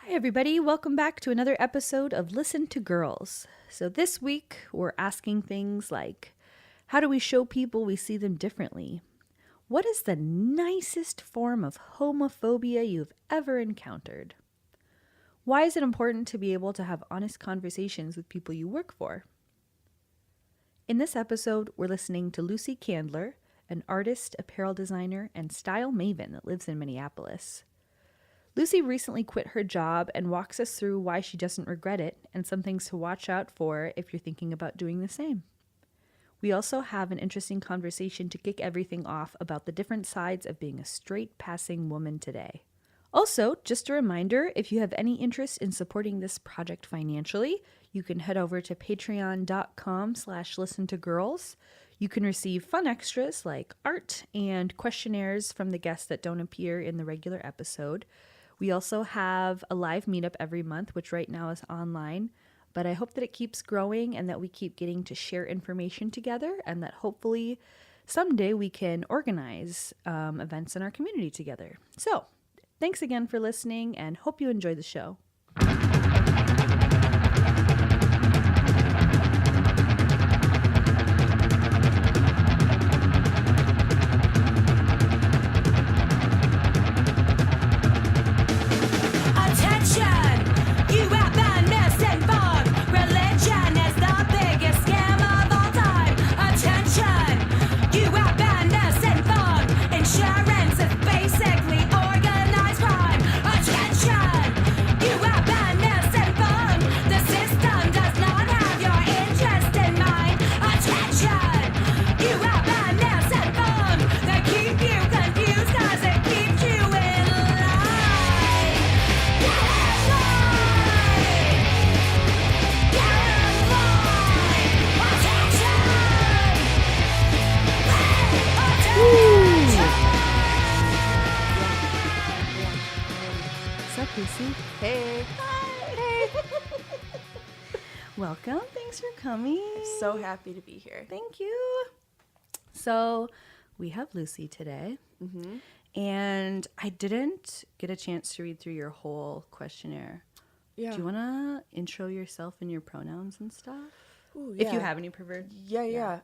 Hi, everybody. Welcome back to another episode of Listen to Girls. So this week, we're asking things like, how do we show people we see them differently? What is the nicest form of homophobia you've ever encountered? Why is it important to be able to have honest conversations with people you work for? In this episode, we're listening to Luci Kandler, an artist, apparel designer, and style maven that lives in Minneapolis. Luci recently quit her job and walks us through why she doesn't regret it and some things to watch out for if you're thinking about doing the same. We also have an interesting conversation to kick everything off about the different sides of being a straight-passing woman today. Also, just a reminder, if you have any interest in supporting this project financially, you can head over to patreon.com/listentogirls. You can receive fun extras like art and questionnaires from the guests that don't appear in the regular episode. We also have a live meetup every month, which right now is online, but I hope that it keeps growing and that we keep getting to share information together and that hopefully someday we can organize events in our community together. So, thanks again for listening and hope you enjoy the show. Hey. Hi. Welcome. Thanks for coming. I'm so happy to be here. Thank you. So we have Luci today. And I didn't get a chance to read through your whole questionnaire. Yeah. Do you want to intro yourself and your pronouns and stuff? Ooh, If you have any preferred. Yeah.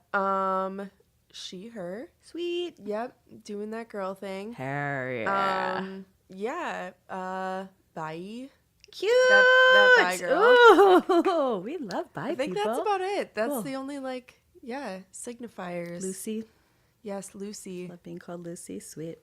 She, her. Sweet. Yep. Doing that girl thing. Her, yeah. Bye. Cute. That bi girl. Ooh, we love bi I think people. that's about it. That's Cool. the only, signifiers. Luci. Yes, Luci. Love being called Luci. Sweet.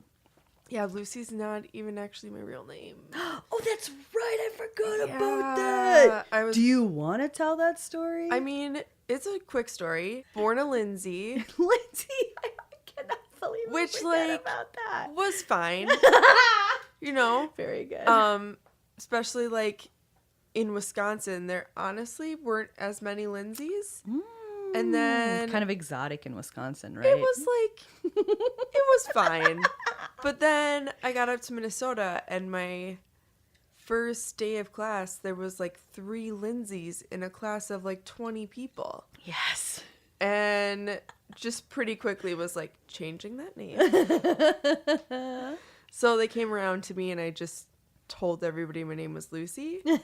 Yeah, Luci's not even actually my real name. Oh, that's right. I forgot about Yeah, that. Do you want to tell that story? I mean, it's a quick story. Born a Lindsay. Lindsay, I cannot believe I Which, forgot about that. Was fine. You know? Very good. Especially, in Wisconsin, there honestly weren't as many Lindsays. And then... Kind of exotic in Wisconsin, right? It was, it was fine. But then I got up to Minnesota, and my first day of class, there was, 3 Lindsays in a class of, 20 people. Yes. And just pretty quickly was, changing that name. So they came around to me, and I just told everybody my name was Luci. Yeah.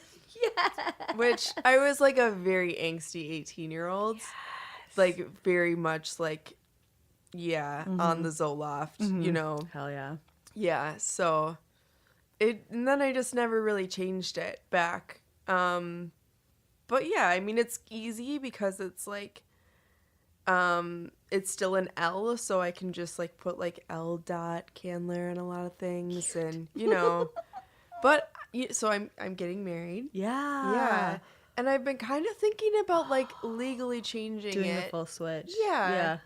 Which I was, a very angsty 18-year-old. Yes. Very much, on the Zoloft, you know. Hell yeah. Yeah, so... And then I just never really changed it back. But yeah, I mean, it's easy because it's, it's still an L, so I can just put L. Kandler in a lot of things. Cute. And you know, but so I'm getting married. Yeah. And I've been kind of thinking about legally changing Doing it. the full switch. Yeah,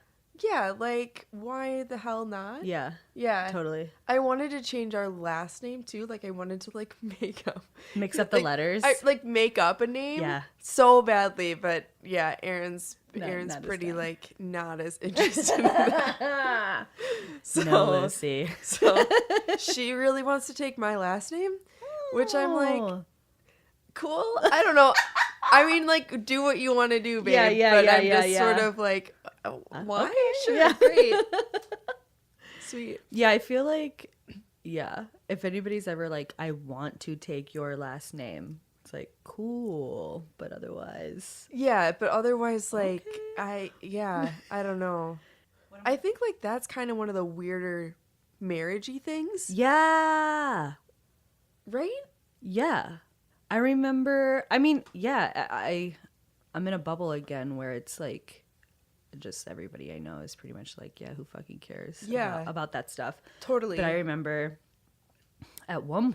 why the hell not? Yeah, totally. I wanted to change our last name too. I wanted to mix up the letters. Make up a name. Yeah, so badly. But yeah, Aaron's not pretty not as interested in that. So, no, Luci. So she really wants to take my last name, which I'm cool. I don't know. I mean, do what you want to do, babe. I'm just sort of what? Okay, Sure, yeah. great. Sweet. Yeah, I feel Yeah. If anybody's ever like, I want to take your last name, it's like, cool. But otherwise. Yeah, but otherwise, like, Okay. I don't know. I think, like, that's kind of one of the weirder marriagey things, Yeah. right? Yeah. I remember, I mean, yeah, I'm in a bubble again where it's like, just everybody I know is pretty much like, yeah, who fucking cares about that stuff. Totally. But I remember at one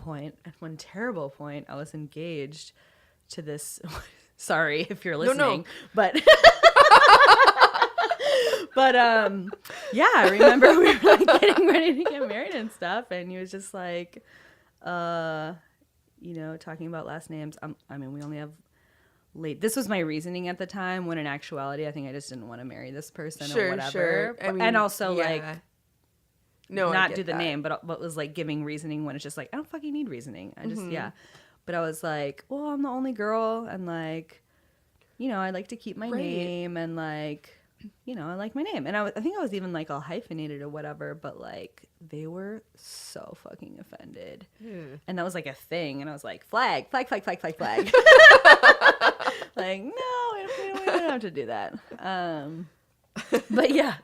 terrible point, I was engaged to this. Sorry if you're listening, but yeah, I remember we were like getting ready to get married and stuff, and he was just like, talking about last names. I mean, we only have this was my reasoning at the time, when in actuality I think I just didn't want to marry this person or whatever. Sure. I mean, and also like not do the that. name, but was like giving reasoning when it's just like, I don't fucking need reasoning. I just but I was like, well, I'm the only girl, and like, I like to keep my name, and like, I like my name. And I think I was even like all hyphenated or whatever, but like they were so fucking offended. And that was like a thing, and I was like, flag. Like, no, we don't have to do that. But yeah,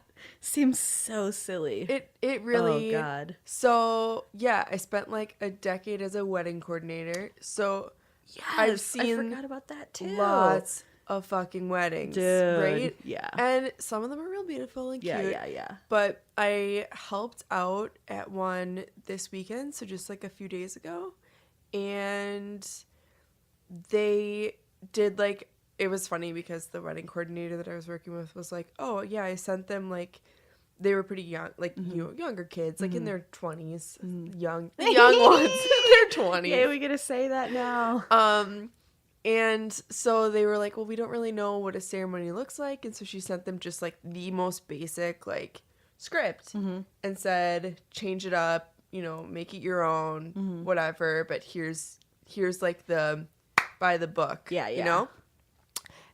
seems so silly. It really. Oh God. So yeah, I spent like a decade as a wedding coordinator. So yes, I've seen I forgot about that too. Lots of fucking weddings, dude, right? Yeah. And some of them are real beautiful and cute. Yeah. But I helped out at one this weekend, so just like a few days ago, and they did like, it was funny because the wedding coordinator that I was working with was like, oh yeah, I sent them like, they were pretty young, like younger kids, like in their 20s, young ones in their 20s. Yeah, we gotta say that now. And so they were like, well, we don't really know what a ceremony looks like, and so she sent them just like the most basic like script and said, change it up, make it your own, whatever, but here's like the by the book. Yeah.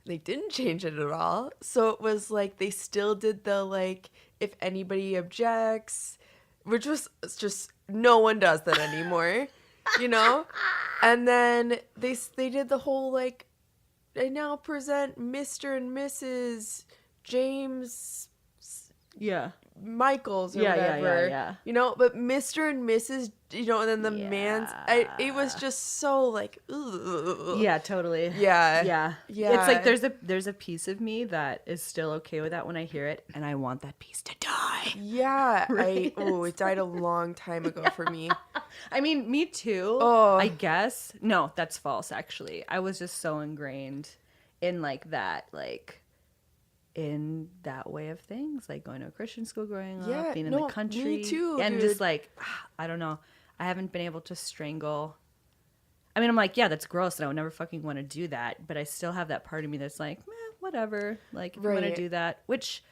They didn't change it at all. So it was like they still did the like, if anybody objects, which was just, no one does that anymore, And then they did the whole like, I now present Mr. and Mrs. James Michaels or whatever. Yeah. But Mr. and Mrs., and then the man's, it was just so like, ugh. Yeah, totally. Yeah. It's like there's a piece of me that is still okay with that when I hear it, and I want that piece to die. Yeah. Right? It died a long time ago for me. I mean, me too. Oh. I guess. No, that's false, actually. I was just so ingrained in like that, like, in that way of things, like going to a Christian school growing up, being in the country. Me too, and dude. just like, I don't know. I haven't been able to strangle. I mean, I'm like, yeah, that's gross, and I would never fucking want to do that. But I still have that part of me that's like, whatever. Like, if you want to do that, which,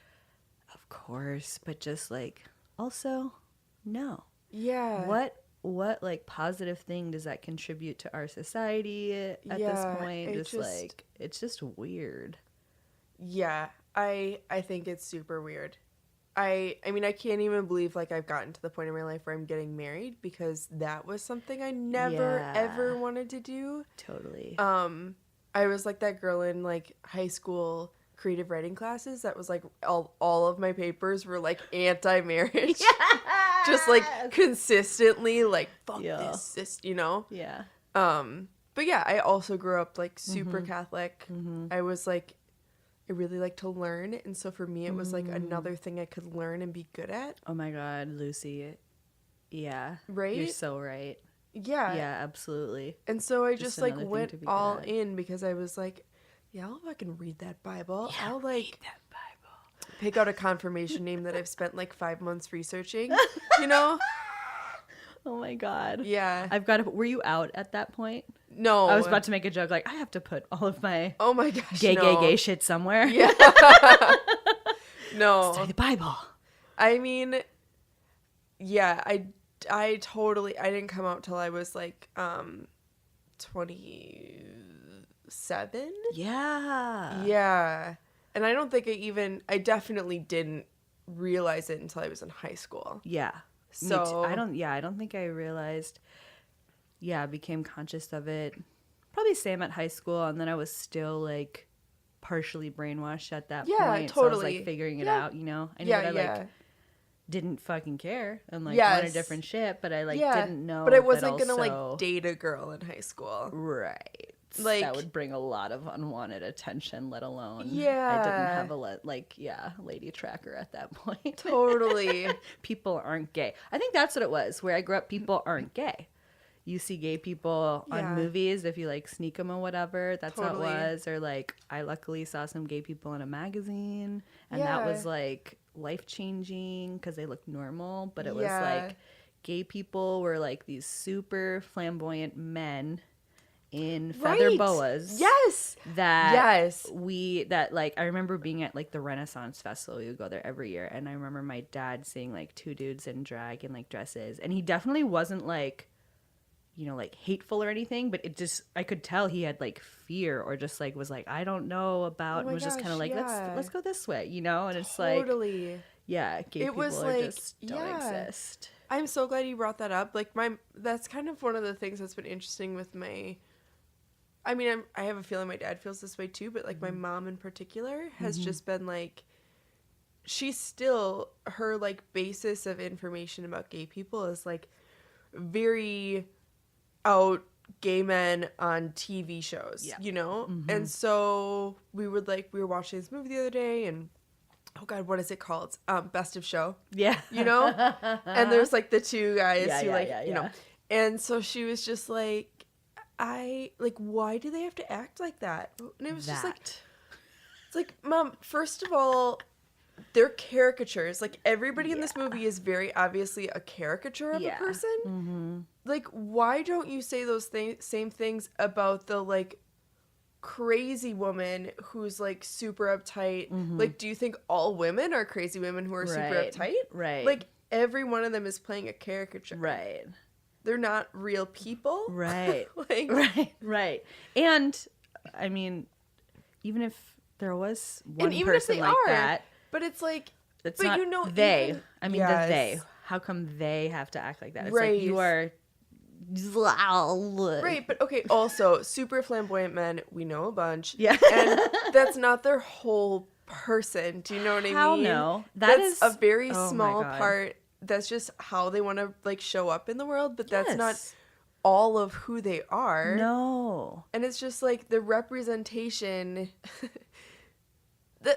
of course, but just like, also, no. Yeah. What like positive thing does that contribute to our society at this point? It's just weird. Yeah, I think it's super weird. I mean, I can't even believe like I've gotten to the point in my life where I'm getting married, because that was something I never ever wanted to do. Totally. I was like that girl in like high school creative writing classes that was like all of my papers were like anti-marriage. Just like consistently like fuck this, Yeah. But yeah, I also grew up like super Catholic. I was like, I really like to learn, and so for me it was like another thing I could learn and be good at. Oh my God, Lucy. Yeah. Right? You're so right. Yeah. Yeah, absolutely. And so I just like went all in, because I was like, yeah, I'll fucking read that Bible. Yeah, I'll like read that Bible. Pick out a confirmation name that I've spent like 5 months researching, Oh my God. Yeah. Were you out at that point? No. I was about to make a joke like, I have to put all of my oh my gosh, gay shit somewhere. Yeah. No. Study the Bible. I mean, yeah, I totally, I didn't come out till I was like 27. Yeah. Yeah. And I don't think I definitely didn't realize it until I was in high school. Yeah. So I don't think I realized. Yeah, I became conscious of it. Probably same at high school, and then I was still like partially brainwashed at that point. So I was like figuring it out, you know. I knew that I like didn't fucking care and like wanted different shit, but I like didn't know. But I wasn't that gonna also, like date a girl in high school, right? Like that would bring a lot of unwanted attention. Let alone, I didn't have a lady tracker at that point. Totally, people aren't gay. I think that's what it was. Where I grew up, people aren't gay. You see gay people on movies if you like sneak them or whatever. That's how it was. Or like I luckily saw some gay people in a magazine, and that was like life changing because they looked normal. But it was like gay people were like these super flamboyant men in feather boas. That like I remember being at like the Renaissance Festival. We would go there every year, and I remember my dad seeing like two dudes in drag and like dresses, and he definitely wasn't like, you know, like hateful or anything, but it just, I could tell he had like fear or just like was like, I don't know about, and was just kind of like, let's go this way, you know. And it's like, gay people just don't exist. I'm so glad you brought that up. Like that's kind of one of the things that's been interesting with I mean, I have a feeling my dad feels this way too, but like my mom in particular has just been like, she's still, her like basis of information about gay people is like very out gay men on TV shows, you know? And so we were watching this movie the other day, and oh god, what is it called? Best of Show. Yeah. You know? And there's like the two guys who you know. And so she was just like, why do they have to act like that? And it was just like, it's like, Mom, first of all, they're caricatures. Like, everybody in this movie is very obviously a caricature of a person. Like, why don't you say those same things about the, like, crazy woman who's, like, super uptight? Like, do you think all women are crazy women who are super uptight? Right. Like, every one of them is playing a caricature. Right. They're not real people. Right. Like, right. And, I mean, even if there was one even person like that. But it's like, it's not, you know, they. Even, I mean, the they. How come they have to act like that? It's like you are. Right, but okay, also, super flamboyant men, we know a bunch. Yeah. And that's not their whole person. Do you know what I mean? Hell no. That's a very small part. That's just how they want to, like, show up in the world, but that's not all of who they are. No. And it's just, like, the representation...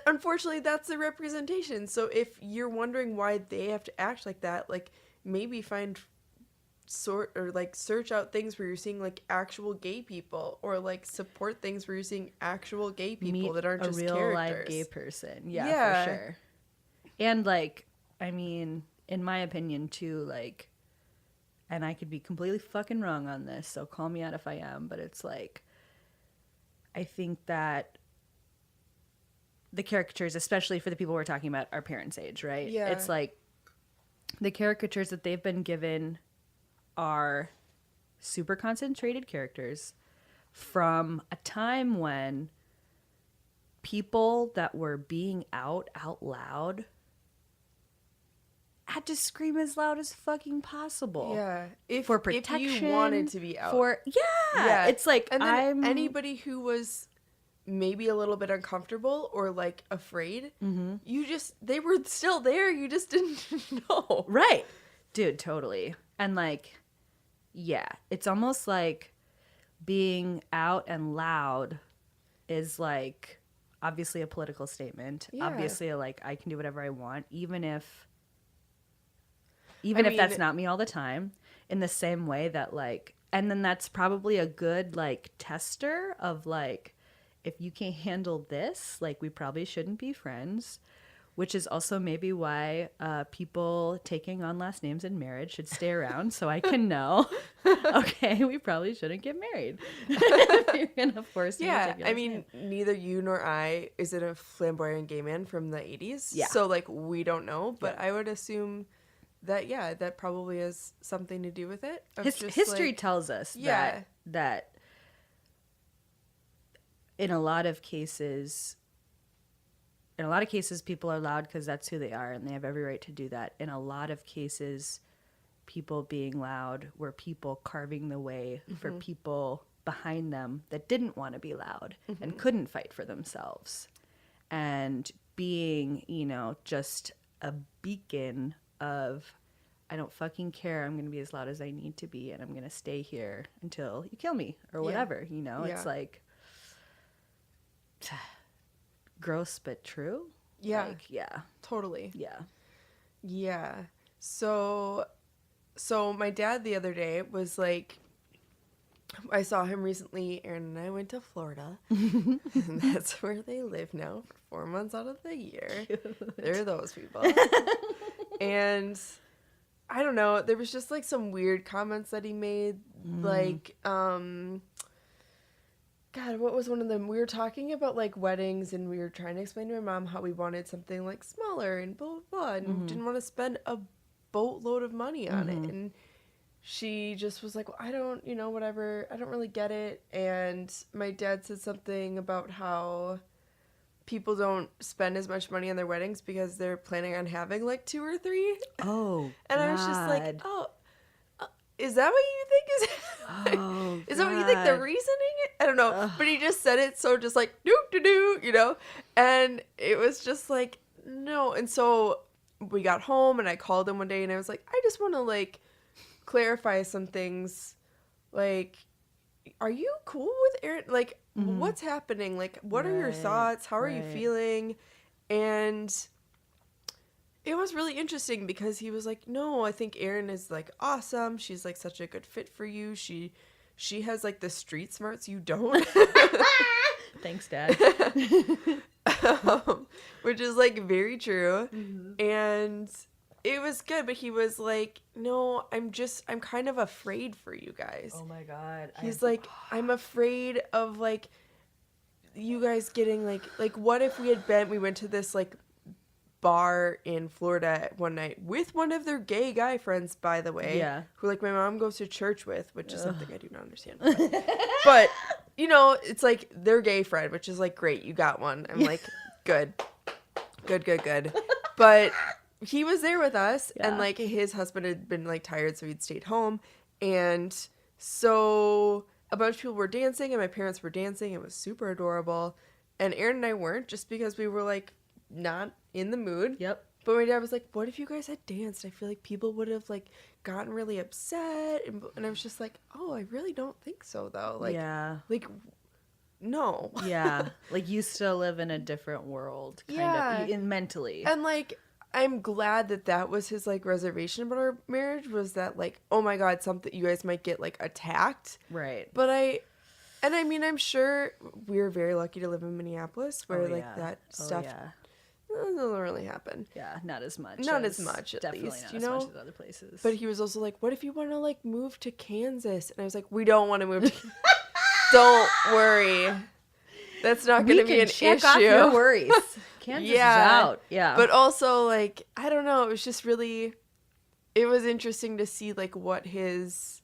Unfortunately, that's the representation. So if you're wondering why they have to act like that, like, maybe search out things where you're seeing like actual gay people, or like support things where you're seeing actual gay people that aren't just a real characters. live gay person. Yeah, for sure. And like, I mean, in my opinion too, like, and I could be completely fucking wrong on this, so call me out if I am, but it's like, I think that the caricatures, especially for the people we're talking about, our parents' age, right? Yeah. It's like the caricatures that they've been given are super concentrated characters from a time when people that were being out loud had to scream as loud as fucking possible. Yeah. For protection. If you wanted to be out. Yeah. It's like, and then anybody who was maybe a little bit uncomfortable or like afraid, they were still there, you just didn't know. Right. Dude, totally. And like, yeah, it's almost like being out and loud is like obviously a political statement. Obviously, like, I can do whatever I want, even if that's not me all the time, in the same way that like, and then that's probably a good like tester of like, if you can't handle this, like, we probably shouldn't be friends, which is also maybe why people taking on last names in marriage should stay around, so I can know, okay, we probably shouldn't get married. If you're going to force me to take your last name. Neither you nor I is a flamboyant gay man from the 80s. Yeah. So, like, we don't know, but I would assume that, that probably has something to do with it. History tells us that in a lot of cases, people are loud because that's who they are, and they have every right to do that. In a lot of cases, people being loud were people carving the way for people behind them that didn't want to be loud and couldn't fight for themselves. And being, you know, just a beacon of, I don't fucking care. I'm going to be as loud as I need to be, and I'm going to stay here until you kill me or whatever, you know? Yeah. It's like gross but true. Yeah. Like, yeah. Totally. Yeah. Yeah. So my dad the other day was like, I saw him recently. Aaron and I went to Florida. And that's where they live now for 4 months out of the year. Cute. They're those people. And I don't know. There was just like some weird comments that he made. Like, God, what was one of them? We were talking about like weddings, and we were trying to explain to my mom how we wanted something like smaller and blah, blah, blah, and didn't want to spend a boatload of money on it. And she just was like, well, I don't, you know, whatever. I don't really get it. And my dad said something about how people don't spend as much money on their weddings because they're planning on having like 2 or 3. Oh, And I was just like, oh, is that what you think is is that what you think the reasoning is? I don't know. Ugh. But he just said it so just like, do, you know? And it was just like, no. And so we got home, and I called him one day, and I was like, I just want to like clarify some things. Like, are you cool with Aaron? Like, what's happening? Like, what are your Right, thoughts? How are you right. feeling? And it was really interesting because he was like, no, I think Erin is like awesome. She's like such a good fit for you. She has like the street smarts you don't. Thanks, Dad. Which is like very true. And it was good, but he was like, no, I'm kind of afraid for you guys. Oh my God. He's like, I'm afraid of like you guys getting like what if we went to this like bar in Florida one night with one of their gay guy friends, by the way, who like my mom goes to church with, which is something I do not understand. But you know, it's like their gay friend, which is like, great, you got one. I'm like, good. But he was there with us, and like his husband had been like tired, so he'd stayed home, and so a bunch of people were dancing, and my parents were dancing. It was super adorable, and Aaron and I weren't, just because we were like not in the mood. Yep. But my dad was like, what if you guys had danced? I feel like people would have like gotten really upset, and I was just like, oh, I really don't think so though. Like, like no. Yeah. Like, you still live in a different world, kind of, mentally. And like, I'm glad that was his like reservation about our marriage, was that like, oh my God, something, you guys might get like attacked. Right. But I mean, I'm sure we're very lucky to live in Minneapolis, where that stuff doesn't really happen. Yeah, not as much. Not as much, at definitely least, not you as know? much as other places. But he was also like, what if you want to like move to Kansas? And I was like, we don't want to move to Kansas. Don't worry. That's not going to be an issue. Off your worries. Kansas is out. Yeah. But also, like, I don't know. It was just really, it was interesting to see like what his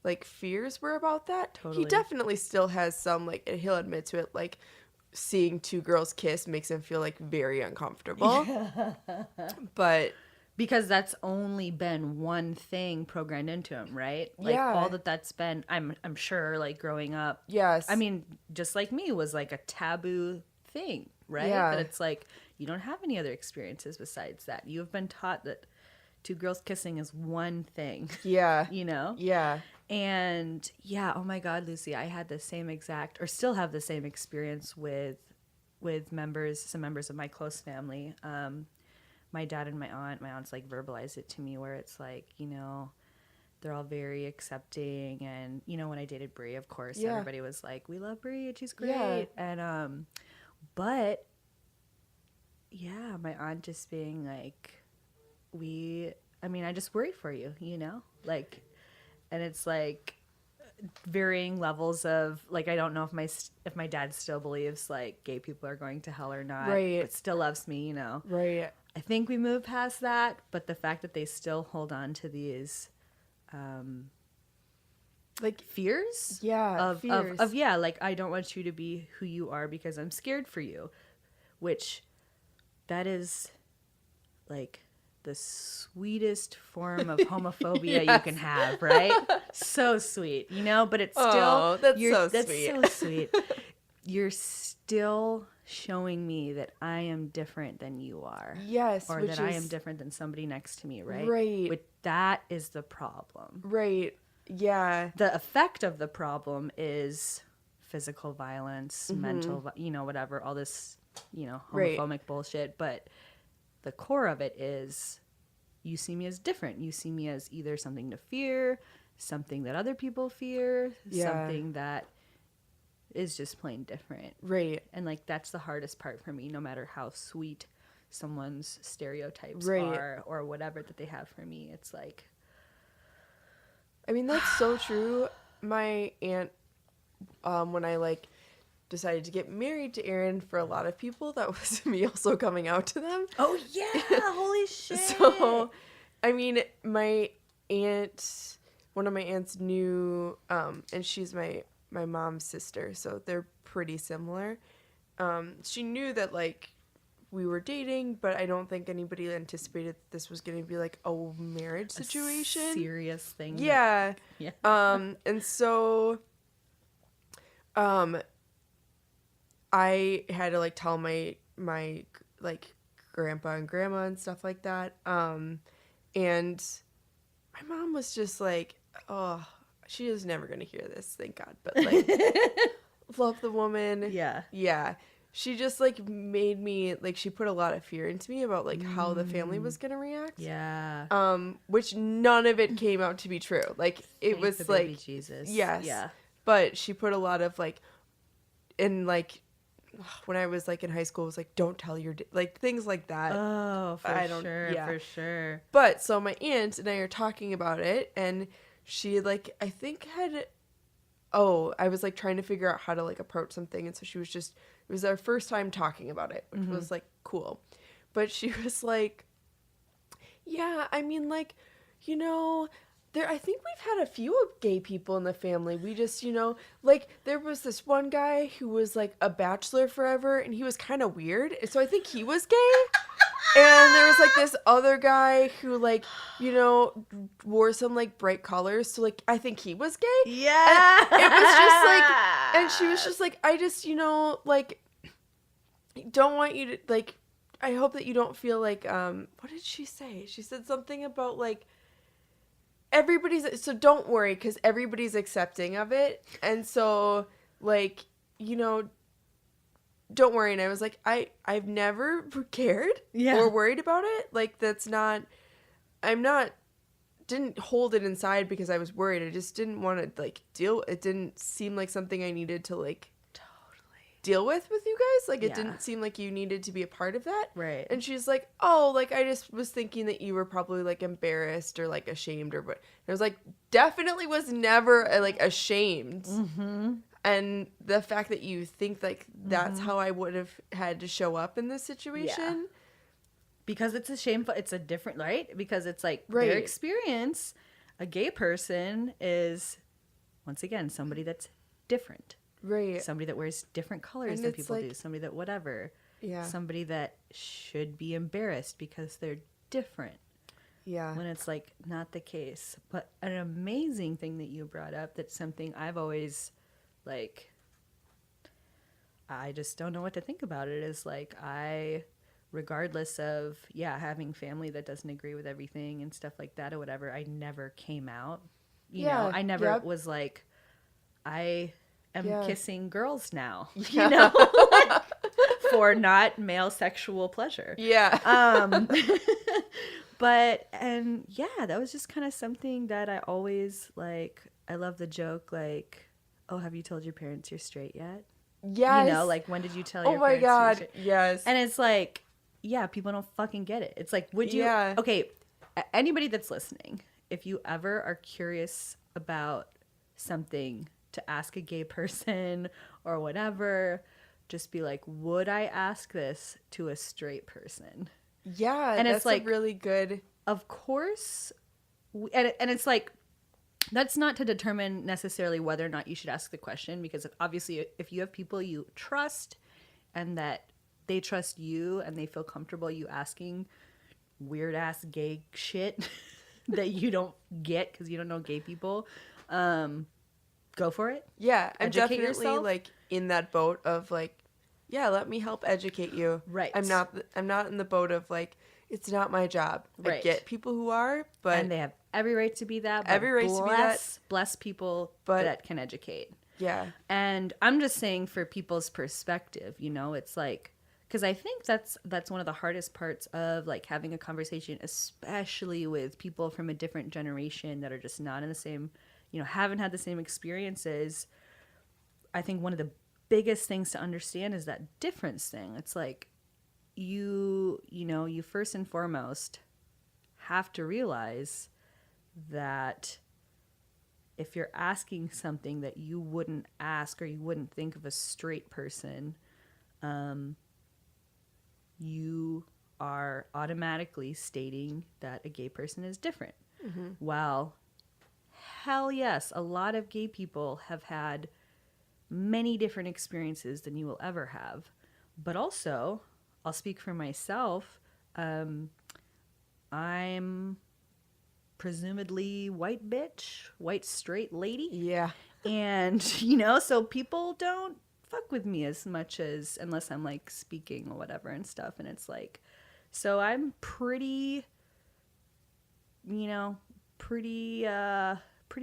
like fears were about that. Totally. He definitely still has some, like, and he'll admit to it, like, seeing 2 girls kiss makes him feel like very uncomfortable. But because that's only been one thing programmed into him, right? Like, all that's been, I'm sure, like, growing up. Yes. I mean, just like me, was like a taboo thing, right? Yeah. That it's like, you don't have any other experiences besides that. You have been taught that 2 girls kissing is one thing. Yeah. You know? Yeah. And yeah, oh my God, Lucy, I had the same exact, or still have the same experience with some members of my close family. My dad and my aunt's like verbalized it to me, where it's like, you know, they're all very accepting. And, you know, when I dated Brie, of course, everybody was like, we love Brie and she's great. Yeah. And, but yeah, my aunt just being like, I just worry for you, you know, like, and it's like varying levels of like, I don't know if my dad still believes like gay people are going to hell or not, right? But still loves me, you know, right? I think we moved past that, but the fact that they still hold on to these, like fears, of like, I don't want you to be who you are because I'm scared for you, which that is like the sweetest form of homophobia you can have, right? So sweet, you know, but it's still, Oh, that's so that's sweet. so sweet. You're still showing me that I am different than you are. Yes. Or that I am different than somebody next to me, right? Right. But that is the problem. Right. Yeah. The effect of the problem is physical violence, mental, whatever, all this, homophobic bullshit. But the core of it is you see me as different. You see me as either something to fear, something that other people fear, something that is just plain different. Right. And like that's the hardest part for me, no matter how sweet someone's stereotypes are or whatever that they have for me. It's like, I mean, that's so true. My aunt, when I like decided to get married to Aaron, for a lot of people, that was me also coming out to them. oh yeah, holy shit. So, I mean, my aunt, one of my aunts knew, and she's my mom's sister, so they're pretty similar. She knew that like we were dating, but I don't think anybody anticipated this was going to be like a marriage situation. A serious thing. Yeah. Yeah. And so, I had to like tell my like grandpa and grandma and stuff like that. And my mom was just like, oh, she is never going to hear this, thank God. But like, love the woman. Yeah. Yeah. She just like made me like, she put a lot of fear into me about like how the family was going to react. Yeah. Which none of it came out to be true. Like it Thank was the like, baby Jesus. yes. Yeah. But she put a lot of like, in like, when I was like in high school, it was like, don't tell your, like things like that. Oh, for sure. But so my aunt and I are talking about it, and she like, I think I was like trying to figure out how to like approach something. And so she was just, it was our first time talking about it, which was like cool. But she was like, yeah, I mean like, I think we've had a few gay people in the family. We just, like there was this one guy who was like a bachelor forever, and he was kind of weird. So I think he was gay. And there was like this other guy who like, wore some like bright colors. So like, I think he was gay. Yeah. And it was just like, and she was just like, I just, like, don't want you to like, I hope that you don't feel like, what did she say? She said something about like, so don't worry, because everybody's accepting of it. And so like, don't worry. And I was like, I've never cared or worried about it. Like didn't hold it inside because I was worried. I just didn't want to like it didn't seem like something I needed to like deal with you guys. Like it didn't seem like you needed to be a part of that. Right. And she's like, oh, like I just was thinking that you were probably like embarrassed or like ashamed or what. And I was like, definitely was never like ashamed. Mm-hmm. And the fact that you think like that's how I would have had to show up in this situation. Yeah. Because it's a shameful, it's a different, right? Because it's like their experience, a gay person is, once again, somebody that's different. Right. Somebody that wears different colors than people do. Somebody that whatever. Yeah. Somebody that should be embarrassed because they're different. Yeah. When it's like not the case. But an amazing thing that you brought up, that's something I've always like, I just don't know what to think about it, is like regardless of, having family that doesn't agree with everything and stuff like that or whatever, I never came out. You know, I never was like, I am kissing girls now, like, for not male sexual pleasure. Yeah. But, and that was just kind of something that I always like, I love the joke, like, oh, have you told your parents you're straight yet? Yes. Like, when did you tell your parents? Oh my God. Yes. And it's like, people don't fucking get it. It's like, would you, okay, anybody that's listening, if you ever are curious about something to ask a gay person or whatever, just be like, would I ask this to a straight person? Yeah. And that's like really good. Of course. And it's like, that's not to determine necessarily whether or not you should ask the question, because obviously if you have people you trust and that they trust you and they feel comfortable you asking weird ass gay shit that you don't get because you don't know gay people, go for it. Yeah, I'm Educate definitely yourself. like in that boat of like, yeah, let me help educate you. Right. I'm not in the boat of like, it's not my job. I Right. get people who are, but And they have every right to be that. But Every right to be that. Bless people But- that can educate. yeah. And I'm just saying for people's perspective, you know, it's like, because I think that's one of the hardest parts of like having a conversation, especially with people from a different generation that are just not in the same, you know, haven't had the same experiences. I think one of the biggest things to understand is that difference thing. It's like you know, you first and foremost have to realize that if you're asking something that you wouldn't ask or you wouldn't think of a straight person, you are automatically stating that a gay person is different. Mm-hmm. Well, hell yes, a lot of gay people have had many different experiences than you will ever have. But also, I'll speak for myself. I'm presumably white bitch, white straight lady. Yeah. And, you know, so people don't fuck with me as much as, unless I'm like speaking or whatever and stuff. And it's like, so I'm pretty, you know, pretty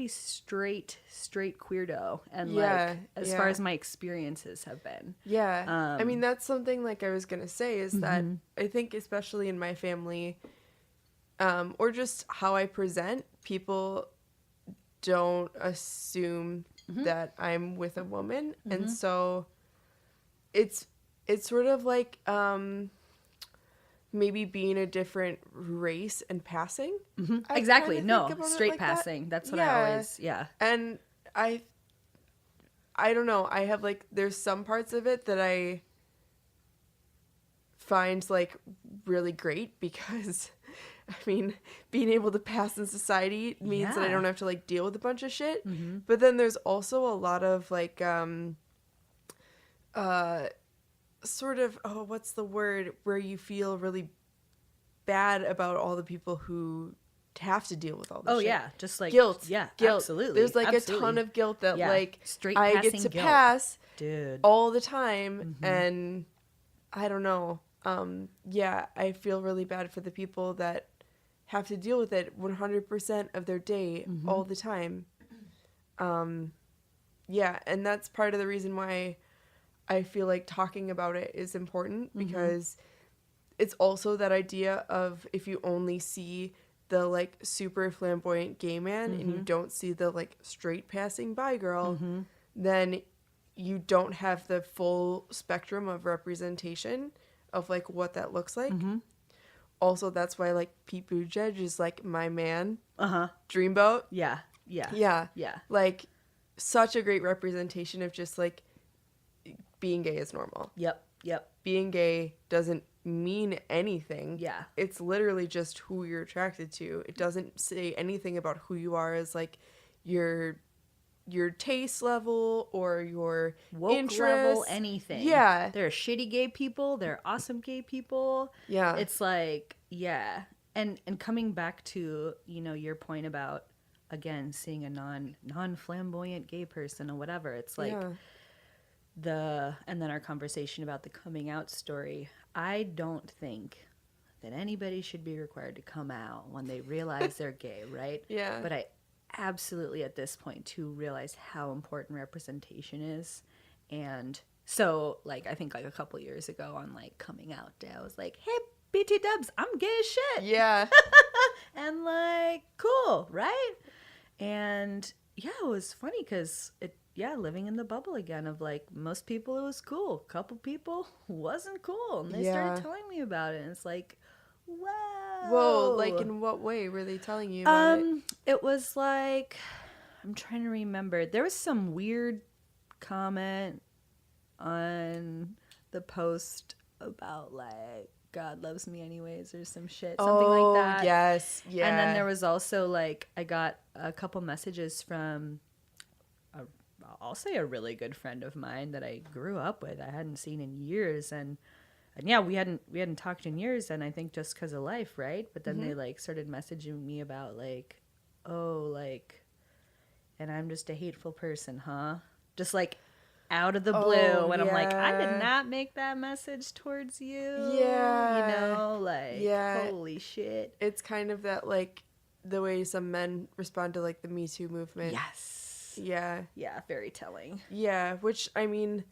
straight queerdo. And like, as far as my experiences have been. Yeah. I mean, that's something like I was going to say is that I think especially in my family, or just how I present, people don't assume that I'm with a woman. And so it's sort of like maybe being a different race and passing. I Exactly. kinda No, think about it straight like that. passing. That's what Yeah. I always, yeah. And I don't know. I have like, there's some parts of it that I find like really great because I mean, being able to pass in society means that I Yeah. don't have to like deal with a bunch of shit. But then there's also a lot of like sort of, oh, what's the word, where you feel really bad about all the people who have to deal with all this Oh shit. yeah, just like Guilt. Yeah, Guilt. absolutely. There's like absolutely. a ton of guilt that Yeah. like Straight I get passing to guilt. pass Dude. all the time, and I don't know. Yeah, I feel really bad for the people that have to deal with it 100% of their day all the time. Yeah, and that's part of the reason why I feel like talking about it is important, because it's also that idea of if you only see the like super flamboyant gay man and you don't see the like straight passing bi girl, then you don't have the full spectrum of representation of like what that looks like. Also, that's why like Pete Buttigieg is like my man. Dreamboat. Yeah. Yeah. Yeah. Yeah. Like such a great representation of just like being gay is normal. Yep. Yep. Being gay doesn't mean anything. Yeah. It's literally just who you're attracted to. It doesn't say anything about who you are as like your taste level or your Woke interest level, anything. Yeah. There are shitty gay people. There are awesome gay people. Yeah. It's like, yeah. And coming back to, you know, your point about, again, seeing a non-flamboyant gay person or whatever. It's like and then our conversation about the coming out story. I don't think that anybody should be required to come out when they realize they're gay, right? Yeah. But I absolutely at this point too realize how important representation is. And so like I think like a couple years ago on like coming out day, I was like, hey BT dubs, I'm gay as shit. Yeah. And like cool, right? And yeah, it was funny because living in the bubble again of like most people it was cool, couple people wasn't cool, and they started telling me about it, and it's like whoa, like in what way were they telling you about it? It was like, I'm trying to remember. There was some weird comment on the post about like God loves me anyways or some shit, something like that. Yes, yeah. And then there was also like I got a couple messages from I'll say a really good friend of mine that I grew up with. I hadn't seen in years, and And yeah, we hadn't talked in years, and I think just because of life, right? But then they like started messaging me about like, oh, like, and I'm just a hateful person, huh? Just like out of the blue, and I'm like, I did not make that message towards you. Yeah. Like, Yeah. holy shit. It's kind of that, like, the way some men respond to, like, the Me Too movement. Yes. Yeah. Yeah, very telling. Yeah, which, I mean,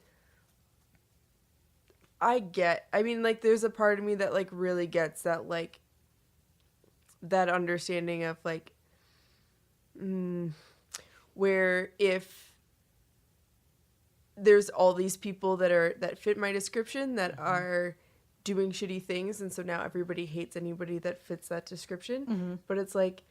like, there's a part of me that, like, really gets that, like, that understanding of, like, where if there's all these people that fit my description that are doing shitty things, and so now everybody hates anybody that fits that description. But it's like,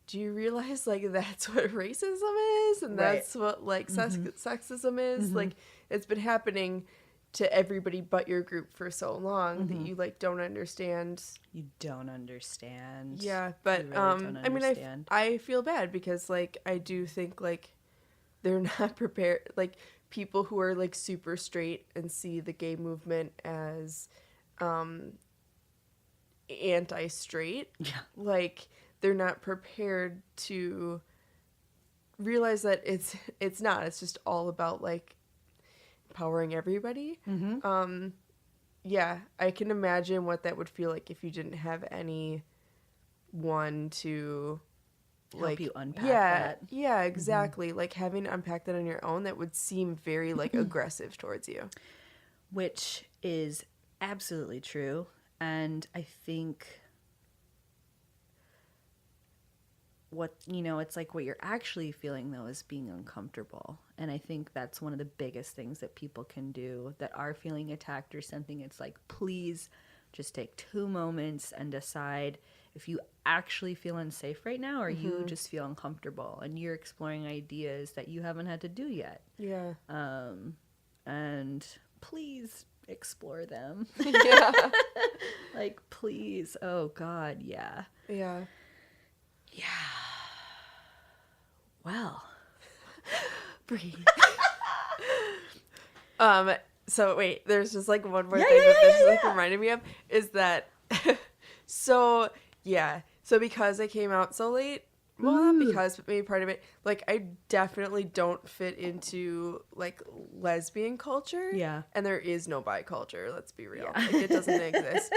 do you realize, like, that's what racism is, and that's what, like, sexism is? Like, it's been happening to everybody but your group for so long that you, like, don't understand. You don't understand. Yeah, but You really don't I mean, understand. I feel bad because, like, I do think, like, they're not prepared. Like, people who are, like, super straight and see the gay movement as anti-straight, like, they're not prepared to realize that it's not. It's just all about, like, empowering everybody. Yeah, I can imagine what that would feel like if you didn't have anyone to, like, help you unpack that. Yeah, exactly. Like, having to unpack that on your own, that would seem very, like, aggressive towards you. Which is absolutely true. And I think it's like what you're actually feeling, though, is being uncomfortable. And I think that's one of the biggest things that people can do that are feeling attacked or something. It's like, please just take 2 moments and decide if you actually feel unsafe right now or you just feel uncomfortable and you're exploring ideas that you haven't had to do yet. Yeah. And please explore them. Yeah. Like, please. Oh, God. Yeah. Yeah. Yeah. Well. Breathe. So wait, there's just like one more thing that this like reminded me of is that so because I came out so late, well, not because, but maybe part of it, like, I definitely don't fit into, like, lesbian culture. Yeah. And there is no bi culture, let's be real. Like, it doesn't exist.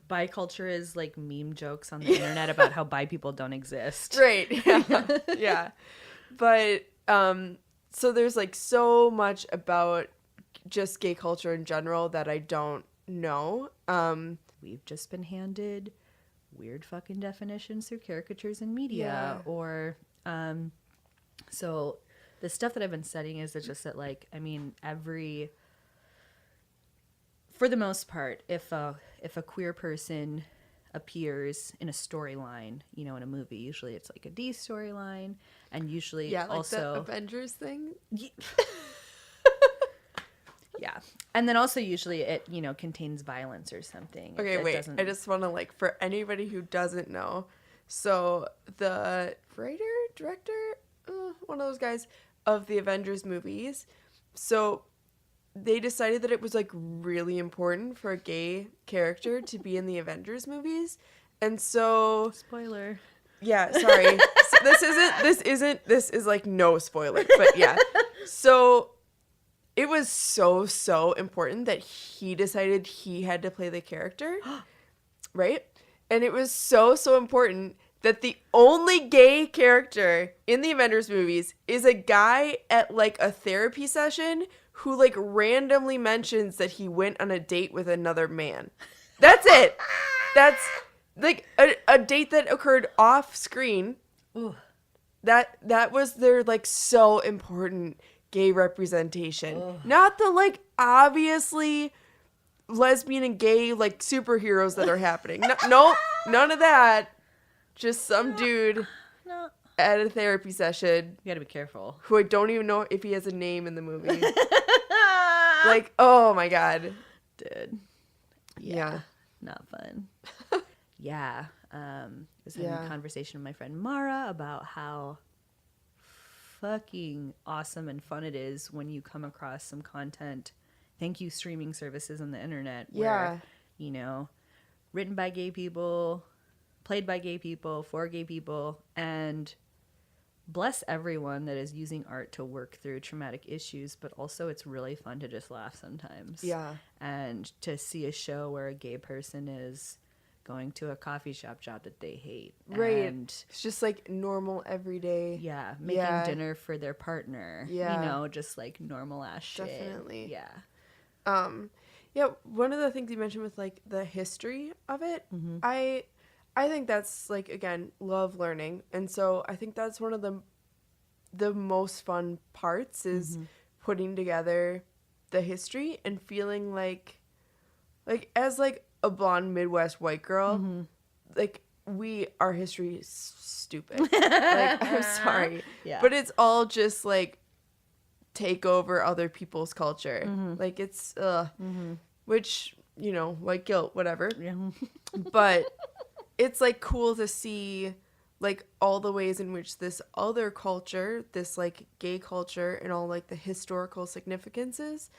Bi culture is like meme jokes on the internet about how bi people don't exist. Right. Yeah. Yeah. But so there's, like, so much about just gay culture in general that I don't know. We've just been handed weird fucking definitions through caricatures and media. Or so the stuff that I've been studying is just that, like, I mean, for the most part, if a queer person appears in a storyline, in a movie, usually it's like a D storyline, and usually like also the Avengers thing. Yeah. And then also usually it, contains violence or something. Okay, wait. I just want to, like, for anybody who doesn't know, so the writer, director, one of those guys of the Avengers movies, so they decided that it was, like, really important for a gay character to be in the Avengers movies. And so... Spoiler. Yeah, sorry. So this is, like, no spoiler. But, yeah. So... it was so important that he decided he had to play the character, right? And it was so important that the only gay character in the Avengers movies is a guy at, like, a therapy session who, like, randomly mentions that he went on a date with another man. That's it. That's, like, a date that occurred off screen. Ooh. That was their, like, so important gay representation. Ugh. Not the, like, obviously lesbian and gay, like, superheroes that are happening. No, none of that. Just some dude at a therapy session. You gotta be careful. Who I don't even know if he has a name in the movie. Like, oh my God. Dude. Yeah. Not fun. Yeah. I was having a conversation with my friend Mara about how fucking awesome and fun it is when you come across some content. I thank you streaming services on the internet Yeah. where, written by gay people, played by gay people, for gay people, and bless everyone that is using art to work through traumatic issues, but also it's really fun to just laugh sometimes. Yeah. And to see a show where a gay person is going to a coffee shop job that they hate. Right. And It's just like normal everyday. yeah, making dinner for their partner. Yeah. Just like normal ass shit. Definitely. Yeah. Yeah, one of the things you mentioned with like the history of it, Mm-hmm. I think that's like, again, love learning. And so I think that's one of the most fun parts is putting together the history and feeling like as like a blonde Midwest white girl, like our history is stupid. Like, I'm sorry. Yeah. But it's all just like take over other people's culture. Like it's which, white guilt, whatever. Yeah. But it's like cool to see like all the ways in which this other culture, this like gay culture and all like the historical significances.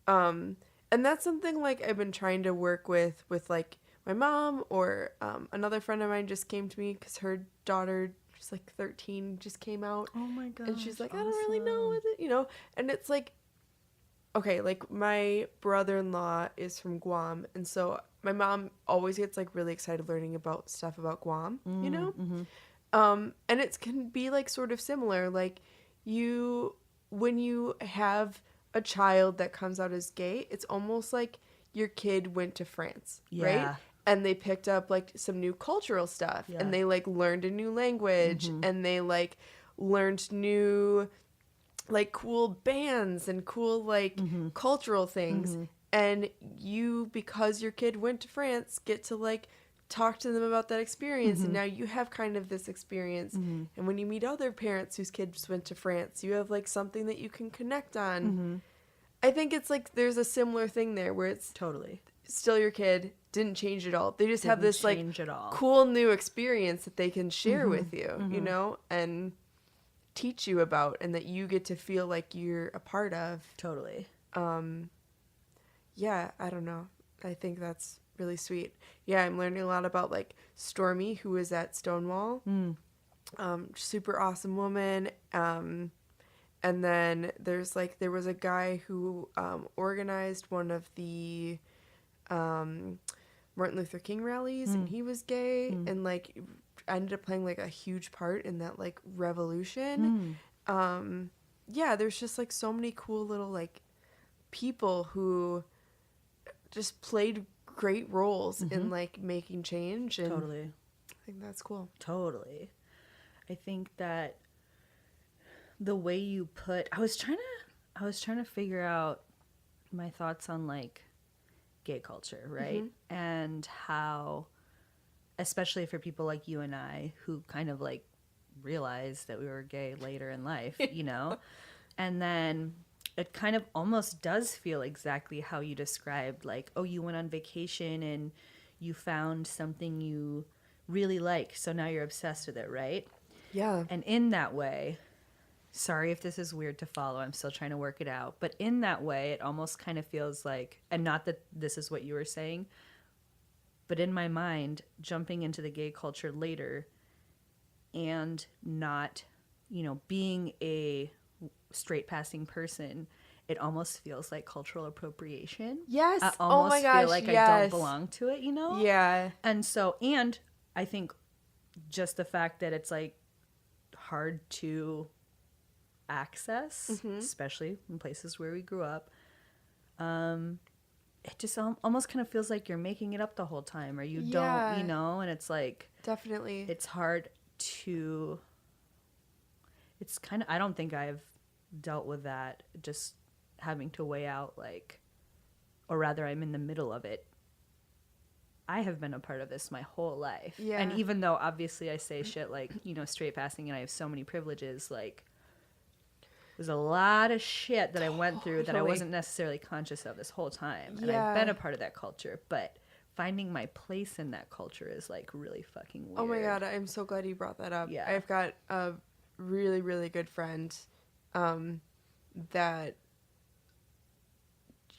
And that's something like I've been trying to work with like my mom or another friend of mine just came to me because her daughter, she's like 13, just came out. Oh my god. And she's like, I don't really know what it, and it's like, okay, like my brother-in-law is from Guam, and so my mom always gets like really excited learning about stuff about Guam, and it can be like sort of similar, like when you have a child that comes out as gay, it's almost like your kid went to France, right? And they picked up like some new cultural stuff, and they like learned a new language, and they like learned new like cool bands and cool like cultural things. And you, because your kid went to France, get to like talk to them about that experience, and now you have kind of this experience. And when you meet other parents whose kids went to France, you have like something that you can connect on. I think it's like there's a similar thing there where it's totally still your kid, didn't change at all. They just have this like cool new experience that they can share with you, and teach you about, and that you get to feel like you're a part of. Totally. Yeah, I don't know. I think that's really sweet. Yeah, I'm learning a lot about like Stormy, who is at Stonewall. Super awesome woman. And then there was a guy who organized one of the Martin Luther King rallies, and he was gay, and like ended up playing like a huge part in that like revolution. Yeah, there's just like so many cool little like people who just played great roles in like making change, and Totally. I think that's cool. Totally. I think that the way you put, I was trying to figure out my thoughts on like gay culture, right? And how, especially for people like you and I who kind of like realized that we were gay later in life, and then it kind of almost does feel exactly how you described, like, oh, you went on vacation and you found something you really like, so now you're obsessed with it, right? Yeah. And in that way, sorry if this is weird to follow, I'm still trying to work it out, but in that way, it almost kind of feels like, and not that this is what you were saying, but in my mind, jumping into the gay culture later and not, being a straight passing person, it almost feels like cultural appropriation. Yes. I almost oh my gosh, feel like yes. I don't belong to it, Yeah. And so, and I think just the fact that it's like hard to access, especially in places where we grew up, it just almost kind of feels like you're making it up the whole time, or you don't, and it's like, definitely, it's hard to, it's kind of, I don't think I've dealt with that, just having to weigh out, like, or rather I'm in the middle of it. I have been a part of this my whole life. Yeah. And even though obviously I say shit like, straight passing and I have so many privileges, like, there's a lot of shit that I went through that I wasn't necessarily conscious of this whole time. And I've been a part of that culture, but finding my place in that culture is like really fucking weird. Oh my God, I'm so glad you brought that up. Yeah. I've got a really, really good friend that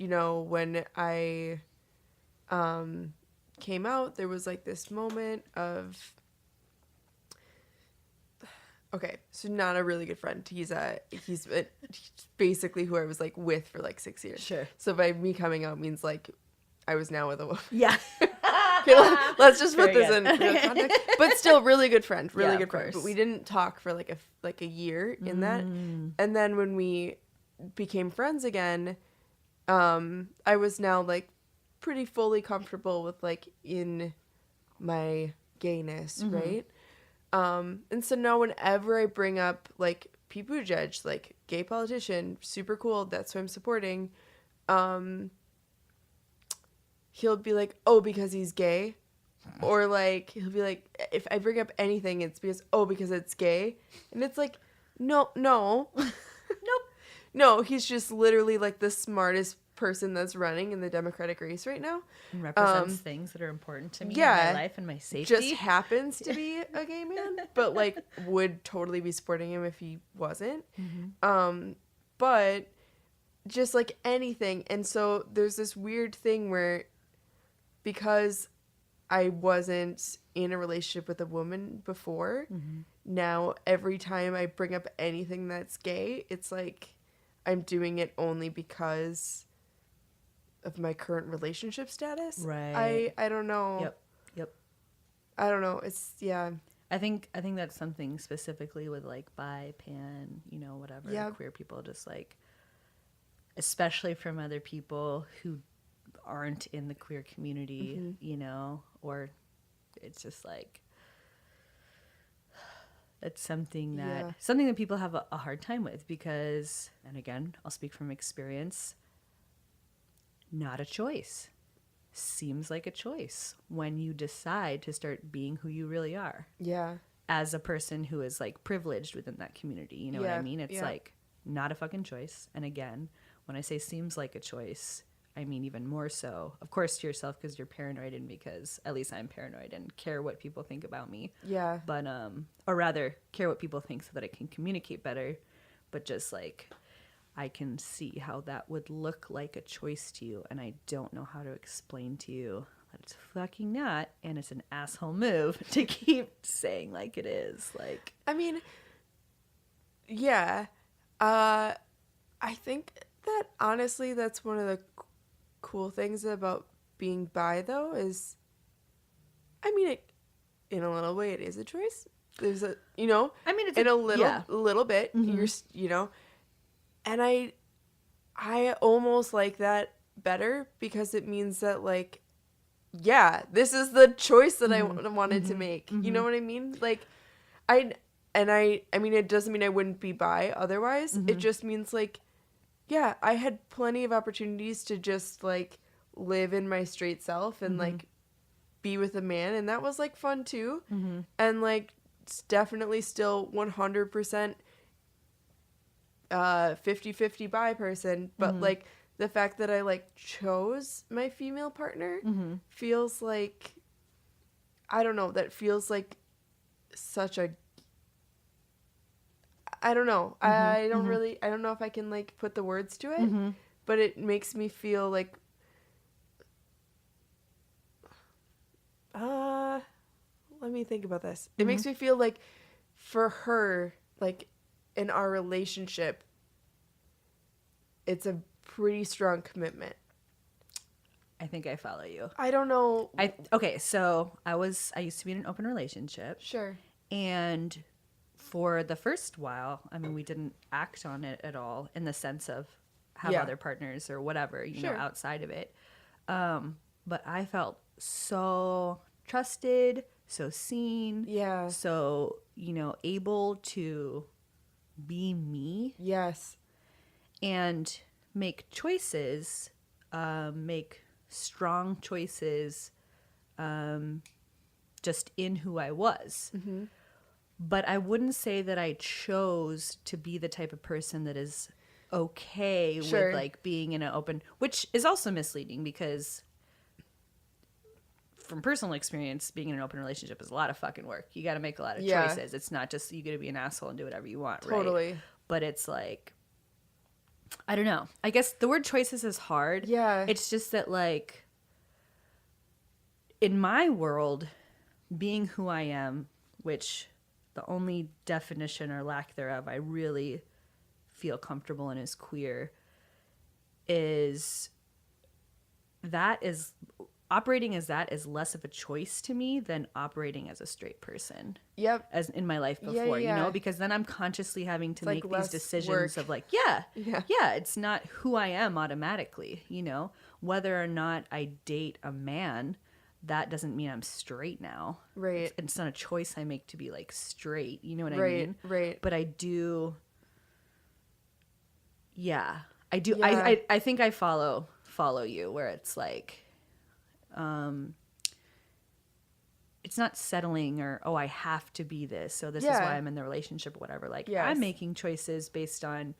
you know, when I came out, there was like this moment of, okay, so not a really good friend. He's basically who I was like with for like 6 years. Sure. So by me coming out means like I was now with a woman. Yeah. Okay, let's just put Very this in good. real context. But still, really good friend, Yeah, good of friend. course. But we didn't talk for like a year in that. And then when we became friends again, I was now like pretty fully comfortable with like in my gayness, right? And so now whenever I bring up like Pete Buttigieg, like gay politician, super cool, that's who I'm supporting, he'll be like, oh, because he's gay. Or like he'll be like, if I bring up anything, it's because it's gay. And it's like, no. Nope. No, he's just literally like the smartest person that's running in the Democratic race right now. And represents things that are important to me yeah, in my life and my safety. Just happens to be a gay man, but like would totally be supporting him if he wasn't. But just like anything. And so there's this weird thing where because I wasn't in a relationship with a woman before, now every time I bring up anything that's gay, it's like I'm doing it only because of my current relationship status. Right. I don't know. Yep. I don't know. It's, yeah. I think that's something specifically with like bi, pan, you know, whatever, Yeah. queer people, just like, especially from other people who aren't in the queer community, you know, or it's just like, it's something that people have a hard time with because, and again, I'll speak from experience, not a choice. Seems like a choice when you decide to start being who you really are. Yeah. As a person who is like privileged within that community, you know what I mean? It's like not a fucking choice. And again, when I say seems like a choice, I mean even more so, of course, to yourself because you're paranoid and because at least I'm paranoid and care what people think about me. Yeah. But or rather care what people think so that I can communicate better. But just like I can see how that would look like a choice to you, and I don't know how to explain to you that it's fucking not, and it's an asshole move to keep saying like it is. Like, I mean, yeah. I think that honestly, that's one of the cool things about being bi, though, is, I mean, in a little way, it is a choice. There's a, you know, I mean, it's in a little bit, you're, you know, and I almost like that better because it means that, like, yeah, this is the choice that I wanted to make. You know what I mean? Like, I mean, it doesn't mean I wouldn't be bi otherwise. It just means, like, yeah, I had plenty of opportunities to just, like, live in my straight self and, like, be with a man. And that was, like, fun, too. And, like, it's definitely still 100% 50-50 bi person. But, like, the fact that I, like, chose my female partner feels like, I don't know, that feels like such a, I don't know. I don't know if I can, like, put the words to it, but it makes me feel like, let me think about this. It makes me feel like for her, like, in our relationship, it's a pretty strong commitment. I think I follow you. I don't know. Okay, so I used to be in an open relationship. Sure. And for the first while, I mean, we didn't act on it at all in the sense of have other partners or whatever, you know, outside of it. But I felt so trusted, so seen. Yeah. So, you know, able to be me. Yes. And make choices, make strong choices, just in who I was. But I wouldn't say that I chose to be the type of person that is okay with, like, being in an open, which is also misleading because from personal experience, being in an open relationship is a lot of fucking work. You got to make a lot of choices. It's not just you got to be an asshole and do whatever you want, right? Totally. But it's like, I don't know. I guess the word choices is hard. Yeah. It's just that, like, in my world, being who I am, which the only definition or lack thereof I really feel comfortable in is queer, is operating as that is less of a choice to me than operating as a straight person. Yep. As in my life before, Yeah. you know, because then I'm consciously having to make these less decisions work. of like, Yeah. it's not who I am automatically, you know, whether or not I date a man, that doesn't mean I'm straight now. Right. It's not a choice I make to be like straight, you know what I Right. mean? Right. But I do. Yeah, I do. Yeah. I think I follow you where it's like, it's not settling or, oh, I have to be this, so this is why I'm in the relationship or whatever. Like, Yes. I'm making choices based on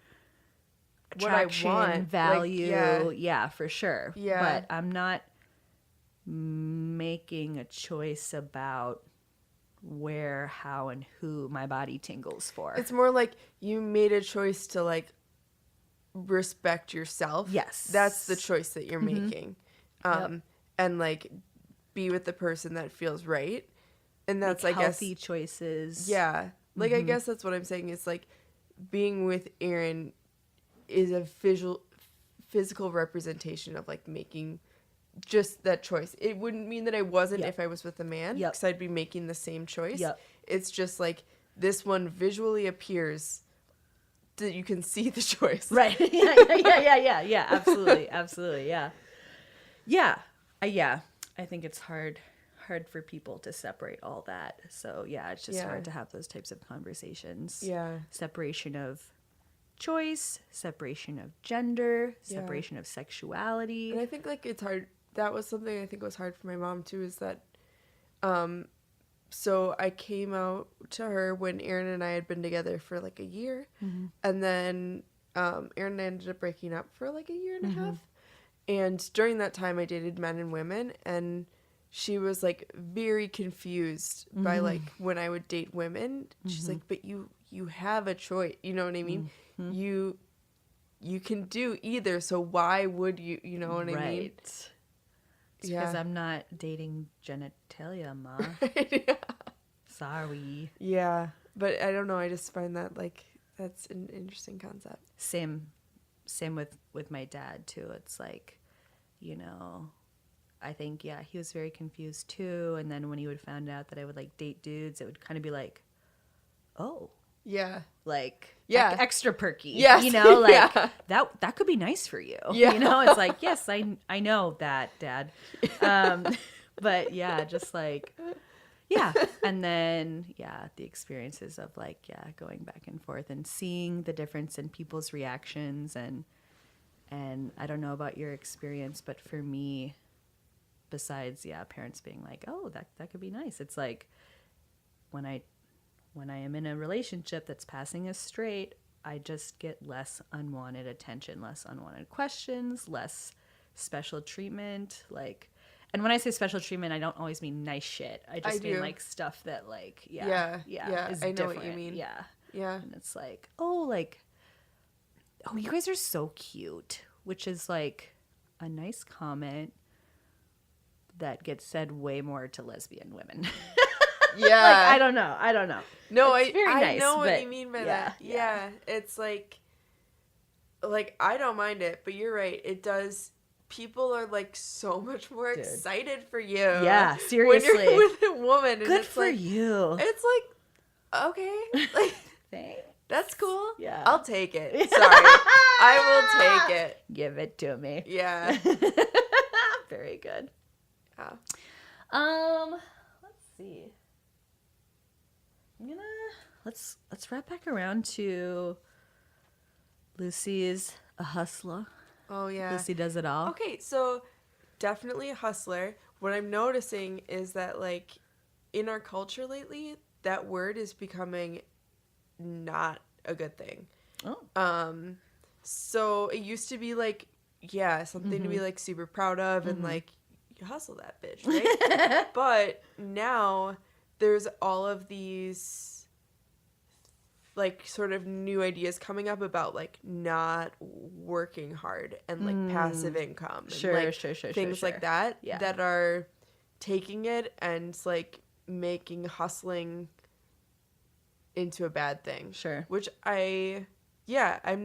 What I attraction, want. value. Like, yeah, for sure. Yeah. But I'm not making a choice about where, how, and who my body tingles for. It's more like you made a choice to like respect yourself. Yes. That's the choice that you're making. Yep. And like be with the person that feels right. And that's, Make I guess, healthy choices. yeah. Like, I guess that's what I'm saying. It's like being with Aaron is a physical representation of like making just that choice. It wouldn't mean that I wasn't if I was with a man, because I'd be making the same choice. Yep. It's just like this one visually appears that you can see the choice. Right. Yeah. Absolutely. Yeah. I think it's hard for people to separate all that. So yeah, it's just hard to have those types of conversations. Yeah. Separation of choice, separation of gender, separation of sexuality. And I think like it's hard. That was something I think was hard for my mom too, is that so I came out to her when Aaron and I had been together for like a year. Mm-hmm. And then Aaron and I ended up breaking up for like a year and a half. And during that time I dated men and women, and she was like very confused by like when I would date women. She's like, but you have a choice, you know what I mean? You can do either, so why would you know what I mean? It's because I'm not dating genitalia, ma. Yeah. Sorry. Yeah, but I don't know, I just find that like that's an interesting concept. Same with my dad too. It's like, you know, I think he was very confused too. And then when he would find out that I would like date dudes, it would kind of be like, oh, Yeah. like extra perky. Yes. You know, like that could be nice for you. Yeah. You know, it's like, yes, I know that, Dad. But yeah, just like and then the experiences of like going back and forth and seeing the difference in people's reactions, and I don't know about your experience, but for me, besides parents being like, oh, that could be nice, it's like when I am in a relationship that's passing as straight, I just get less unwanted attention, less unwanted questions, less special treatment, like. And when I say special treatment, I don't always mean nice shit. I just mean like stuff that like, is I know what you mean. Yeah. And it's like, oh, you guys are so cute, which is like a nice comment that gets said way more to lesbian women. Yeah. Like, I don't know. No, it's very I nice, know what but you mean by that. Yeah. It's like I don't mind it, but you're right. It does. People are like so much more excited for you. Yeah, seriously. When you're with a woman. And good it's for you. It's like, okay. Like, thanks. That's cool. Yeah. I'll take it. Sorry. I will take it. Give it to me. Yeah. Very good. Yeah. Let's see. Let's wrap back around to Luci's a hustler. Oh, yeah. Luci does it all. Okay, so definitely a hustler. What I'm noticing is that, like, in our culture lately, that word is becoming not a good thing. Oh. So it used to be, like, something to be, like, super proud of and, like, you hustle that bitch, right? But now there's all of these like sort of new ideas coming up about like not working hard and like passive income and like things like that that are taking it and like making hustling into a bad thing. Which I'm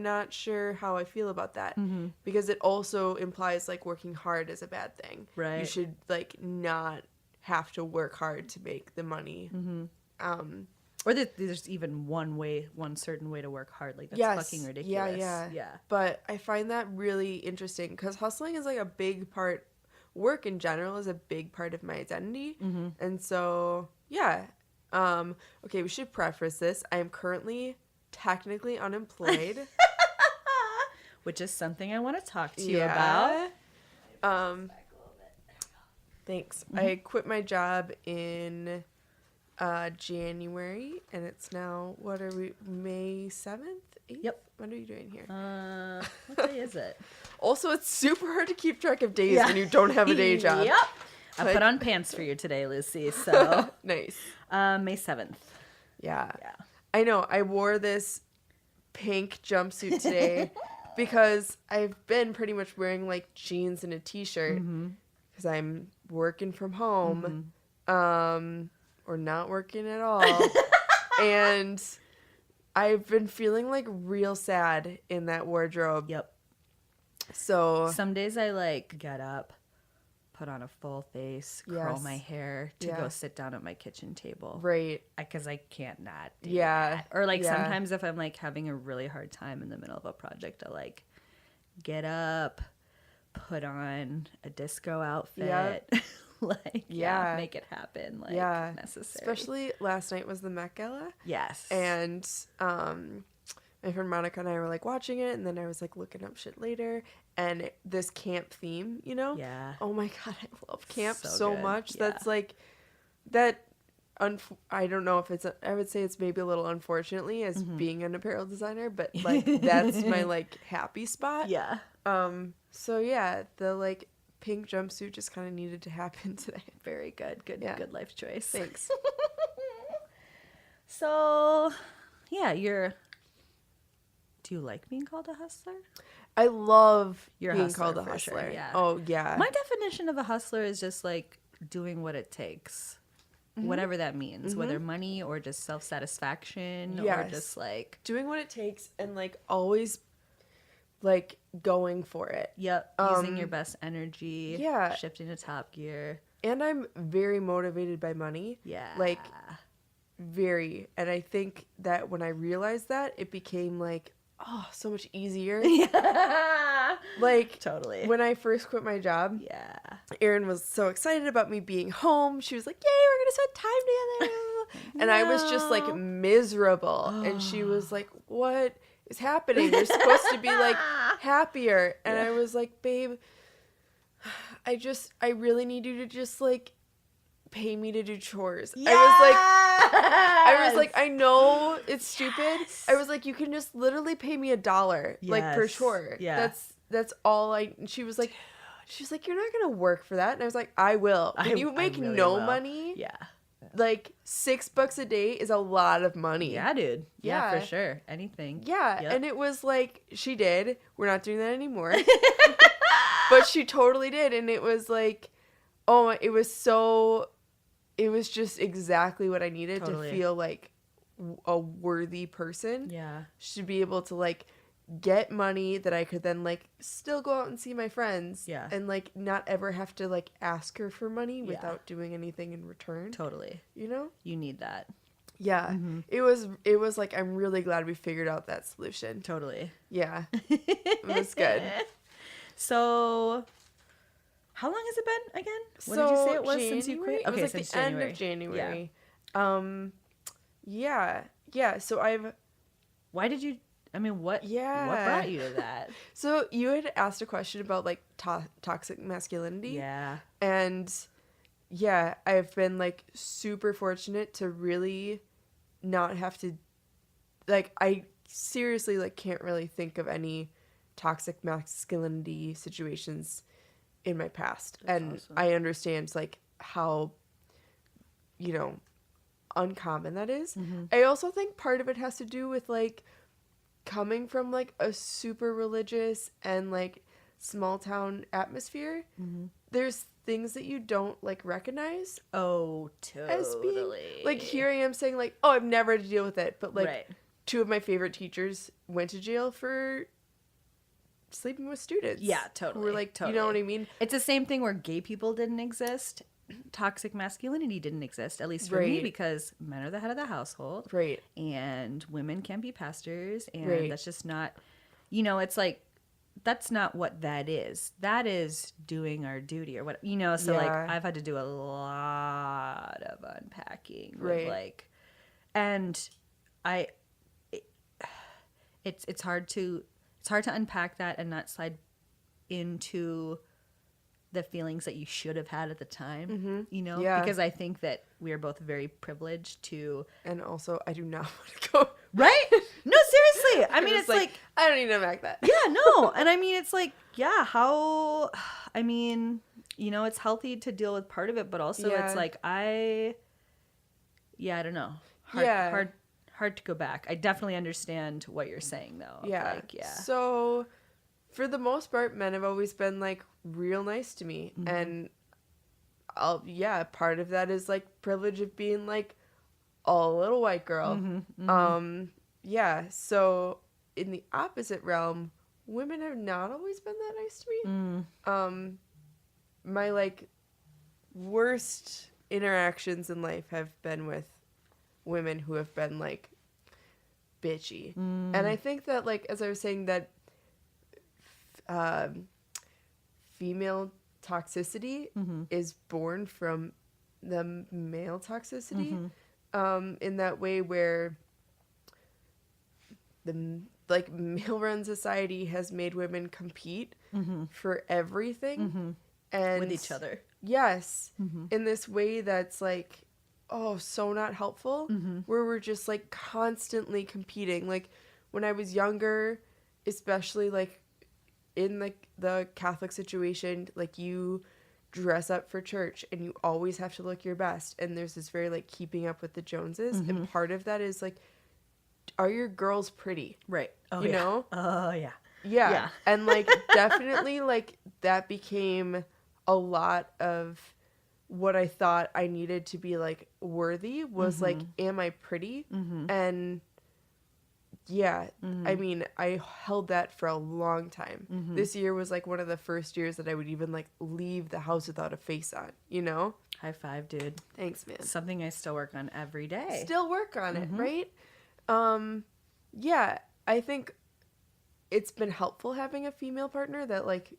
not sure how I feel about that because it also implies like working hard is a bad thing. Right. You should like not have to work hard to make the money. Or there's even one certain way to work hard. Like, that's fucking ridiculous. Yeah. But I find that really interesting because hustling is like a big part. Work in general is a big part of my identity. And so, okay, we should preface this. I am currently technically unemployed. Which is something I want to talk to you about. Thanks. I quit my job in January, and it's now, what are we, May 7th? 8th? Yep. What are you doing here? What day is it? Also, it's super hard to keep track of days when you don't have a day job. Yep. I put on pants for you today, Lucy, so. Nice. May 7th. Yeah. I know. I wore this pink jumpsuit today because I've been pretty much wearing, like, jeans and a t-shirt because I'm working from home. Or not working at all. And I've been feeling like real sad in that wardrobe. Yep. So some days I like get up, put on a full face, curl my hair to go sit down at my kitchen table. Right. Because I can't not do that. Or like sometimes if I'm like having a really hard time in the middle of a project, I like get up, put on a disco outfit. Like, make it happen, like, necessary. Especially last night was the Met Gala. Yes. And my friend Monica and I were, like, watching it, and then I was, like, looking up shit later, and this camp theme, you know? Yeah. Oh, my God, I love camp so good. much. Yeah. That's, like, that... I don't know if it's... I would say it's maybe a little unfortunately as being an apparel designer, but, like, that's my, like, happy spot. Yeah. So, yeah, the, like... pink jumpsuit just kind of needed to happen today. Very good. Good life choice. Thanks. So, yeah, do you like being called a hustler? I love being called a hustler. Sure, yeah. Oh, yeah. My definition of a hustler is just like doing what it takes. Whatever that means, whether money or just self-satisfaction or just like doing what it takes and like always like going for it. Yep. Using your best energy. Yeah. Shifting to top gear. And I'm very motivated by money. Yeah. Like very. And I think that when I realized that, it became like, oh, so much easier. Yeah. Like totally. When I first quit my job. Yeah. Erin was so excited about me being home. She was like, yay, we're going to spend time together. And I was just like miserable. And she was like, what is happening? You're supposed to be like happier. And I was like, babe, I really need you to just like pay me to do chores. Yes! I was like, I know it's stupid. Yes. I was like, you can just literally pay me $1 like per chore. Yeah. That's all she was like, you're not going to work for that. And I was like, I will. When you make really no money. Yeah. Like $6 a day is a lot of money. Yeah, dude. Yeah, for sure. Anything. Yeah. Yep. And it was like, she did. We're not doing that anymore. But she totally did. And it was like, oh, it was just exactly what I needed to feel like a worthy person. Yeah. Should be able to like get money that I could then like still go out and see my friends. Yeah. And like not ever have to like ask her for money without doing anything in return. Totally. You know? You need that. Yeah. Mm-hmm. It was like, I'm really glad we figured out that solution. Totally. Yeah. It was good. So, how long has it been again? When did you say it was January? Since you quit? Okay, it was like the end of January. Yeah. So Why did you? I mean, what? Yeah. What brought you to that? So you had asked a question about like toxic masculinity. Yeah. And yeah, I've been like super fortunate to really not have to. Like, I seriously like can't really think of any toxic masculinity situations in my past. That's and awesome. I understand like how, you know, uncommon that is. I also think part of it has to do with like coming from like a super religious and like small town atmosphere. There's things that you don't like recognize Oh, as being totally. like, here I am saying like, oh, I've never had to deal with it, but like Right. 2 of my favorite teachers went to jail for sleeping with students. Yeah, Who totally. were like, totally. you know what I mean? It's the same thing where gay people didn't exist. Toxic masculinity didn't exist, at least for me, Right. because men are the head of the household. Right. And women can be pastors. And Right. that's just not, you know, it's like, that's not what that is. That is doing our duty or what, you know, so like Yeah. I've had to do a lot of unpacking with Right. like, and it's hard to unpack that and not slide into the feelings that you should have had at the time, you know? Yeah. Because I think that we are both very privileged to... And also, I do not want to go. Right? No, seriously. I mean, it's like... I don't need to unpack that. Yeah, no. And I mean, it's like, yeah, how... I mean, you know, it's healthy to deal with part of it, but also Yeah. it's like, I don't know. Hard to go back. I definitely understand what you're saying, though. Yeah. Like, yeah. So, for the most part, men have always been like real nice to me, and part of that is like privilege of being like a little white girl. So in the opposite realm, women have not always been that nice to me. My like worst interactions in life have been with women who have been like bitchy. And I think that, like, as I was saying, that female toxicity is born from the male toxicity, in that way where the like male-run society has made women compete for everything and With each other. Yes, in this way that's like, oh, so not helpful, where we're just like constantly competing. Like when I was younger, especially like in like the Catholic situation, like you dress up for church and you always have to look your best, and there's this very like keeping up with the Joneses, and part of that is like, are your girls pretty? Right. Oh, You know? Oh, yeah. Yeah. And like definitely like that became a lot of what I thought I needed to be like worthy was like, am I pretty? And yeah, I mean, I held that for a long time. This year was like one of the first years that I would even like leave the house without a face on, you know? High five, dude. Thanks, man. Something I still work on every day. Still work on it, right? Yeah, I think it's been helpful having a female partner that like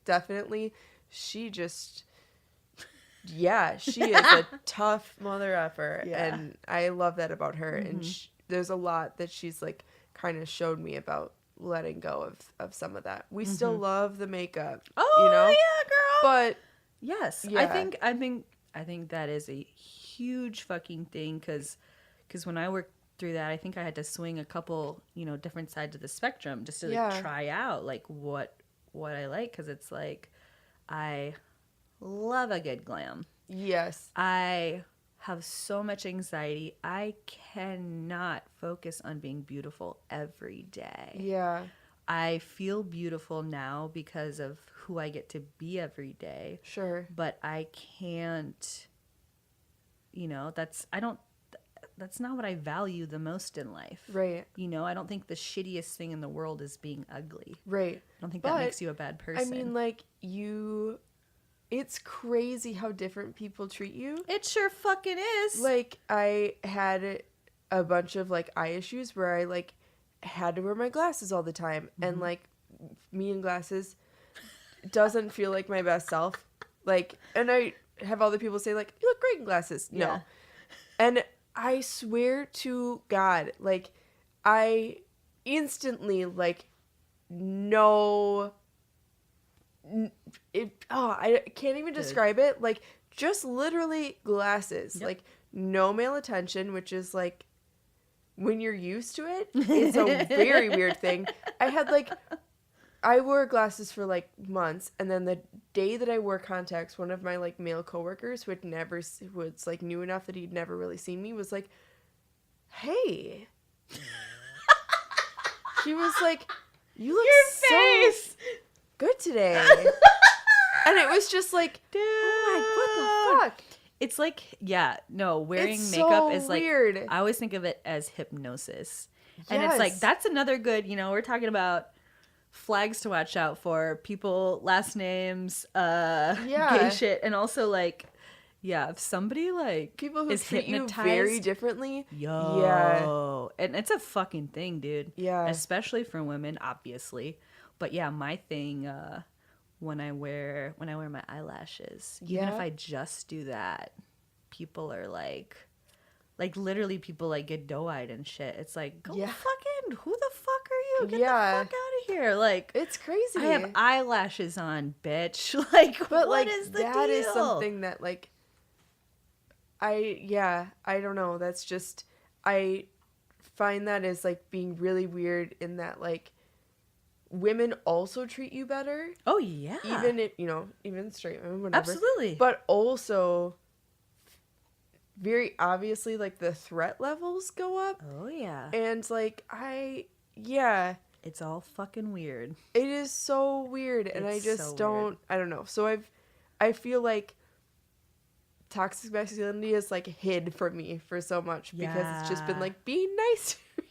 definitely she is a tough mother effer, Yeah. and I love that about her. And there's a lot that she's like kind of showed me about letting go of some of that. We still love the makeup, Oh, you know, yeah, girl. but Yes. Yeah. I think that is a huge fucking thing, because when I worked through that, I think I had to swing a couple, you know, different sides of the spectrum just to like try out like what I like, because it's like I love a good glam. yes, I have so much anxiety. I cannot focus on being beautiful every day. yeah, I feel beautiful now because of who I get to be every day. sure, But I can't, you know, that's not what I value the most in life. right, You know, I don't think the shittiest thing in the world is being ugly. right. I don't think But, that makes you a bad person. I mean, like it's crazy how different people treat you. it sure fucking is. Like, I had a bunch of like eye issues where I like had to wear my glasses all the time, and like me in glasses doesn't feel like my best self. Like, and I have other people say like, you look great in glasses. No. Yeah. And I swear to God, like I instantly like know I can't even describe it. Like, just literally glasses. Yep. Like, no male attention, which is like, when you're used to it, it's a very weird thing. I had like I wore glasses for like months, and then the day that I wore contacts, one of my like male coworkers who was like new enough that he'd never really seen me was like, "Hey," he was like, "You look so good today," and it was just like, Dude. "Oh my, what the fuck?" It's like, wearing It's makeup so is like weird. I always think of it as hypnosis, and it's Yes. like that's another good. We're talking about flags to watch out for, people, last names, gay shit, and also like, if somebody like People who is treat you hypnotized, very differently. yeah, and it's a fucking thing, dude. Yeah. Especially for women, obviously. But yeah, my thing when I wear my eyelashes, even if Yeah. I just do that, people are like literally people like get doe-eyed and shit. It's like, go fucking, who the fuck are you? Get the fuck out of here. Like, It's crazy. I have eyelashes on, bitch. Like, But what like is the that deal? is something that like I don't know. That's just, I find that as like being really weird in that like women also treat you better. Oh yeah. Even if, even straight women, whatever. Absolutely. But also very obviously like the threat levels go up. Oh yeah. And like It's all fucking weird. it is so weird, and I It's just so don't weird. I don't know. So I feel like toxic masculinity is like hid from me for so much because it's just been Yeah. like being nice to me.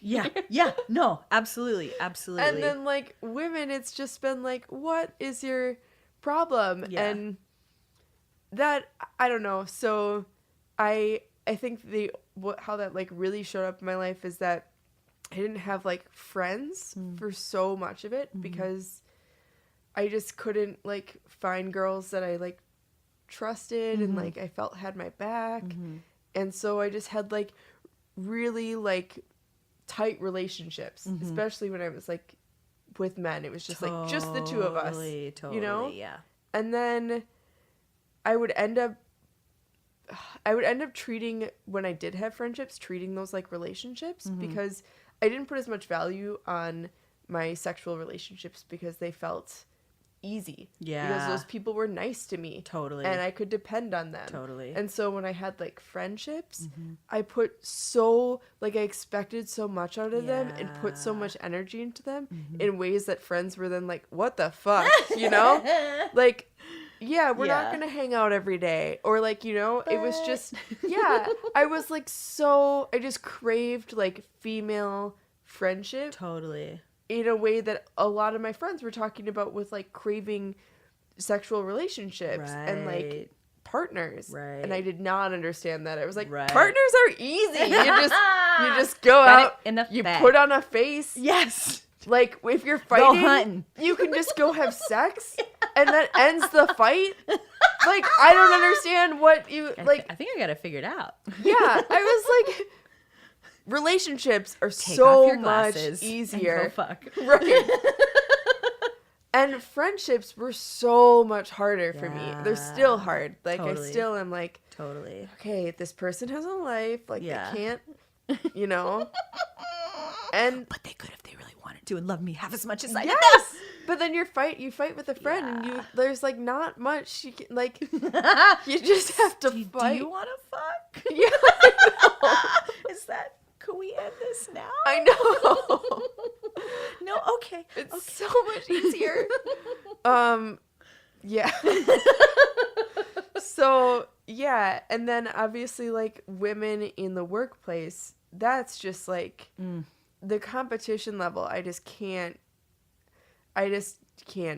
Yeah. No, absolutely. And then like women, it's just been like, what is your problem? Yeah. And that, I don't know. So I think how that like really showed up in my life is that I didn't have like friends for so much of it because I just couldn't like find girls that I like trusted and like I felt had my back. And so I just had like really like tight relationships, especially when I was like with men. It was just like just the two of us, Totally, yeah. And then I would end up treating, when I did have friendships, treating those like relationships because I didn't put as much value on my sexual relationships because they felt easy. Yeah. Because those people were nice to me. Totally. And I could depend on them. Totally. And so when I had like friendships, I put I expected so much out of them and put so much energy into them in ways that friends were then like, what the fuck? Like, yeah, we're not going to hang out every day. Or like, it was just, I was like I just craved like female friendship. Totally. In a way that a lot of my friends were talking about with like craving sexual relationships and like partners. Right. And I did not understand that. I was like, Right. partners are easy. You just go out, you put on a face. Yes. Like if you're fighting, Go hunting. you can just go have sex and that ends the fight. Like I don't understand what you like. I think I got it figured out. Yeah, I was like, relationships are Take so off your much glasses easier. and go fuck. Right. And friendships were so much harder for me. They're still hard. Like Totally. I still am like, Totally. okay, this person has a life. Like Yeah. they can't, And But they could if they really wanted to and love me half as much as I did. yes, but then you fight with a friend, and there's like not much you can, like. You just have to fight. Do you want to fuck? Yeah, I know. Is that? Can we end this now? I know. No. Okay. It's so much easier. Yeah. So, yeah, and then obviously like women in the workplace, that's just like the competition level. I just can't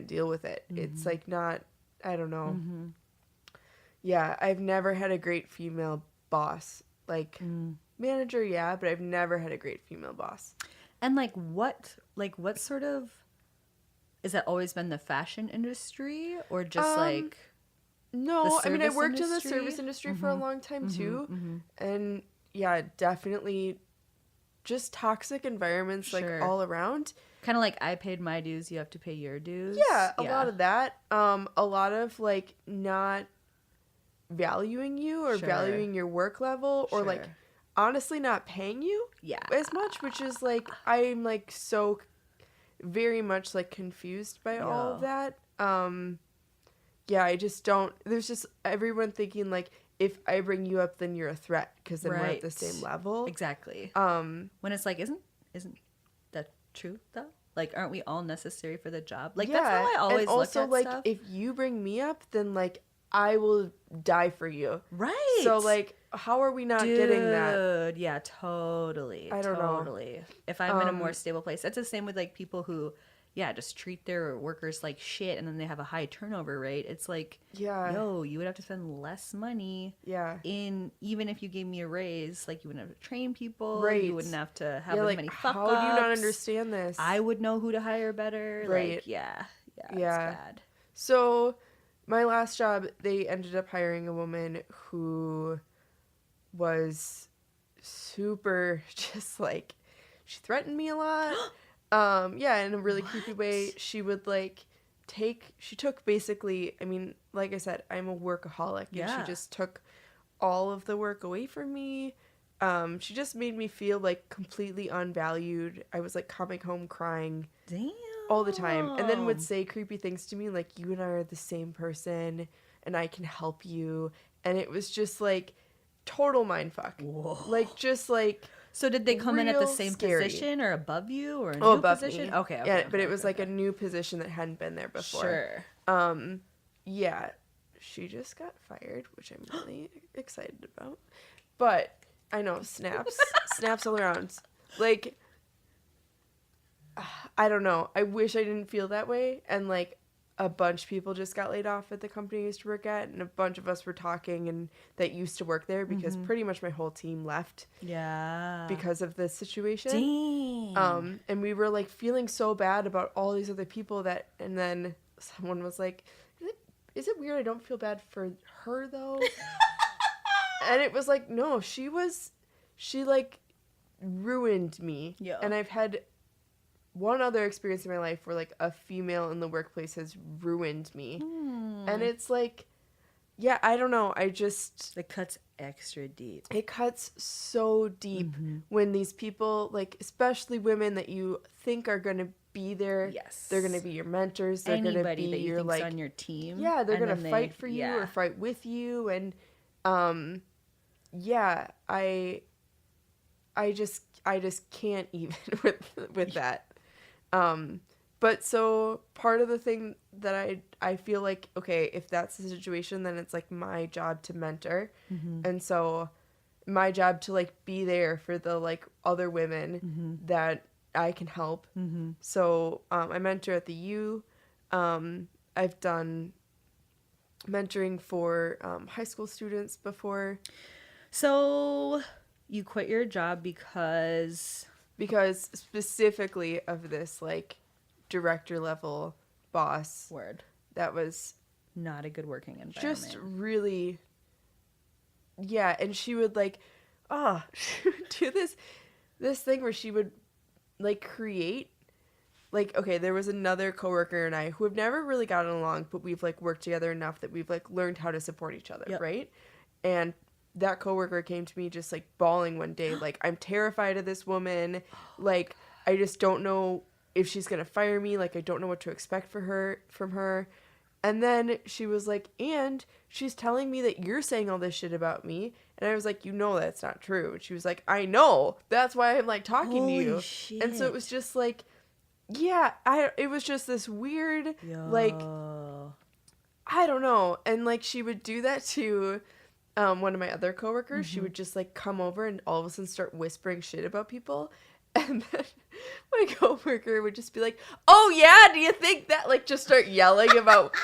deal with it. It's like not, I don't know. Yeah, I've never had a great female boss. Like manager, yeah, but I've never had a great female boss. And what sort of, has that always been the fashion industry or just like? No, I mean, I service worked in the industry? service industry for a long time too. And yeah, definitely just toxic environments like Sure. all around. Kind of like I paid my dues, you have to pay your dues. Yeah, a lot of that. A lot of like not valuing you or Sure. valuing your work level or like Sure. honestly not paying you Yeah. as much, which is like, I'm like so very much like confused by all of Yeah. that. Yeah, I just don't. There's just everyone thinking like, if I bring you up, then you're a threat because then we're at the Right. same level. Exactly. Um, When it's like, isn't that true though? Like, aren't we all necessary for the job? Like, yeah, that's how I always and also look at like stuff. if you bring me up, then like I will die for you. Right. So like, how are we not getting that? Dude, yeah, totally. I don't know. Totally. If I'm in a more stable place, that's the same with like people who, yeah, just treat their workers like shit and then they have a high turnover rate. It's like, Yeah. yo, you would have to spend less money Yeah. in, even if you gave me a raise, like you wouldn't have to train people. Right. You wouldn't have to have Yeah, as like many fuck how do you not ups. understand this? I would know who to hire better. Right. Like, yeah, it's Yeah. bad. So, my last job, they ended up hiring a woman who was super just like, she threatened me a lot. Yeah, in a really creepy way. She would like she took basically, I mean, like I said, I'm a workaholic, and Yeah. she just took all of the work away from me. She just made me feel like completely unvalued. I was like coming home crying Damn. all the time, and then would say creepy things to me like, you and I are the same person and I can help you. And it was just like total mindfuck. Whoa. Like just like, So did they come in at the real same scary. position or above you or a new above position? me. Okay, Yeah, okay, but okay, it was okay, like okay. a new position that hadn't been there before. Sure. Yeah, she just got fired, which I'm really excited about. But I know, snaps all around. Like, I don't know. I wish I didn't feel that way. And like, a bunch of people just got laid off at the company I used to work at, and a bunch of us were talking and that used to work there because pretty much my whole team left Yeah. because of this situation. Dang. And we were like feeling so bad about all these other people that, and then someone was like, is it weird I don't feel bad for her though? And it was like, no, she like ruined me. Yeah. And I've had one other experience in my life where like a female in the workplace has ruined me. And it's like, yeah, I don't know. I just, It cuts extra deep. it cuts so deep when these people, like, especially women that you think are going to be there. Yes. They're going to be your mentors. They're going to Anybody be that you your, think's like, on your team. yeah, they're and going to then fight for you yeah. or fight with you. And, yeah, I just can't even with that. But so part of the thing that I feel like, okay, if that's the situation, then it's like my job to mentor. And so my job to like be there for the like other women that I can help. So, I mentor at the U. I've done mentoring for, high school students before. So you quit your job because Specifically of this like director level boss word that was not a good working environment. just really, yeah. And she would like, she would do this thing where she would like create, like, okay, there was another coworker and I who have never really gotten along, but we've like worked together enough that we've like learned how to support each other. Yep. Right. And that coworker came to me just like bawling one day, like, I'm terrified of this woman. Like, I just don't know if she's going to fire me. Like, I don't know what to expect from her. And then she was like, and she's telling me that you're saying all this shit about me. And I was like, you know, that's not true. And she was like, I know. That's why I'm like talking to you. Holy shit. And so it was just like, yeah, it was just this weird, like, I don't know. And like, she would do that to one of my other coworkers. She would just like come over and all of a sudden start whispering shit about people. And then my coworker would just be like, oh yeah, do you think that? Like, just start yelling about,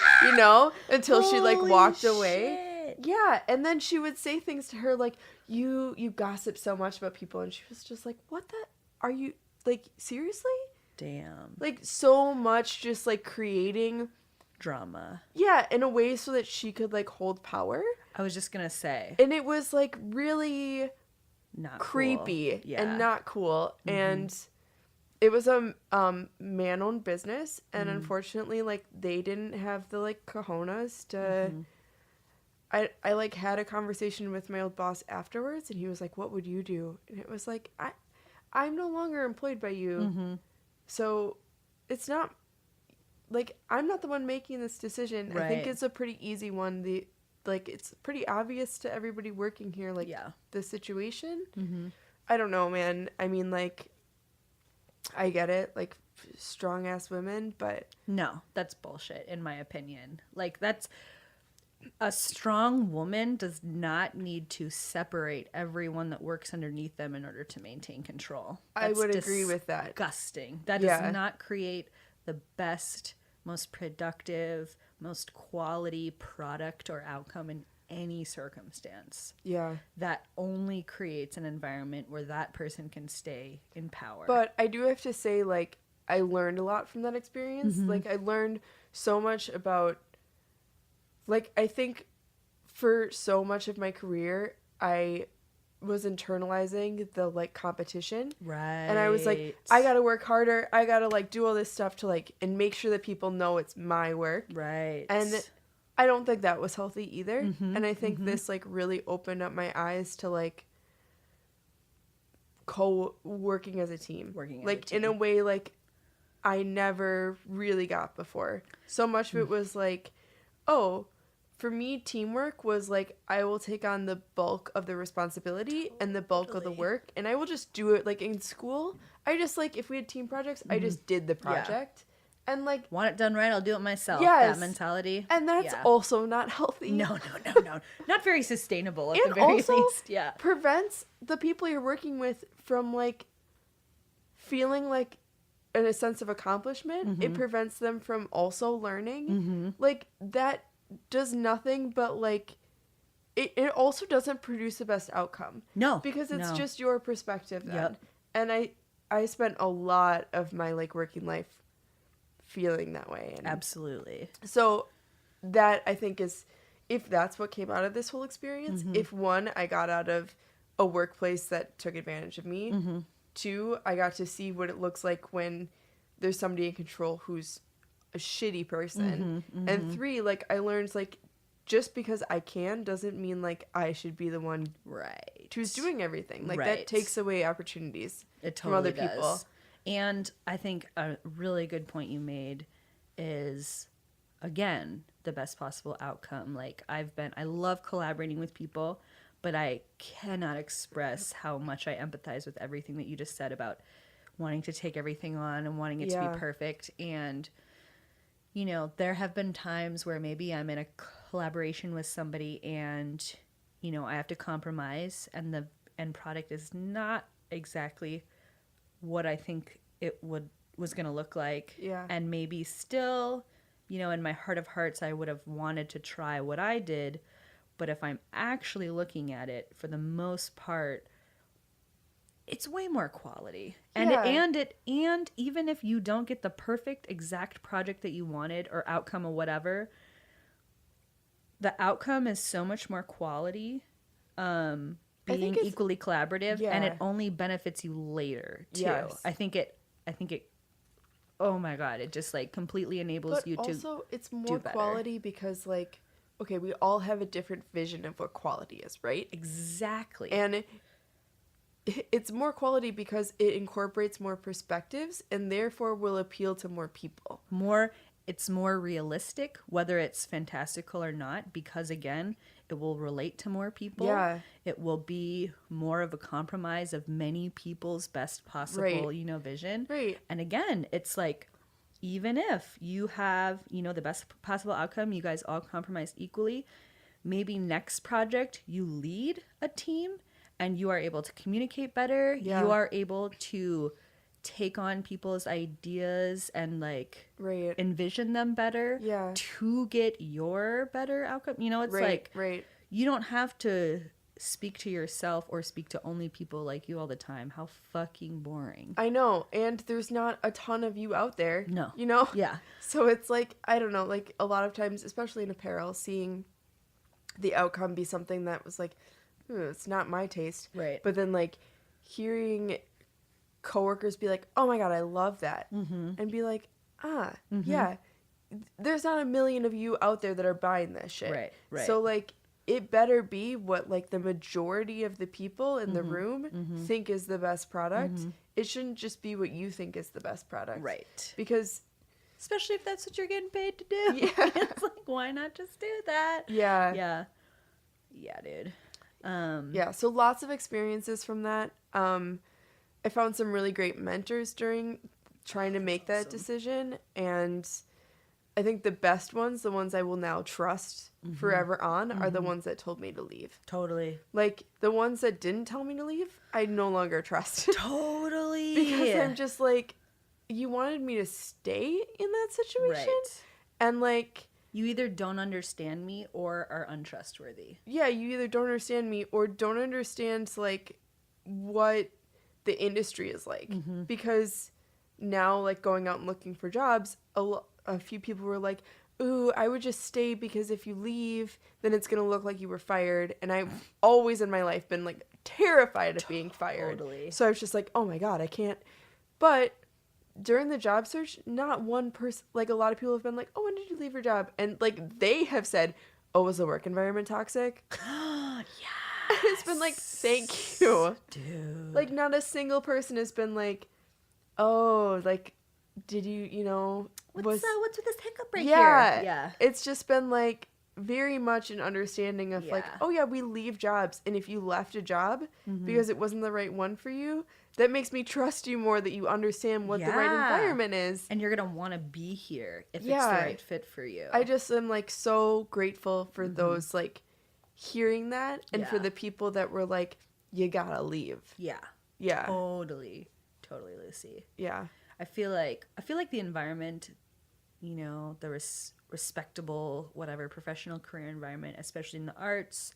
until she like walked away. Yeah. And then she would say things to her like, you gossip so much about people. And she was just like, what the, are you, like, seriously? Damn. Like, so much just like creating Drama. Yeah, in a way so that she could like hold power. I was just gonna say. And it was like really Not creepy cool. Yeah. and not cool. And it was a man-owned business, and unfortunately, like, they didn't have the like cojones to. I like had a conversation with my old boss afterwards, and he was like, "What would you do?" And it was like, I'm no longer employed by you, so it's not, like, I'm not the one making this decision. Right. I think it's a pretty easy one. It's pretty obvious to everybody working here, like, the situation. Mm-hmm. I don't know, man. I mean, like, I get it, like, strong-ass women, but... No, that's bullshit, in my opinion. Like, that's... A strong woman does not need to separate everyone that works underneath them in order to maintain control. I would agree with that. Disgusting. That does not create the best, most productive, most quality product or outcome in any circumstance. Yeah. That only creates an environment where that person can stay in power. But I do have to say, like, I learned a lot from that experience. Mm-hmm. Like, I learned so much about... Like, I think for so much of my career, I was internalizing the, like, competition. Right. And I was like, I gotta work harder. I gotta, like, do all this stuff to, like, and make sure that people know it's my work. Right. And I don't think that was healthy either. Mm-hmm, And I think this, like, really opened up my eyes to, like, working as a team. Like, in a way, like, I never really got before. So much of it was, like, oh... For me, teamwork was like, I will take on the bulk of the responsibility and the bulk of the work, and I will just do it. Like, in school, I just, like, if we had team projects, I just did the project. And, like... Want it done right, I'll do it myself. Yes. That mentality. And that's also not healthy. No. Not very sustainable, at and the very also least. Yeah. prevents the people you're working with from, like, feeling, like, a sense of accomplishment. Mm-hmm. It prevents them from also learning. Like, that... does nothing but, like, it also doesn't produce the best outcome. No. Because it's just your perspective then. Yep. And I spent a lot of my, like, working life feeling that way. And absolutely. So that, I think, is, if that's what came out of this whole experience, if one, I got out of a workplace that took advantage of me, two, I got to see what it looks like when there's somebody in control who's a shitty person, and three, like, I learned, like, just because I can doesn't mean, like, I should be the one who's doing everything. Like, that takes away opportunities from other people. And I think a really good point you made is, again, the best possible outcome. Like, I love collaborating with people, but I cannot express how much I empathize with everything that you just said about wanting to take everything on and wanting it to be perfect. And you know, there have been times where maybe I'm in a collaboration with somebody and, you know, I have to compromise and the end product is not exactly what I think it was going to look like. Yeah. And maybe still, you know, in my heart of hearts, I would have wanted to try what I did. But if I'm actually looking at it, for the most part, it's way more quality. And and even if you don't get the perfect exact project that you wanted or outcome or whatever, the outcome is so much more quality, being equally collaborative, and it only benefits you later too. Yes. I think it oh my god, it just, like, completely enables you to also it's more quality because, like, okay, we all have a different vision of what quality is, right? Exactly. And it's more quality because it incorporates more perspectives and therefore will appeal to more people. It's more realistic, whether it's fantastical or not, because, again, it will relate to more people. Yeah. It will be more of a compromise of many people's best possible, you know, vision. Right. And again, it's like, even if you have, you know, the best possible outcome, you guys all compromise equally, maybe next project you lead a team and you are able to communicate better. Yeah. You are able to take on people's ideas and, like, envision them better to get your better outcome. You know, it's like, you don't have to speak to yourself or speak to only people like you all the time. How fucking boring. I know. And there's not a ton of you out there. No. You know? Yeah. So it's like, I don't know, like, a lot of times, especially in apparel, seeing the outcome be something that was like, it's not my taste. Right. But then, like, hearing coworkers be like, oh my god, I love that. And be like, yeah, there's not a million of you out there that are buying this shit. Right. So, like, it better be what like the majority of the people in the room think is the best product. It shouldn't just be what you think is the best product. Right. Because especially if that's what you're getting paid to do. Yeah. It's like, why not just do that? Yeah. Yeah. Yeah, dude. Yeah, so lots of experiences from that. I found some really great mentors during trying to make that decision, and I think the best ones, the ones I will now trust forever on, are the ones that told me to leave. Totally. Like, the ones that didn't tell me to leave, I no longer trust. Totally. Because I'm just like, you wanted me to stay in that situation? Right. And, like... You either don't understand me or are untrustworthy. Yeah, you either don't understand me or don't understand, like, what the industry is like. Because now, like, going out and looking for jobs, a few people were like, ooh, I would just stay because if you leave, then it's going to look like you were fired. And I've always in my life been, like, terrified of being fired. Totally. So I was just like, oh my God, I can't. But during the job search, not one person, like, a lot of people have been like, oh, when did you leave your job? And, like, they have said, oh, was the work environment toxic? Yeah. It's been like, thank you. Dude. Like, not a single person has been like, oh, like, did you, you know, What's with this hiccup right yeah, here? Yeah. It's just been like very much an understanding of like, Yeah. oh yeah, we leave jobs. And if you left a job because it wasn't the right one for you, that makes me trust you more that you understand what the right environment is. And you're going to want to be here if it's the Yeah. right fit for you. I just am like so grateful for those like hearing that and for Yeah. the people that were like, you gotta leave. Yeah. Yeah. Totally, Lucy. Yeah. I feel like the environment, you know, the respectable, whatever, professional career environment, especially in the arts,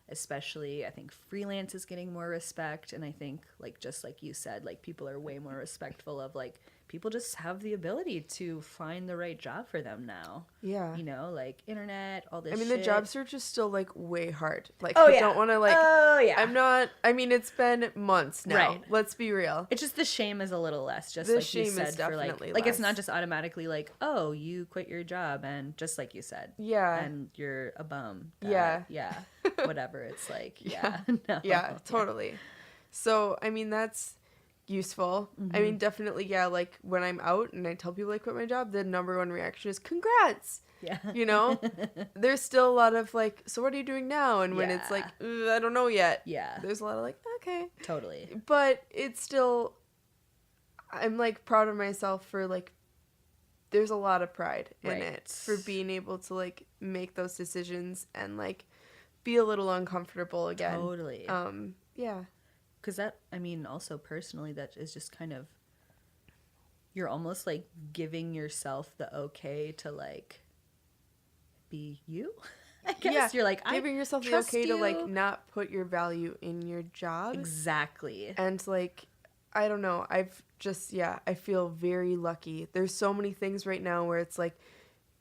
especially I think freelance is getting more respect. And I think, like, just like you said, like, people are way more respectful of, like, people just have the ability to find the right job for them now. Yeah. You know, like, internet, all this I mean, shit. the job search is still, like, way hard. Like, Oh, I yeah. don't want to, like... Oh, yeah. I'm not... I mean, it's been months now. Right. Let's be real. It's just the shame is a little less, just The like you shame said. is For like definitely it's not less. just automatically like, oh, you quit your job and just like you said. Yeah. And you're a bum. Yeah. Yeah. Whatever. It's like, yeah. No. Yeah, totally. So, I mean, that's useful. I mean, definitely, yeah, like, when I'm out and I tell people I quit my job, the number one reaction is, congrats! Yeah. You know? There's still a lot of, like, so what are you doing now? And when it's like, I don't know yet. Yeah. There's a lot of, like, okay. Totally. But it's still, I'm, like, proud of myself for, like, there's a lot of pride in Right. it for being able to, like, make those decisions and, like, be a little uncomfortable again. Totally. Yeah. Because that, I mean, also personally, that is just kind of, you're almost like giving yourself the okay to like be you. I guess Yeah, you're like, giving yourself the trust okay to, like, you. not put your value in your job. Exactly. And, like, I don't know. I've just, yeah, I feel very lucky. There's so many things right now where it's like,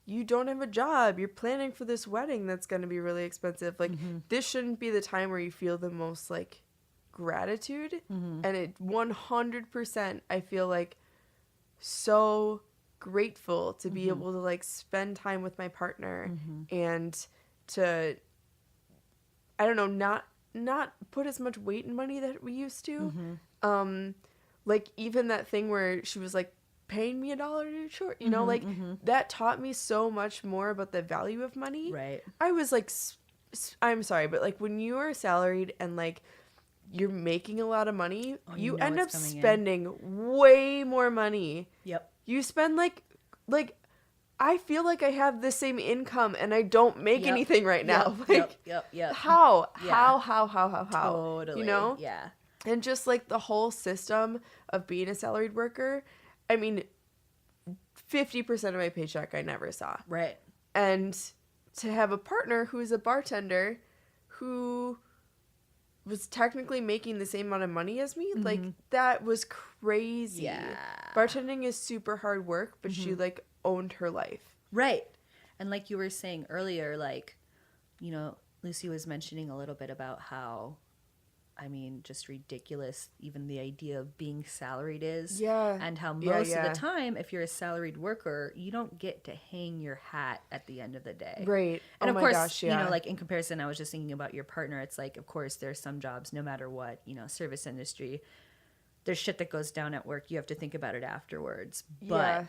you don't have a job. You're planning for this wedding that's going to be really expensive. Like, this shouldn't be the time where you feel the most, like, gratitude. And it 100%, I feel like so grateful to be able to, like, spend time with my partner and to, I don't know, not put as much weight in money that we used to. Like, even that thing where she was like, paying me $1 too short, you know, like, that taught me so much more about the value of money. Right. I was like, I'm sorry, but, like, when you are salaried and, like, you're making a lot of money, you you know end up it's coming in. spending way more money. Yep. You spend, like, I feel like I have the same income and I don't make Yep. anything right now. Yep. Like, Yep. how? Yeah. How? Totally. You know? Yeah. And just, like, the whole system of being a salaried worker, I mean, 50% of my paycheck I never saw. Right. And to have a partner who is a bartender who was technically making the same amount of money as me, like, that was crazy. Yeah. Bartending is super hard work, but she, like, owned her life. Right. And like you were saying earlier, like, you know, Lucy was mentioning a little bit about how I mean, just ridiculous even the idea of being salaried is. Yeah. And how Yeah, most of yeah. the time, if you're a salaried worker, you don't get to hang your hat at the end of the day. Right. And Oh of my course, gosh, you know, yeah. like in comparison, I was just thinking about your partner. It's like, of course, there's some jobs, no matter what, you know, service industry, there's shit that goes down at work. You have to think about it afterwards. But Yeah.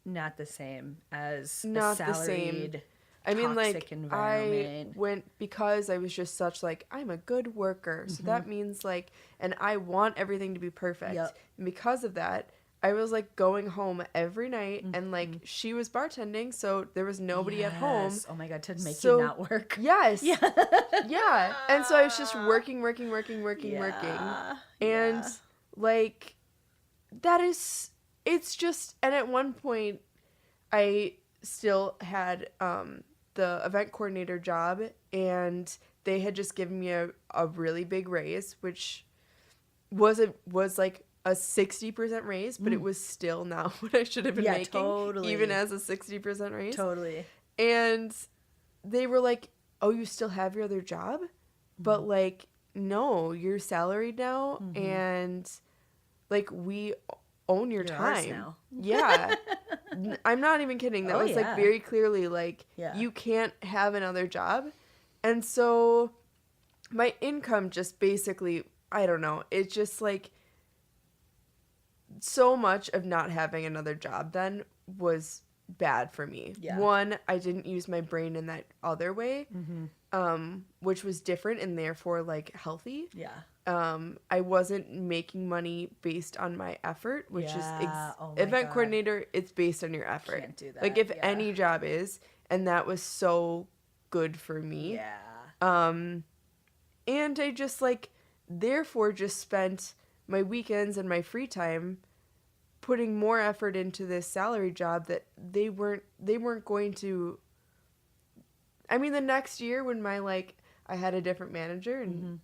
not the same as Not a the same. salaried, I mean, toxic like, environment. I went because I was just such, like, I'm a good worker. So that means, like, and I want everything to be perfect. Yep. And because of that, I was, like, going home every night. And, like, she was bartending, so there was nobody at home. Yes. Oh my God, to make So- you not work. Yes. Yeah. Yeah. And so I was just working. Yeah. And, like, that is, it's just, and at one point, I still had the event coordinator job, and they had just given me a really big raise, which was like a 60% raise, but it was still not what I should have been making, totally. even as a 60% raise. Totally. And they were like, "Oh, you still have your other job?" But like, no, you're salaried now, and like we own your You're ours time. now. Yeah. I'm not even kidding. That Oh, was yeah. like very clearly like, Yeah. you can't have another job. And so my income just basically, I don't know, it's just like so much of not having another job then was bad for me. Yeah. One, I didn't use my brain in that other way, which was different and therefore like healthy. Yeah. I wasn't making money based on my effort, which Yeah. Oh my event God. coordinator, it's based on your effort. Can't do Like that, if yeah. any job is, and that was so good for me. Yeah. And I just like therefore just spent my weekends and my free time putting more effort into this salary job that they weren't going to. I mean, the next year when I had a different manager and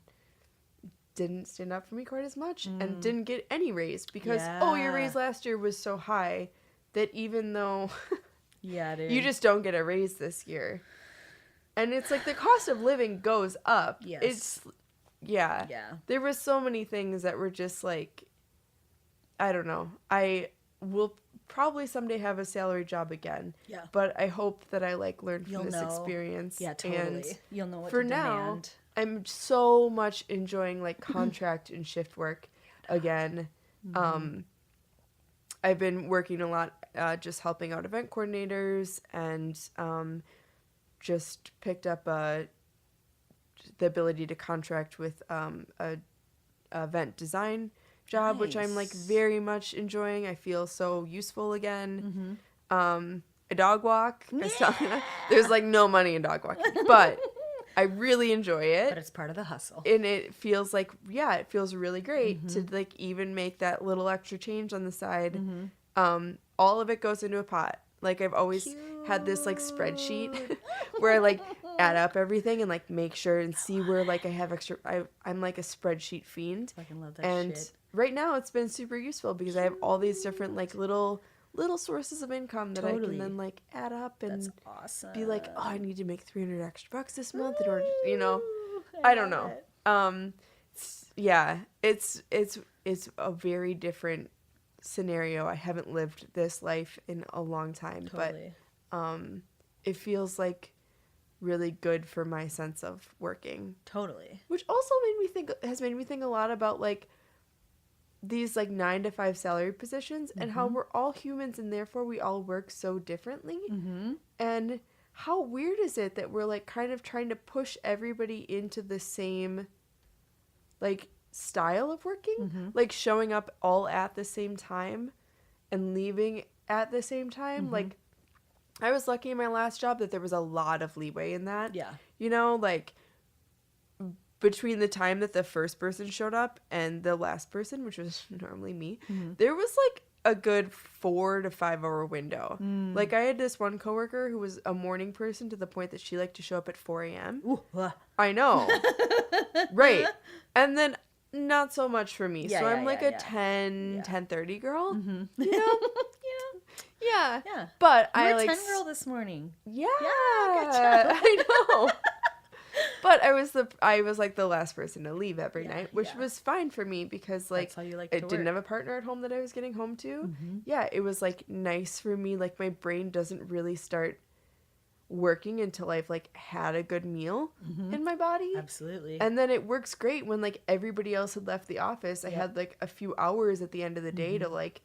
didn't stand up for me quite as much and didn't get any raise because your Yeah. raise last year was so high that even though Yeah, dude. you just don't get a raise this year. And it's like the cost of living goes up. Yes. It's yeah. Yeah. There were so many things that were just like, I don't know. I will probably someday have a salary job again. Yeah. But I hope that I learn from You'll this know. experience. Yeah, totally. And You'll know what for to now, demand. I'm so much enjoying contract and shift work again. I've been working a lot, just helping out event coordinators, and just picked up the ability to contract with a event design job, which I'm Nice. very much enjoying. I feel so useful again. A dog walk. I was telling you, there's no money in dog walking, but I really enjoy it. But it's part of the hustle. And it feels it feels really great to even make that little extra change on the side. All of it goes into a pot. I've always had this spreadsheet where I add up everything and make sure and see where I have extra. I'm a spreadsheet fiend. Fucking love that And shit. right now it's been super useful because I have all these different little sources of income that Totally. I can then add up and That's awesome. be oh, I need to make $300 extra in a month in order to, I don't know. It's a very different scenario. I haven't lived this life in a long time, Totally. but it feels really good for my sense of working, Totally. which also has made me think a lot about these 9 to 5 salary positions and how we're all humans and therefore we all work so differently. And how weird is it that we're kind of trying to push everybody into the same style of working, showing up all at the same time and leaving at the same time. I was lucky in my last job that there was a lot of leeway in that. Yeah. Between the time that the first person showed up and the last person, which was normally me, there was a good 4 to 5 hour window. I had this one coworker who was a morning person to the point that she liked to show up at 4 a.m. Ooh, I know. Right. And then not so much for me. Yeah, so I'm yeah, a yeah. 10, 10:30 girl. Yeah. Yeah. Yeah. But You I were 10 girl this morning. Yeah. Yeah, good job. I know. But But I was like the last person to leave every night, which yeah. was fine for me because like That's how you like I to didn't work. have a partner at home that I was getting home to. Mm-hmm. Yeah, it was like nice for me. Like my brain doesn't really start working until I've like had a good meal Mm-hmm. in my body. Absolutely. And then it works great when like everybody else had left the office. I Yep. had like a few hours at the end of the day Mm-hmm. to like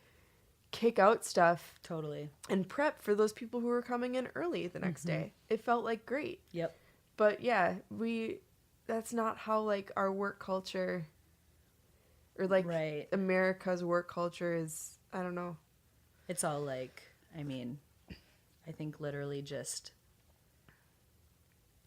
kick out stuff Totally. and prep for those people who were coming in early the next Mm-hmm. day. It felt like great. Yep. But yeah, that's not how like our work culture or like Right. America's work culture is. I don't know. It's all like, I mean, I think literally just,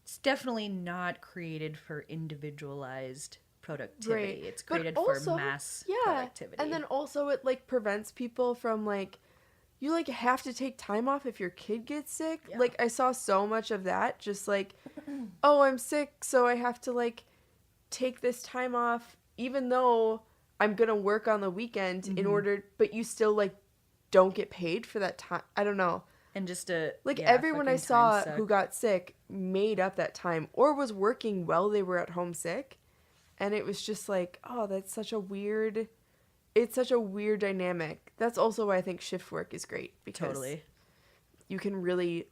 it's definitely not created for individualized productivity. Right. It's But created also, for mass yeah. productivity. And then also it like prevents people from like, you like have to take time off if your kid gets sick. Yeah. Like I saw so much of that, just like, oh, I'm sick, so I have to like take this time off even though I'm going to work on the weekend in order, but you still like don't get paid for that time. I don't know. And just Like yeah, everyone I fucking saw time suck. who got sick made up that time or was working while they were at home sick. And it was just like, oh, it's such a weird dynamic. That's also why I think shift work is great because Totally. you can really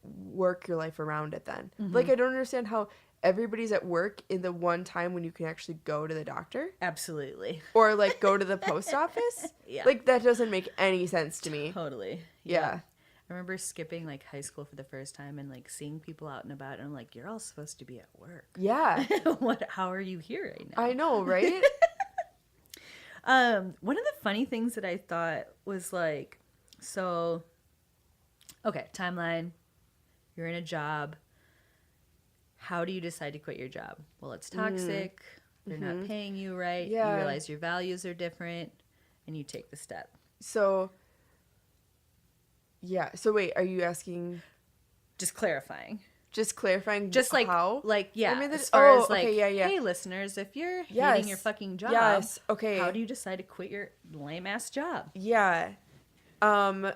work your life around it then. Mm-hmm. Like I don't understand how everybody's at work in the one time when you can actually go to the doctor Absolutely. or like go to the post office. Yeah. Like that doesn't make any sense to me. Totally. Yeah. I remember skipping like high school for the first time and like seeing people out and about and I'm like, you're all supposed to be at work. Yeah. How are you here right now? I know, right? One of the funny things that I thought was like, so, okay, timeline. You're in a job. How do you decide to quit your job? Well, it's toxic. They're not paying you right. Yeah. You realize your values are different, and you take the step. So, yeah. So wait, are you asking? Just clarifying. Just clarifying. Just like how? like yeah. I mean, as far as okay, like, yeah. hey, listeners, if you're Yes. hating your fucking job, Yes. Okay. how do you decide to quit your lame ass job? Yeah. I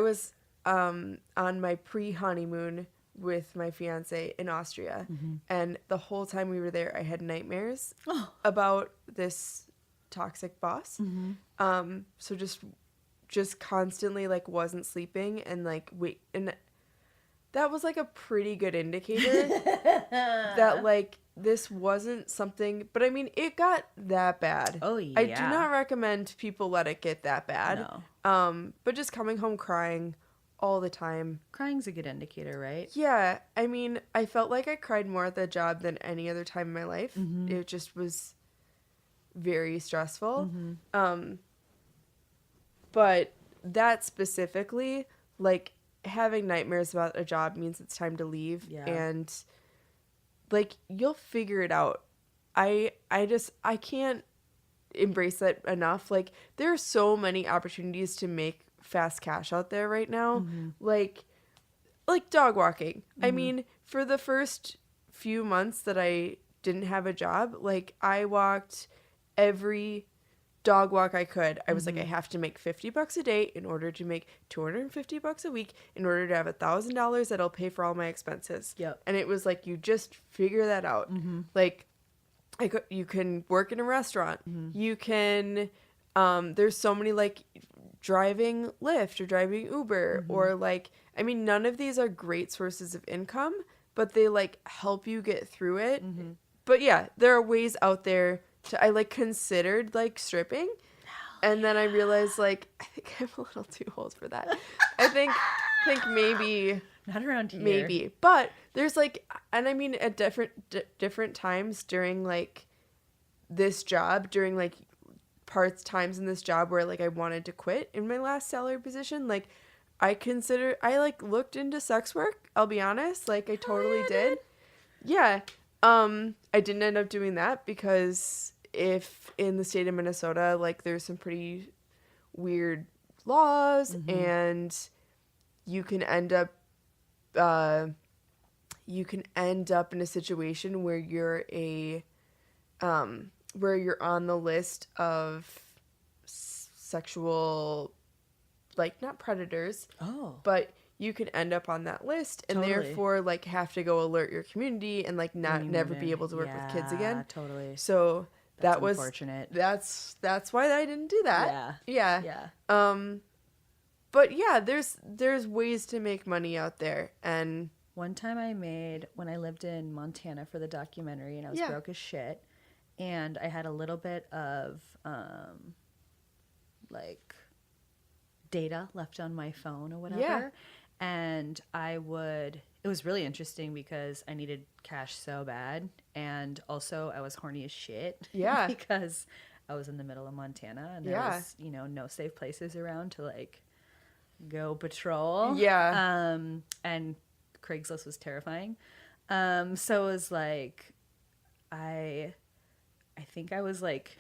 was on my pre-honeymoon with my fiance in Austria, and the whole time we were there, I had nightmares about this toxic boss. So just constantly like wasn't sleeping and like and that was like a pretty good indicator that like this wasn't something, but I mean it got that bad. Oh yeah. I do not recommend people let it get that bad. No. But just coming home crying all the time. Crying's a good indicator, right? Yeah, I mean, I felt like I cried more at the job than any other time in my life. Mm-hmm. It just was very stressful. But that specifically, like having nightmares about a job means it's time to leave. Yeah. And like you'll figure it out. I can't embrace that enough. Like there are so many opportunities to make fast cash out there right now. Like dog walking. I mean, for the first few months that I didn't have a job, like I walked every dog walk I could. I was like, I have to make $50 a day in order to make $250 a week in order to have $1,000 that'll pay for all my expenses. Yep. And it was like, you just figure that out. Like you can work in a restaurant. You can, there's so many like driving Lyft or driving Uber or like, I mean, none of these are great sources of income, but they like help you get through it. But yeah, there are ways out there I like considered like stripping. And then I realized like, I think I'm a little too old for that. I think maybe Not around here. maybe, but there's like, and I mean at different times during like this job, during like times in this job where like I wanted to quit in my last salary position, like I like looked into sex work. I'll be honest, like I totally did. Yeah. I didn't end up doing that because if in the state of Minnesota, like there's some pretty weird laws and you can end up in a situation where you're where you're on the list of sexual, like not predators, Oh. but you could end up on that list and Totally. therefore like have to go alert your community and like not You never wouldn't. be able to work with kids again. Totally. So That's that was unfortunate. that's why I didn't do that. Yeah. But yeah, there's ways to make money out there. And one time when I lived in Montana for the documentary, and I was broke as shit, and I had a little bit of like data left on my phone or whatever. Yeah. And it was really interesting because I needed cash so bad. And also I was horny as shit. Yeah. Because I was in the middle of Montana and there was, no safe places around to like go patrol. Yeah. And Craigslist was terrifying. So it was like, I think I was like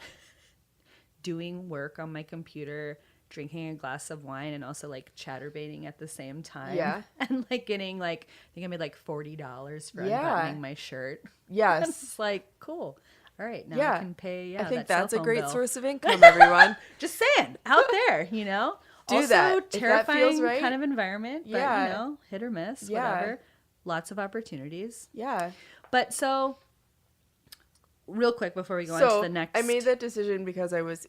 doing work on my computer, drinking a glass of wine, and also like chatterbaiting at the same time. Yeah. And like getting like, I think I made like $40 for unbuttoning my shirt. Yes. It's like, cool. All right, now I can pay. I think that that's a cell phone great bill. source of income, everyone. Just saying, out there, Do also, that. If that terrifying feels right. kind of environment, but hit or miss, whatever. Lots of opportunities. Yeah. But so, real quick before we go on to the next, I made that decision because I was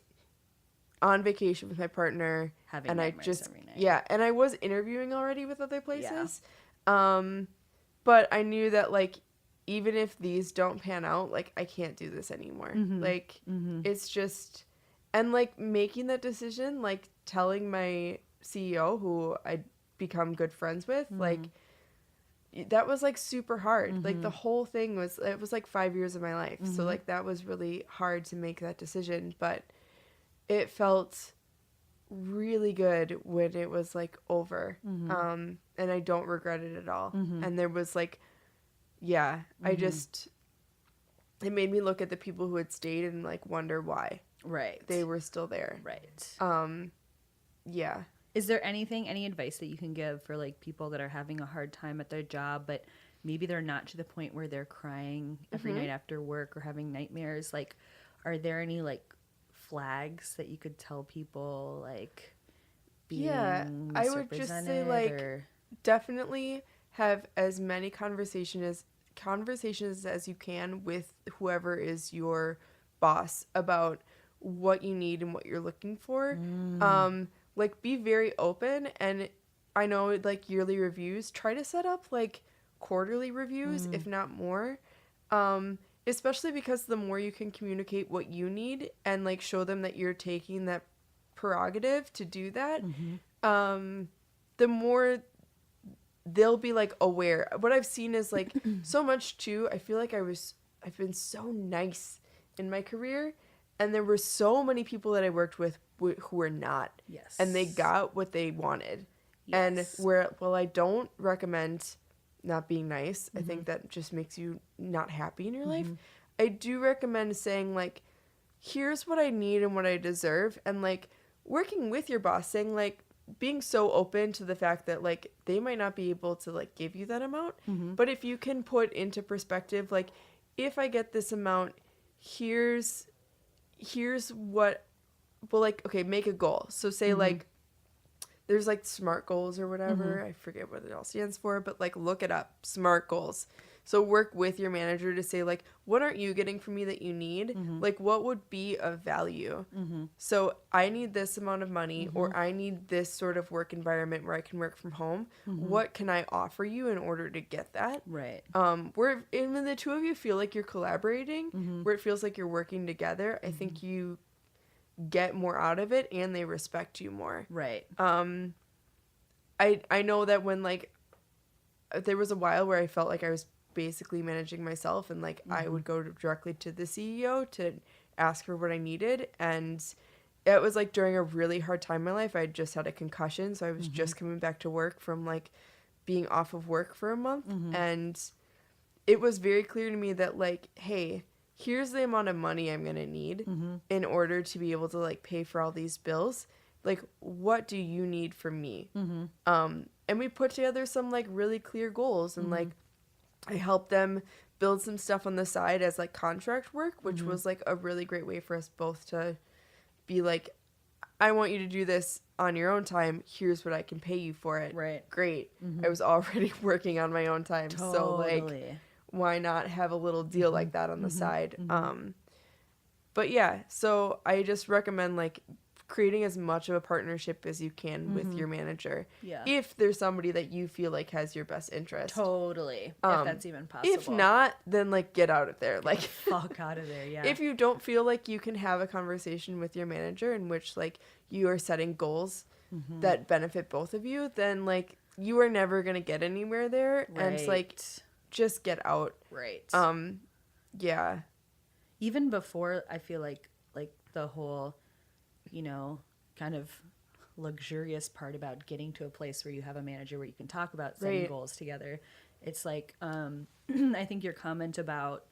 on vacation with my partner, having and I nightmares just every night. and I was interviewing already with other places. But I knew that like even if these don't pan out, like I can't do this anymore. Like it's just, and like making that decision, like telling my CEO who I'd become good friends with, like that was like super hard. Like the whole thing was, it was like 5 years of my life. So like that was really hard to make that decision, but it felt really good when it was like over. And I don't regret it at all. And there was like, I just, it made me look at the people who had stayed and like wonder why they were still there. Is there any advice that you can give for like people that are having a hard time at their job, but maybe they're not to the point where they're crying every night after work or having nightmares? Like, are there any like flags that you could tell people, like being I would just say like definitely have as many conversations as you can with whoever is your boss about what you need and what you're looking for. Like be very open, and I know like yearly reviews, try to set up like quarterly reviews if not more. Especially because the more you can communicate what you need and like show them that you're taking that prerogative to do that, the more they'll be like aware. What I've seen is like so much too. I feel like I've been so nice in my career, and there were so many people that I worked with who were not. Yes. And they got what they wanted. Yes. And I don't recommend not being nice. I think that just makes you not happy in your life. I do recommend saying like, here's what I need and what I deserve, and like working with your boss, saying like, being so open to the fact that like they might not be able to like give you that amount, but if you can put into perspective, like if I get this amount, here's what, well, like, okay, make a goal. So say like there's like SMART goals or whatever. I forget what it all stands for, but like look it up, SMART goals. So work with your manager to say like, what aren't you getting from me that you need? Like what would be of value? So I need this amount of money, or I need this sort of work environment where I can work from home. What can I offer you in order to get that? Right. Where when the two of you feel like you're collaborating, where it feels like you're working together, I think you get more out of it and they respect you more. Right. I know that when like there was a while where I felt like I was basically managing myself, and like I would go directly to the CEO to ask her what I needed, and it was like during a really hard time in my life. I had just had a concussion, so I was just coming back to work from like being off of work for a month, and it was very clear to me that like, hey, here's the amount of money I'm gonna need in order to be able to like pay for all these bills. Like, what do you need from me? And we put together some like really clear goals, and like I helped them build some stuff on the side as like contract work, which was like a really great way for us both to be like, I want you to do this on your own time. Here's what I can pay you for it. Right. Great. I was already working on my own time. Totally. So like, why not have a little deal like that on the side? But yeah, so I just recommend like creating as much of a partnership as you can with your manager. Yeah. If there's somebody that you feel like has your best interest. Totally. If that's even possible. If not, then like get out of there. Like fuck out of there, yeah. If you don't feel like you can have a conversation with your manager in which like you are setting goals that benefit both of you, then like you are never going to get anywhere there. Right. And it's like just get out. Right. Yeah. Even before, I feel like the whole, you know, kind of luxurious part about getting to a place where you have a manager where you can talk about setting goals together. It's like, I think your comment about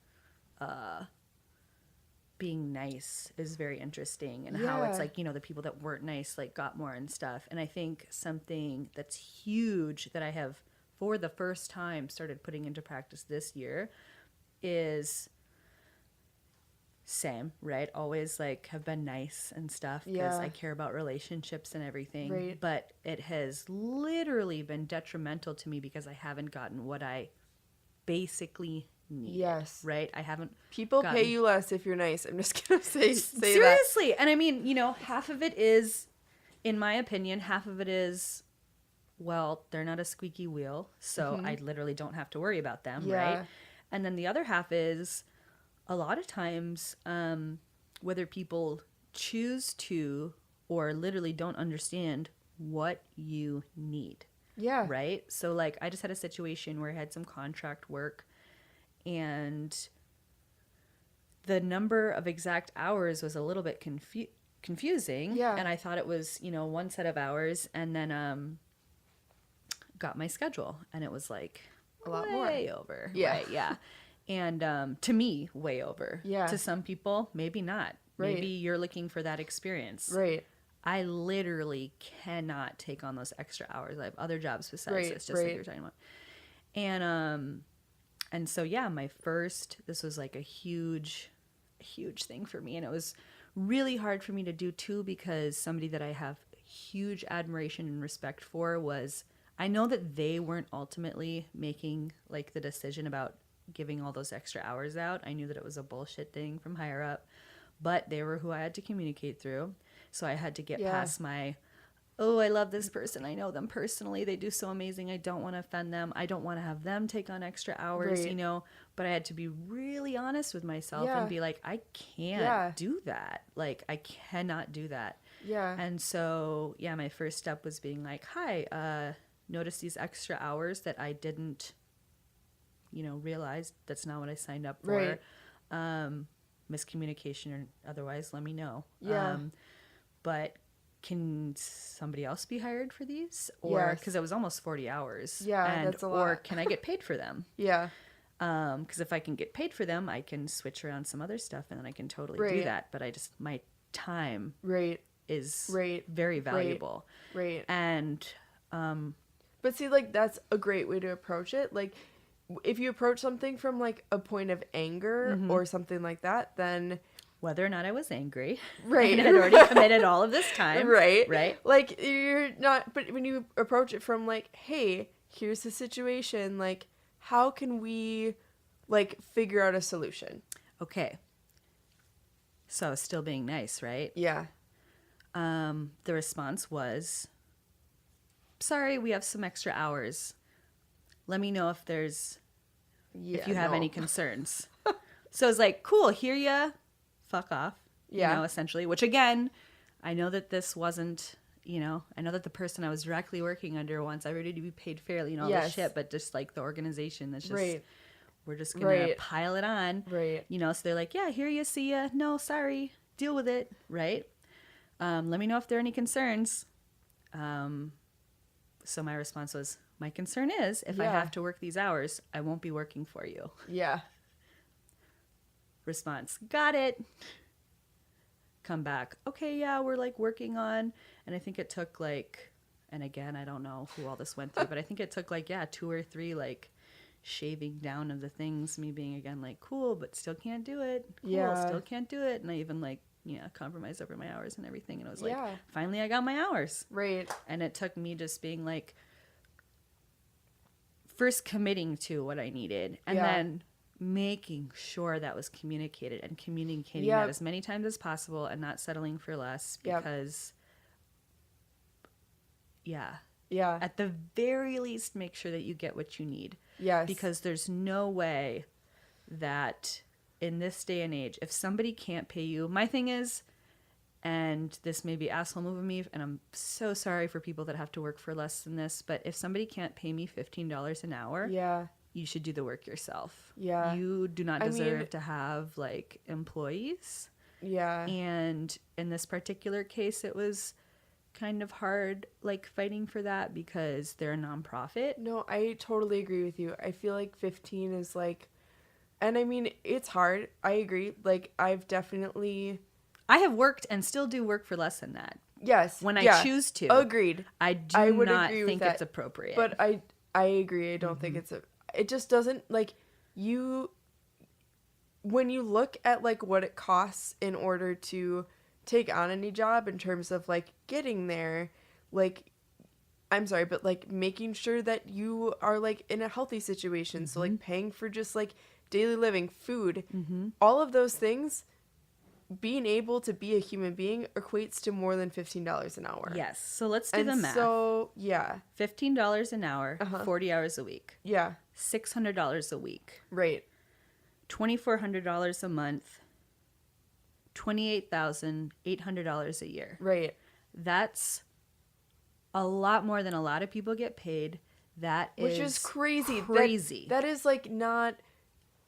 being nice is very interesting, and how it's like, you know, the people that weren't nice like got more and stuff. And I think something that's huge that I have for the first time started putting into practice this year is same, right? Always like have been nice and stuff because I care about relationships and everything. Right. But it has literally been detrimental to me because I haven't gotten what I basically need. Yes. Right? I haven't. People pay you less if you're nice. I'm just going to say seriously. that. And I mean, you know, half of it is, in my opinion, half of it is, well, they're not a squeaky wheel, so I literally don't have to worry about them, right? And then the other half is, a lot of times, whether people choose to or literally don't understand what you need. Yeah. Right? So, like, I just had a situation where I had some contract work, and the number of exact hours was a little bit confusing. Yeah. And I thought it was, you know, one set of hours, and then got my schedule, and it was like a lot way more. over. Yeah. Right, yeah. And to me, way over. Yeah. To some people, maybe not. Right. Maybe you're looking for that experience. Right. I literally cannot take on those extra hours. I have other jobs besides this, just like you're talking about. And so, yeah, this was like a huge thing for me. And it was really hard for me to do too, because somebody that I have huge admiration and respect for was, I know that they weren't ultimately making like the decision about giving all those extra hours out. I knew that it was a bullshit thing from higher up, but they were who I had to communicate through. So I had to get past my, oh, I love this person. I know them personally. They do so amazing. I don't want to offend them. I don't want to have them take on extra hours, you know, but I had to be really honest with myself and be like, I can't do that. Like, I cannot do that. Yeah. And so, yeah, my first step was being like, hi, notice these extra hours that I didn't, you know, realize that's not what I signed up for. Miscommunication or otherwise, let me know. Yeah. But can somebody else be hired for these? Or because it was almost 40 hours. Yeah, and, that's a lot. Or can I get paid for them? Yeah. Because if I can get paid for them, I can switch around some other stuff, and then I can totally do that. But my time is very valuable. Right. And but see, like, that's a great way to approach it. Like, if you approach something from like a point of anger or something like that, then whether or not I was angry, right, and had already committed all of this time, right, like, you're not. But when you approach it from like, hey, here's the situation, like, how can we like figure out a solution? Okay. So I was still being nice, right? Yeah. The response was, sorry, we have some extra hours. Let me know if if you have any concerns. So I was like, cool, hear ya. Fuck off. You know, essentially. Which, again, I know that this wasn't, you know, I know that the person I was directly working under wants everybody to be paid fairly, you know, all this shit, but just like the organization that's just, we're just going to pile it on. Right. You know, so they're like, yeah, hear ya, see ya. No, sorry. Deal with it. Right. Let me know if there are any concerns. So my response was, my concern is if I have to work these hours, I won't be working for you. Yeah. Response, got it. Come back. Okay, yeah, we're like working on, and I think it took like, and again, I don't know who all this went through, but I think it took like, 2 or 3 like shaving down of the things, me being again like, cool, but still can't do it. Cool, still can't do it. And I even like compromise over my hours and everything. And it was like, Yeah. finally I got my hours. Right. And it took me just being like, first committing to what I needed, and then making sure that was communicated, and communicating that as many times as possible, and not settling for less, because at the very least, make sure that you get what you need. Yes. Because there's no way that in this day and age, if somebody can't pay you, my thing is, and this may be asshole move of me, and I'm so sorry for people that have to work for less than this, but if somebody can't pay me $15 an hour, you should do the work yourself. Yeah. You do not deserve to have, like, employees. Yeah. And in this particular case, it was kind of hard, like, fighting for that because they're a nonprofit. No, I totally agree with you. I feel like 15 is, like, and I mean, it's hard. I agree. Like, I have worked and still do work for less than that. Yes. When I choose to. Agreed. I do not think it's appropriate. But I agree. I don't think it just doesn't, like, when you look at, like, what it costs in order to take on any job in terms of, like, getting there, like, I'm sorry, but, like, making sure that you are, like, in a healthy situation. So, like, paying for just, like, daily living, food, all of those things, being able to be a human being equates to more than $15 an hour. Yes. So let's do the math. So, yeah. $15 an hour, 40 hours a week. Yeah. $600 a week. Right. $2,400 a month. $28,800 a year. Right. That's a lot more than a lot of people get paid. Which is crazy. Crazy. That is, like, not...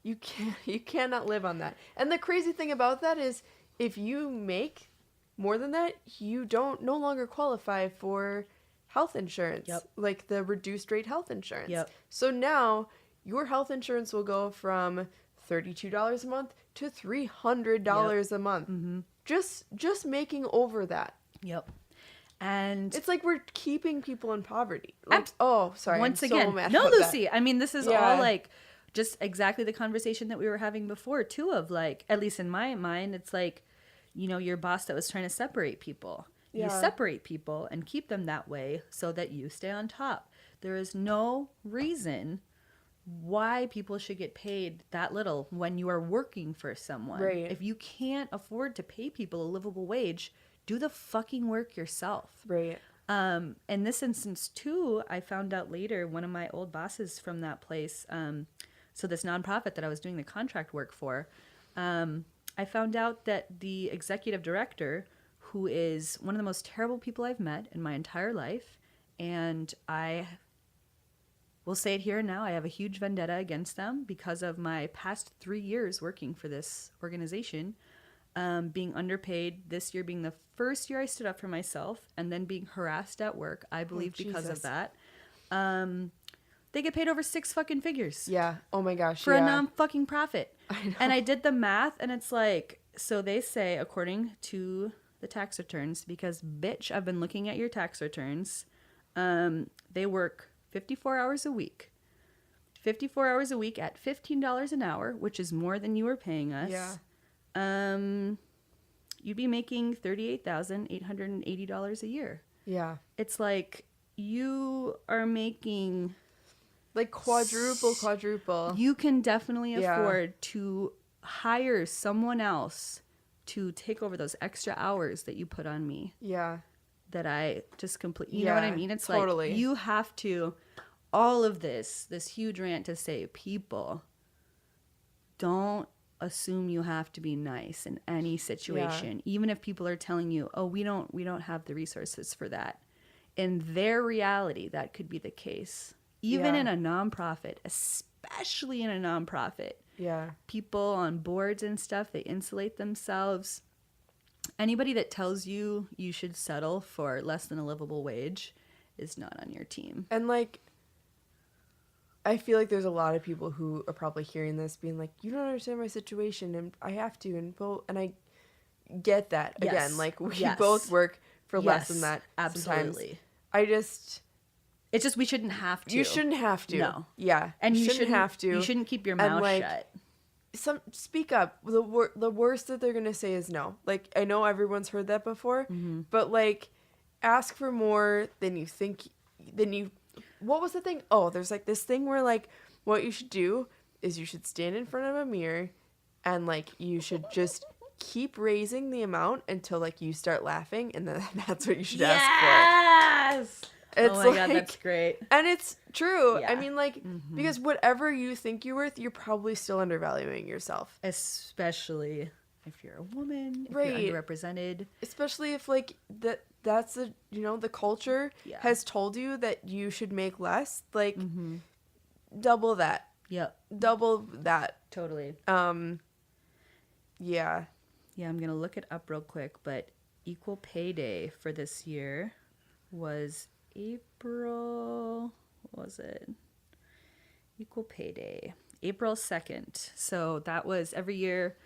You cannot live on that. And the crazy thing about that is, if you make more than that, you no longer qualify for health insurance. Yep. Like the reduced rate health insurance. Yep. So now your health insurance will go from $32 a month to $300 a month. Mm-hmm. Just making over that. Yep. And it's like we're keeping people in poverty. Like, sorry. Once I'm again, so mad no, about Lucy. that. I mean, this is all like just exactly the conversation that we were having before too, of like, at least in my mind, it's like, your boss that was trying to separate people. You separate people and keep them that way so that you stay on top. There is no reason why people should get paid that little when you are working for someone. Right. If you can't afford to pay people a livable wage, do the fucking work yourself. Right. In this instance too, I found out later, one of my old bosses from that place, so this nonprofit that I was doing the contract work for, I found out that the executive director, who is one of the most terrible people I've met in my entire life, and I will say it here and now, I have a huge vendetta against them because of my past 3 years working for this organization, being underpaid, this year being the first year I stood up for myself, and then being harassed at work, I believe because of that. They get paid over 6 fucking figures. Yeah. Oh my gosh. For a non-fucking profit. I know. And I did the math, and it's like, so they say, according to the tax returns, because bitch, I've been looking at your tax returns, they work 54 hours a week. 54 hours a week at $15 an hour, which is more than you were paying us. Yeah. You'd be making $38,880 a year. Yeah. It's like you are making... Like quadruple. You can definitely afford to hire someone else to take over those extra hours that you put on me. Yeah. That I just completely... You know what I mean? It's totally. Like you have to... All of this huge rant to say, people, don't assume you have to be nice in any situation. Yeah. Even if people are telling you, oh, we don't have the resources for that. In their reality, that could be the case. Even in a nonprofit, especially in a nonprofit. Yeah. People on boards and stuff, they insulate themselves. Anybody that tells you you should settle for less than a livable wage is not on your team. And, like, I feel like there's a lot of people who are probably hearing this being like, you don't understand my situation, and I have to, and I get that. Yes. Again, like, we both work for less than that. Absolutely. Sometimes. It's just we shouldn't have to. You shouldn't have to. No. Yeah. And you shouldn't have to. You shouldn't keep your mouth shut. speak up. The worst that they're gonna say is no. Like, I know everyone's heard that before, but like, ask for more than you think. What was the thing? Oh, there's like this thing where like, what you should do is you should stand in front of a mirror, and like you should just keep raising the amount until like you start laughing, and then that's what you should ask for. Yes. It's Oh my God, that's great. And it's true. Yeah. I mean, like, because whatever you think you're worth, you're probably still undervaluing yourself. Especially if you're a woman, if Right. you're underrepresented. Especially if, like, that's the, the culture has told you that you should make less. Like, double that. Yep. Double that. Totally. Yeah. Yeah, I'm going to look it up real quick, but Equal Pay Day for this year was April, what was it? Equal Pay Day, April 2nd. So that was every year.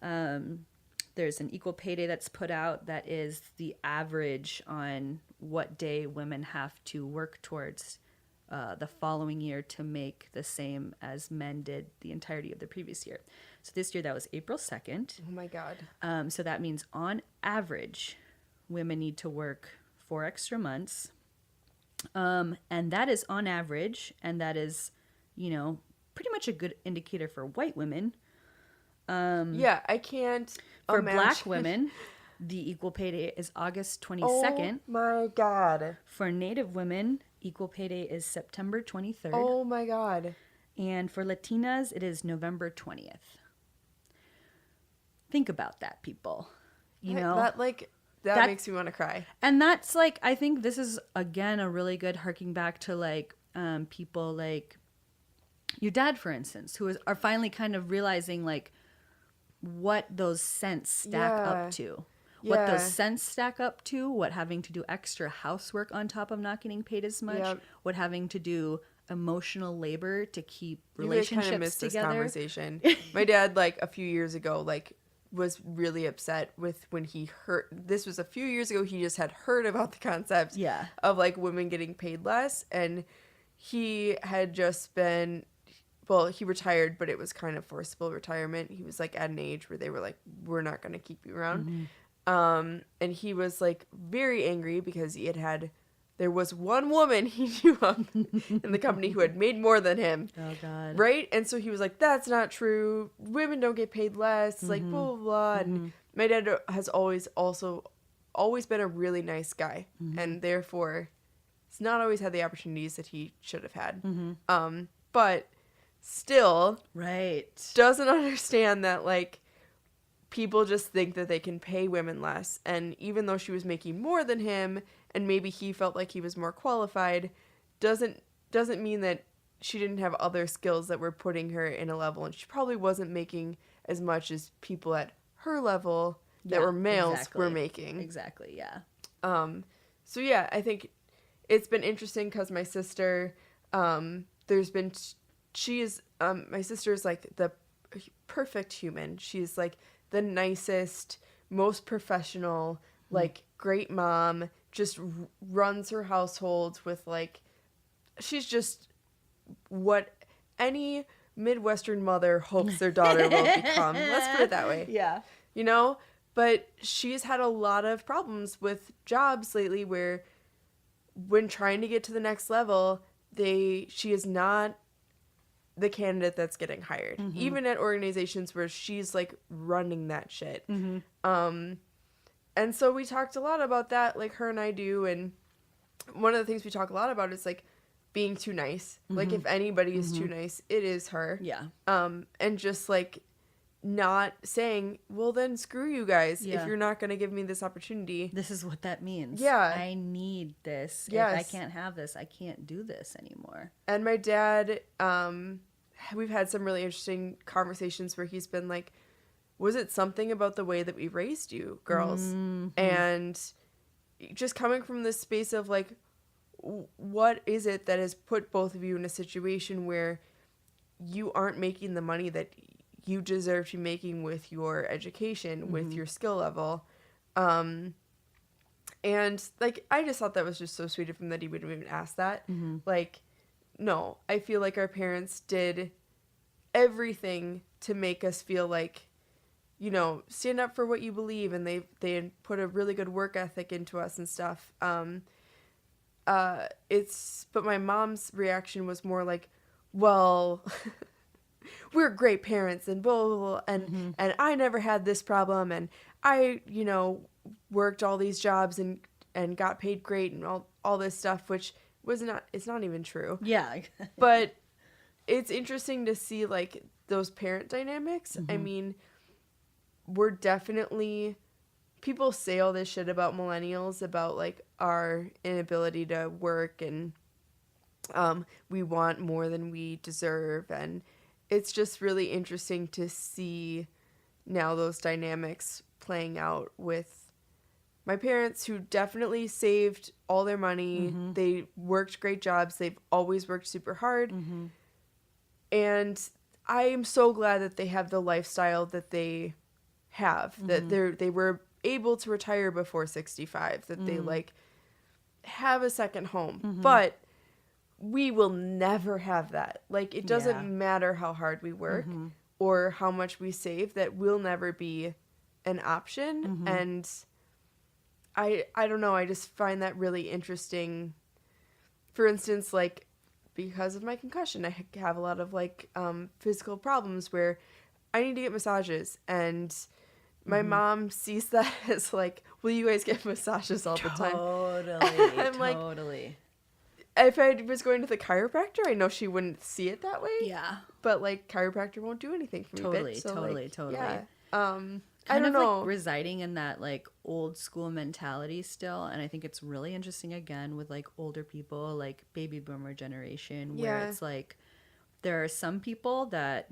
There's an Equal Pay Day that's put out that is the average on what day women have to work towards the following year to make the same as men did the entirety of the previous year. So this year that was April 2nd. Oh my God. So that means on average, women need to work 4 extra months. And that is on average, and that is, pretty much a good indicator for white women. Yeah, I can't For imagine. black women, the Equal Pay Day is August 22nd. Oh my God. For Native women, Equal Pay Day is September 23rd. Oh my God. And for Latinas, it is November 20th. Think about that, people. That makes me want to cry. And that's like, I think this is, again, a really good harking back to like people like your dad, for instance, who are finally kind of realizing like what those cents stack up to. What those cents stack up to, what having to do extra housework on top of not getting paid as much, what having to do emotional labor to keep relationships kind of missed together. This conversation. My dad, like a few years ago, like was really upset with when he heard, this was a few years ago, he just had heard about the concept of like women getting paid less, and he had just been, well, he retired, but it was kind of forcible retirement. He was like at an age where they were like, we're not going to keep you around. And he was like very angry because he had there was one woman he knew of in the company who had made more than him. Oh, God. Right? And so he was like, that's not true. Women don't get paid less. Like, blah, blah, blah. And my dad has always been a really nice guy. And therefore, he's not always had the opportunities that he should have had. But still doesn't understand that, like, people just think that they can pay women less. And even though she was making more than him, and maybe he felt like he was more qualified, doesn't mean that she didn't have other skills that were putting her in a level, and she probably wasn't making as much as people at her level that were males were making. Exactly, yeah. So yeah, I think it's been interesting because my sister, my sister's like the perfect human. She's like the nicest, most professional, like great mom, just runs her household with like, she's just what any Midwestern mother hopes their daughter will become. Let's put it that way. Yeah. But she's had a lot of problems with jobs lately where when trying to get to the next level, she is not the candidate that's getting hired. Even at organizations where she's like running that shit. And so we talked a lot about that, like her and I do, and one of the things we talk a lot about is like being too nice. Like if anybody is too nice, it is her. Yeah. And just like not saying, well then screw you guys if you're not going to give me this opportunity. This is what that means. Yeah. I need this. Yes. If I can't have this, I can't do this anymore. And my dad, we've had some really interesting conversations where he's been like, was it something about the way that we raised you girls? And just coming from this space of like, what is it that has put both of you in a situation where you aren't making the money that you deserve to be making with your education, with your skill level? And like, I just thought that was just so sweet of him that he would even ask that. Like, no, I feel like our parents did everything to make us feel like, you know, stand up for what you believe, and they put a really good work ethic into us and stuff. But my mom's reaction was more like, well, we're great parents and blah, blah, blah, and I never had this problem, and I, you know, worked all these jobs and got paid great and all this stuff, which it's not even true. Yeah. But it's interesting to see, like, those parent dynamics. I mean, we're definitely, people say all this shit about millennials, about, like, our inability to work, and we want more than we deserve, and it's just really interesting to see now those dynamics playing out with my parents, who definitely saved all their money. They worked great jobs. They've always worked super hard. And I am so glad that they have the lifestyle that they have, that they were able to retire before 65, that they, like, have a second home. But we will never have that. Like, it doesn't matter how hard we work or how much we save, that will never be an option. And I don't know, I just find that really interesting. For instance, like, because of my concussion, I have a lot of, like, physical problems where I need to get massages, and my mom sees that as, like, well, you guys get massages all the time. Totally. If I was going to the chiropractor, I know she wouldn't see it that way. Yeah. But, like, chiropractor won't do anything for me. Totally. Yeah. Kind I don't of know. like residing in that, like, old school mentality still, and I think it's really interesting again with, like, older people, like baby boomer generation, where it's like there are some people that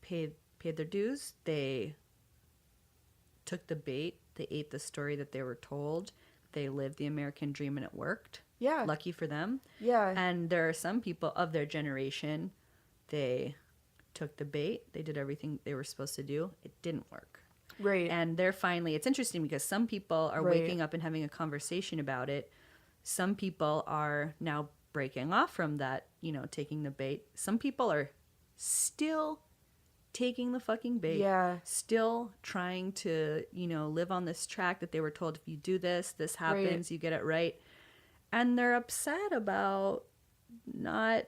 paid their dues, they took the bait, they ate the story that they were told, they lived the American dream, and it worked. Yeah. Lucky for them. Yeah. And there are some people of their generation, they took the bait, they did everything they were supposed to do, it didn't work. Right. And they're finally, it's interesting because some people are waking up and having a conversation about it. Some people are now breaking off from that, you know, taking the bait. Some people are still taking the fucking bait. Yeah. Still trying to, you know, live on this track that they were told, if you do this, this happens, you get it right. And they're upset about not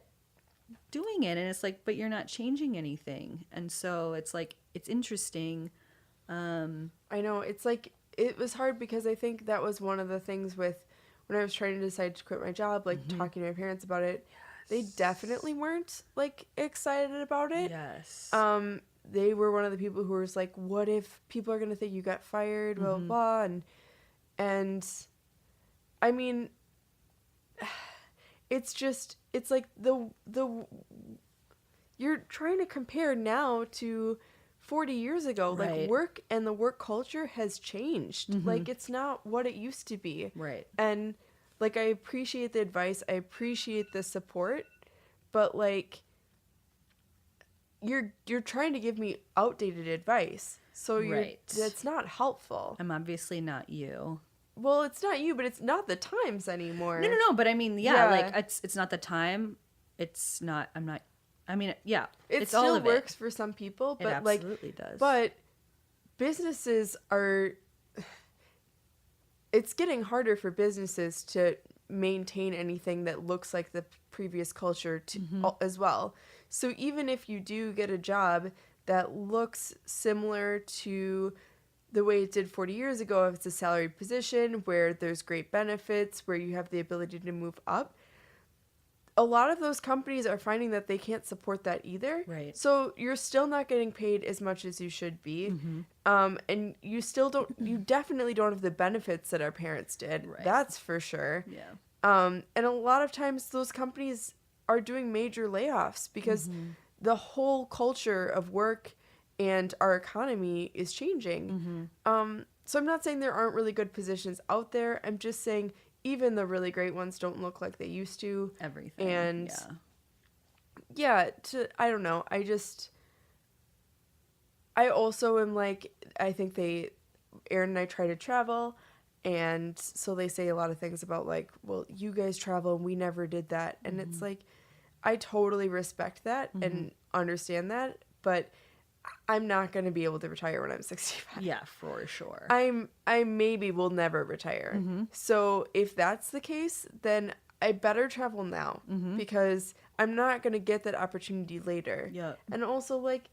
doing it. And it's like, but you're not changing anything. And so it's like, it's interesting. I know, it's like, it was hard because I think that was one of the things with when I was trying to decide to quit my job, like talking to my parents about it. They definitely weren't, like, excited about it. Yes. They were one of the people who was like, what if people are going to think you got fired, blah, blah, blah. And I mean, it's just, it's like you're trying to compare now to 40 years ago. Right. Like, work and the work culture has changed. Like, it's not what it used to be. Right. And, like, I appreciate the advice, I appreciate the support, but, like, you're trying to give me outdated advice, so that's not helpful. I'm obviously not you. Well, it's not you, but it's not the times anymore. No, but I mean, yeah. Like, it's not the time. It's not, yeah. It it's still all of works it. for some people, but, It absolutely does. But businesses are, it's getting harder for businesses to maintain anything that looks like the previous culture as well. So even if you do get a job that looks similar to the way it did 40 years ago, if it's a salaried position where there's great benefits, where you have the ability to move up, a lot of those companies are finding that they can't support that either. Right. So you're still not getting paid as much as you should be. And you still don't, you definitely don't have the benefits that our parents did. Right. That's for sure. Yeah. And a lot of times those companies are doing major layoffs because the whole culture of work and our economy is changing. So I'm not saying there aren't really good positions out there. I'm just saying even the really great ones don't look like they used to. Everything. And yeah, I don't know. I also am like, I think Aaron and I try to travel, and so they say a lot of things about, like, well, you guys travel and we never did that. And it's like, I totally respect that and understand that, but I'm not going to be able to retire when I'm 65. Yeah, for sure. I maybe will never retire. So if that's the case, then I better travel now because I'm not going to get that opportunity later. Yeah. And also, like,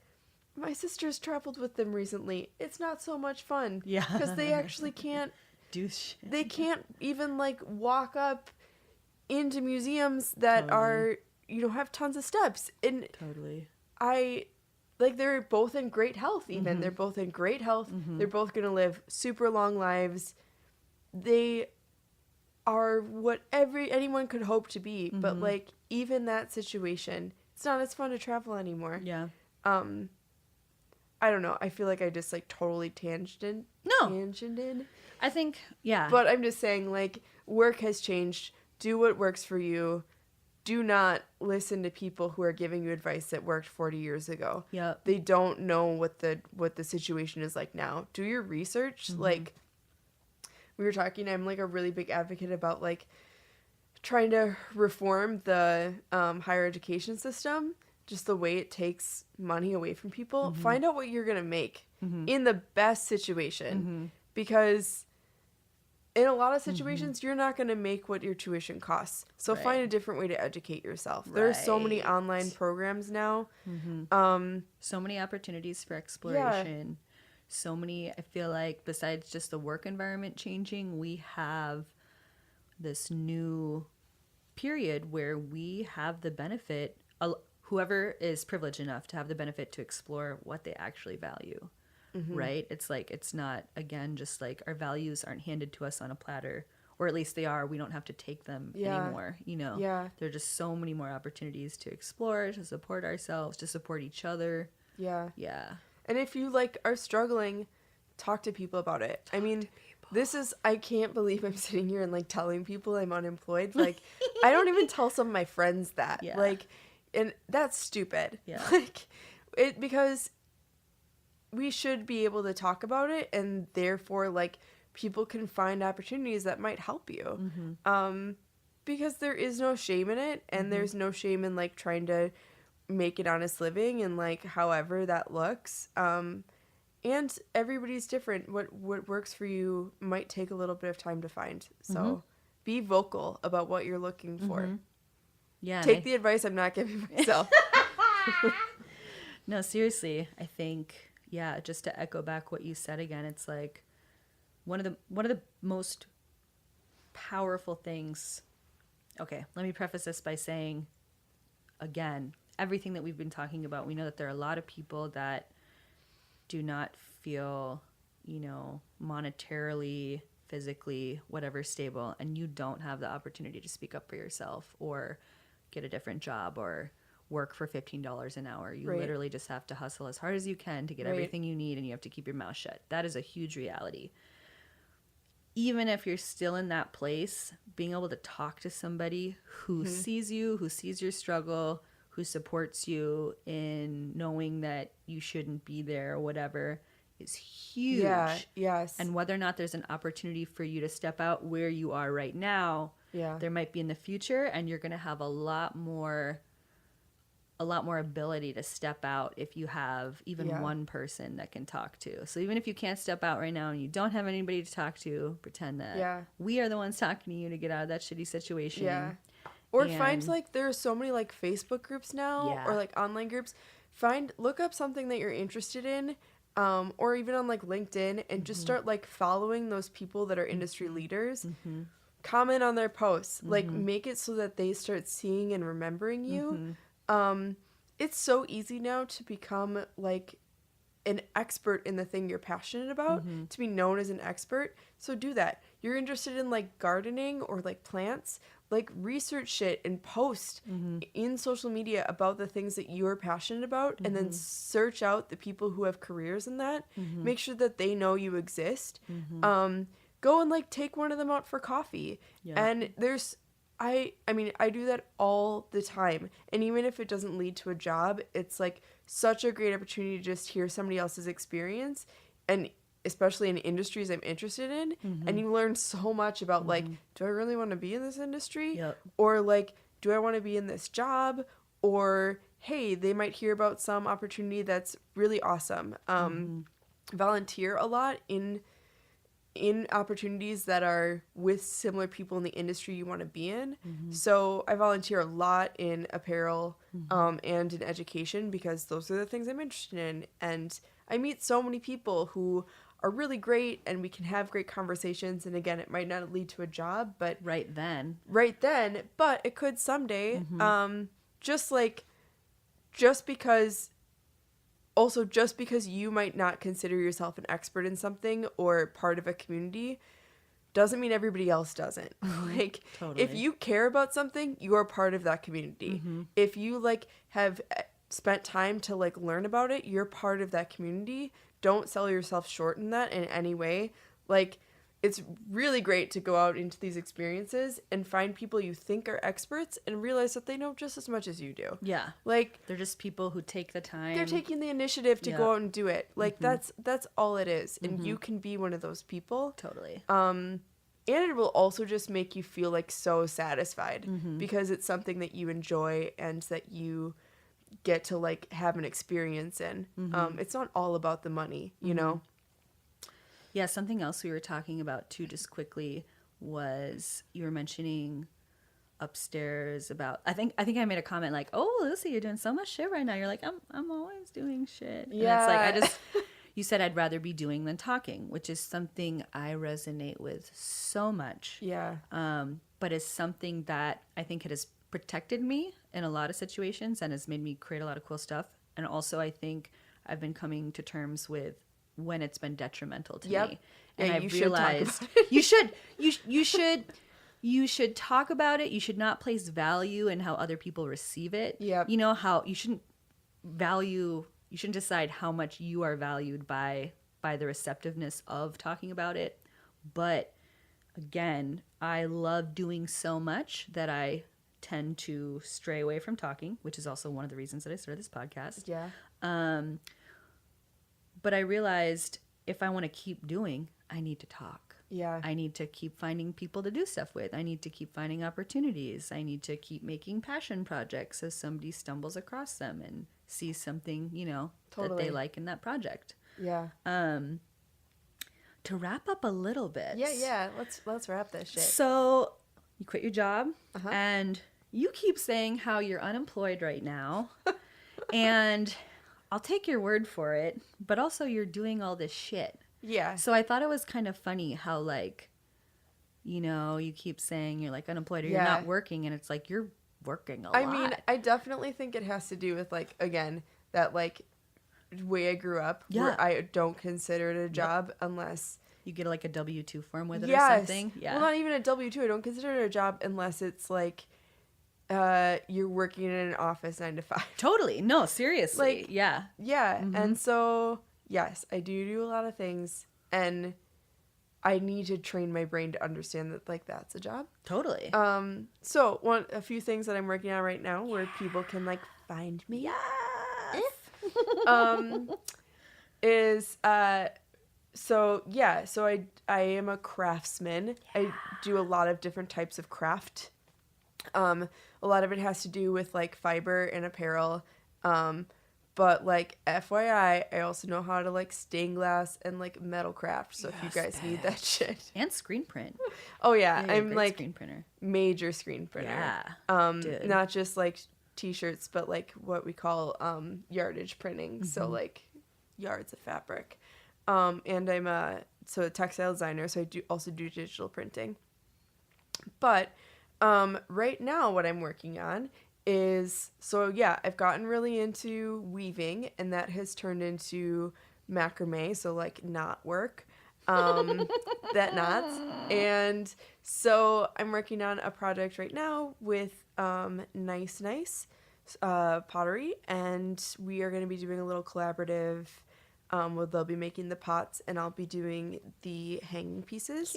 my sister's traveled with them recently. It's not so much fun. Yeah. Because they actually can't, Do shit. they can't even, like, walk up into museums that are, you know, have tons of steps. And Totally. like, they're both in great health, even. They're both in great health. They're both going to live super long lives. They are what anyone could hope to be. But, like, even that situation, it's not as fun to travel anymore. Yeah. I don't know. I feel like I just, like, totally tangented. I think, yeah. But I'm just saying, like, work has changed. Do what works for you. Do not listen to people who are giving you advice that worked 40 years ago. Yep. They don't know what the situation is like now. Do your research. Like, we were talking, I'm, like, a really big advocate about, like, trying to reform the higher education system. Just the way it takes money away from people. Find out what you're going to make in the best situation. Because in a lot of situations, you're not going to make what your tuition costs. So find a different way to educate yourself. There are so many online programs now. So many opportunities for exploration. So many, I feel like, besides just the work environment changing, we have this new period where we have the benefit, whoever is privileged enough to have the benefit to explore what they actually value. Right? It's like, it's not, again, just like our values aren't handed to us on a platter, or at least they are. We don't have to take them anymore, you know? Yeah. There are just so many more opportunities to explore, to support ourselves, to support each other. Yeah. Yeah. And if you, like, are struggling, talk to people about it. I mean, this is, I can't believe I'm sitting here and, like, telling people I'm unemployed. Like, I don't even tell some of my friends that. Yeah. Like, and that's stupid. Yeah. Like, because we should be able to talk about it, and therefore, like, people can find opportunities that might help you. Because there is no shame in it, and there's no shame in, like, trying to make an honest living, and, like, however that looks. And everybody's different. What works for you might take a little bit of time to find. So be vocal about what you're looking for. Yeah. Take the advice I'm not giving myself. No, seriously, I think, yeah, just to echo back what you said again, it's like one of the most powerful things. Okay, let me preface this by saying, again, everything that we've been talking about, we know that there are a lot of people that do not feel, you know, monetarily, physically, whatever, stable, and you don't have the opportunity to speak up for yourself or get a different job or work for $15 an hour. You literally just have to hustle as hard as you can to get everything you need, and you have to keep your mouth shut. That is a huge reality. Even if you're still in that place, being able to talk to somebody who sees you, who sees your struggle, who supports you in knowing that you shouldn't be there or whatever is huge. Yeah, yes. And whether or not there's an opportunity for you to step out where you are right now, there might be in the future, and you're going to have a lot more ability to step out if you have even one person that can talk to. So even if you can't step out right now and you don't have anybody to talk to, pretend that we are the ones talking to you to get out of that shitty situation. Yeah. Or find, like, there are so many, like, Facebook groups now or, like, online groups. Look up something that you're interested in, or even on, like, LinkedIn, and just start, like, following those people that are industry leaders. Comment on their posts. Like, make it so that they start seeing and remembering you. It's so easy now to become, like, an expert in the thing you're passionate about, to be known as an expert. So do that. You're interested in, like, gardening or, like, plants, like, research shit and post in social media about the things that you're passionate about, and then search out the people who have careers in that. Make sure that they know you exist. Go and, like, take one of them out for coffee. And I mean, I do that all the time. And even if it doesn't lead to a job, it's, like, such a great opportunity to just hear somebody else's experience, and especially in industries I'm interested in. And you learn so much about, like, do I really want to be in this industry? Or, like, do I want to be in this job? Or hey, they might hear about some opportunity that's really awesome. Volunteer a lot in opportunities that are with similar people in the industry you want to be in. So I volunteer a lot in apparel and in education because those are the things I'm interested in. And I meet so many people who are really great and we can have great conversations. And again, it might not lead to a job, but Right then, but it could someday. Just because you might not consider yourself an expert in something or part of a community doesn't mean everybody else doesn't. Like, Totally. if you care about something, you are part of that community. If you like have spent time to like learn about it, you're part of that community. Don't sell yourself short in that in any way. Like, it's really great to go out into these experiences and find people you think are experts and realize that they know just as much as you do. yeah, Like, they're just people who take the time. they're taking the initiative to Yeah. go out and do it. Like, that's all it is. And you can be one of those people. Totally. And it will also just make you feel like so satisfied because it's something that you enjoy and that you get to like have an experience in. It's not all about the money, you know? Yeah, something else we were talking about too, just quickly, was you were mentioning upstairs about. I think I made a comment like, "Oh, Lucy, you're doing so much shit right now." You're like, "I'm always doing shit." And it's like you said I'd rather be doing than talking, which is something I resonate with so much. Yeah. But it's something that I think it has protected me in a lot of situations and has made me create a lot of cool stuff. And also, I think I've been coming to terms with when it's been detrimental to me. And Yeah, I've you should talk realized about it. you should talk about it. You should not place value in how other people receive it. Yep. You know how you shouldn't decide how much you are valued by the receptiveness of talking about it. But again, I love doing so much that I tend to stray away from talking, which is also one of the reasons that I started this podcast. Yeah. But I realized if I want to keep doing, I need to talk. Yeah. I need to keep finding people to do stuff with. I need to keep finding opportunities. I need to keep making passion projects so somebody stumbles across them and sees something, you know, that Totally. they like in that project. Yeah. To wrap up a little bit. Yeah. Let's wrap this shit. So you quit your job and you keep saying how you're unemployed right now. And I'll take your word for it, but also you're doing all this shit. Yeah. So I thought it was kind of funny how, like, you know, you keep saying you're like unemployed or you're not working, and it's like you're working a lot. I mean, I definitely think it has to do with like, again, that like way I grew up where I don't consider it a job unless you get like a W-2 form with it or something. Yeah. Well, not even a W-2. I don't consider it a job unless it's like you're working in an office 9 to 5. Totally. No, seriously. Like, yeah. Yeah. And so, yes, I do a lot of things, and I need to train my brain to understand that like that's a job. Totally. So a few things that I'm working on right now where people can like find me. Is so I am a craftsman. I do a lot of different types of craft. A lot of it has to do with like fiber and apparel. But like FYI, I also know how to like stained glass and like metal craft. So if you guys need that shit. And screen print. Oh yeah, Yeah, I'm like screen printer. major screen printer. Yeah. Dude. Not just like t-shirts, but like what we call yardage printing. So like yards of fabric. And I'm a textile designer, so I also do digital printing. But right now what I'm working on is, I've gotten really into weaving, and that has turned into macrame, so like knot work. That knots. And so I'm working on a project right now with nicest pottery, and we are going to be doing a little collaborative where they'll be making the pots and I'll be doing the hanging pieces,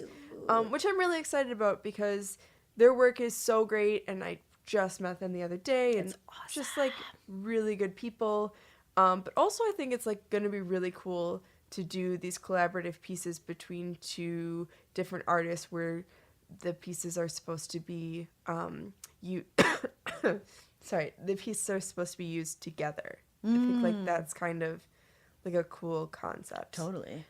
which I'm really excited about because their work is so great, and I just met them the other day, and just like really good people. But also I think it's like going to be really cool to do these collaborative pieces between two different artists where the pieces are supposed to be sorry, the pieces are supposed to be used together. I think like that's kind of like a cool concept. Totally.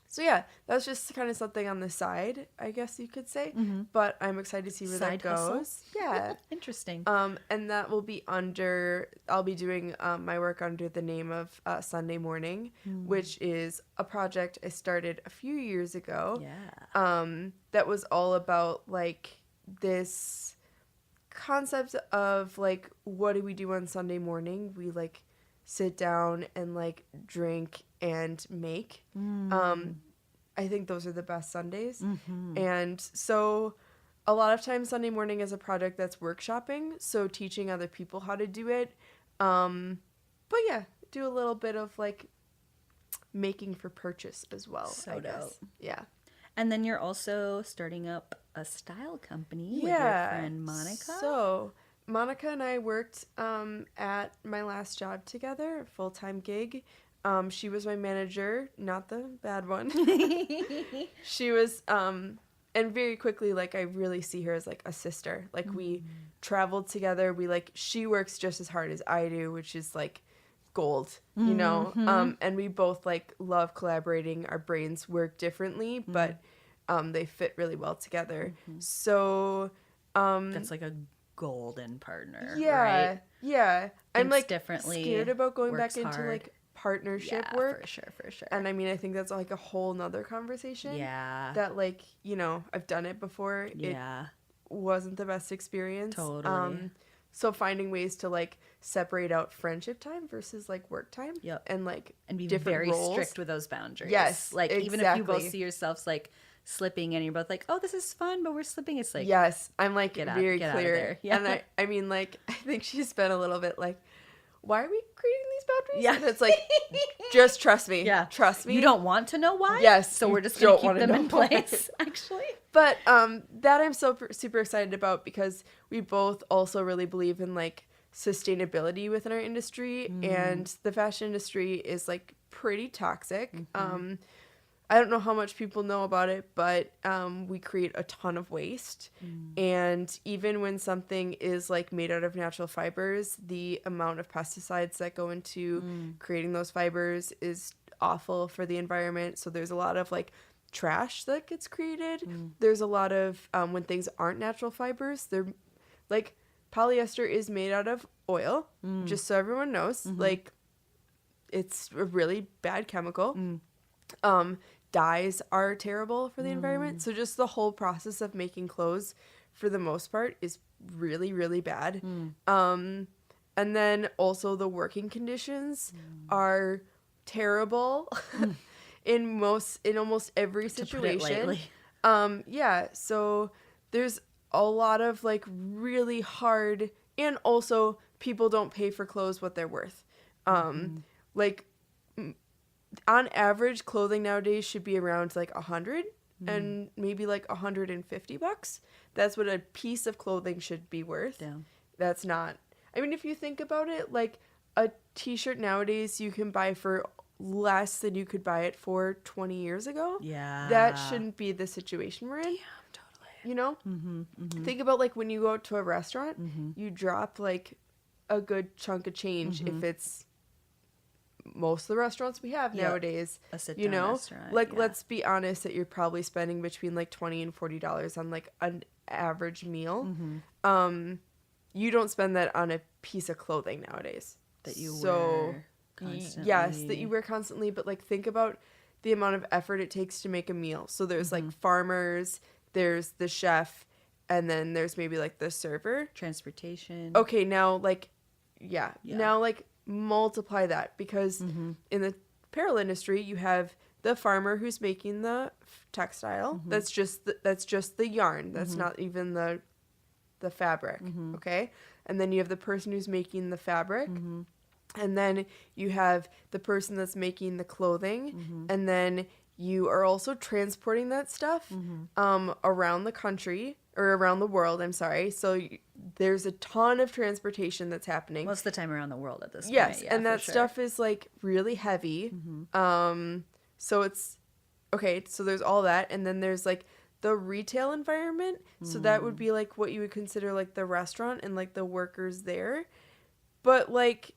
So yeah, that's just kind of something on the side, I guess you could say. But I'm excited to see where Side that hustle? goes. Yeah. Interesting. And that will be I'll be doing my work under the name of Sunday Morning, which is a project I started a few years ago. Yeah. That was all about like this concept of like, what do we do on Sunday morning? We like sit down and like drink and make. I think those are the best Sundays. And so a lot of times Sunday morning is a project that's workshopping, so teaching other people how to do it. But yeah, do a little bit of like making for purchase as well, So I guess. dope. Yeah. And then you're also starting up a style company with your friend Monica. So Monica and I worked at my last job together, a full-time gig. She was my manager, not the bad one. She was, and very quickly, like, I really see her as, like, a sister. Like, we traveled together. She works just as hard as I do, which is, like, gold, you know? And we both, like, love collaborating. Our brains work differently, but they fit really well together. So, That's like a golden partner, yeah, right? yeah. I'm, Thinks like, differently, scared about going works back into, hard. like, partnership Yeah, work. for sure. And I mean, I think that's like a whole nother conversation. Yeah. That like, you know, I've done it before. Yeah. It wasn't the best experience. Totally. So finding ways to like separate out friendship time versus like work time. Yep. And like And be different very roles. strict with those boundaries. Yes, Like even if you both exactly. see yourselves like slipping and you're both like, oh, this is fun, but we're slipping. It's like, Yes. I'm like get out very of clear. there. Yeah. And I mean like, I think she's been a little bit like, why are we creating these boundaries? Yeah. And it's like, just trust me. yeah. Trust me. You don't want to know why? Yes, So you we're just going don't to keep wanna them know in why. place, actually. But that I'm so super excited about because we both also really believe in like sustainability within our industry, and the fashion industry is like pretty toxic. I don't know how much people know about it, but we create a ton of waste. And even when something is like made out of natural fibers, the amount of pesticides that go into creating those fibers is awful for the environment. So there's a lot of like trash that gets created. There's a lot of when things aren't natural fibers, they're like polyester is made out of oil, just so everyone knows. Like it's a really bad chemical. Dyes are terrible for the environment. So just the whole process of making clothes for the most part is really, really bad. And then also the working conditions are terrible in almost every To put it situation. lightly. Yeah, so there's a lot of like really hard, and also people don't pay for clothes what they're worth. Like on average, clothing nowadays should be around like $100 and maybe like $150. That's what a piece of clothing should be worth. Yeah. That's not. I mean, if you think about it, like a t-shirt nowadays you can buy for less than you could buy it for 20 years ago. Yeah. That shouldn't be the situation we're in. Damn, totally. You know? Think about like when you go out to a restaurant, you drop like a good chunk of change if it's most of the restaurants we have nowadays. A sit-down you know? restaurant. Like yeah. let's be honest that you're probably spending between like $20 and $40 on like an average meal. You don't spend that on a piece of clothing nowadays. that you So, wear constantly. Yes, that you wear constantly, but like think about the amount of effort it takes to make a meal. So there's like farmers, there's the chef, and then there's maybe like the server. Transportation. Okay, now like Yeah. now like multiply that because in the apparel industry you have the farmer who's making the textile. That's just the yarn. That's not even the fabric. Okay, and then you have the person who's making the fabric. And then you have the person that's making the clothing, and then you are also transporting that stuff around the country or around the world. I'm sorry. So there's a ton of transportation that's happening. Most of the time around the world at this point. Yes, Yeah, and that for sure. stuff is like really heavy. So it's okay. So there's all that, and then there's like the retail environment. So that would be like what you would consider like the restaurant and like the workers there. But like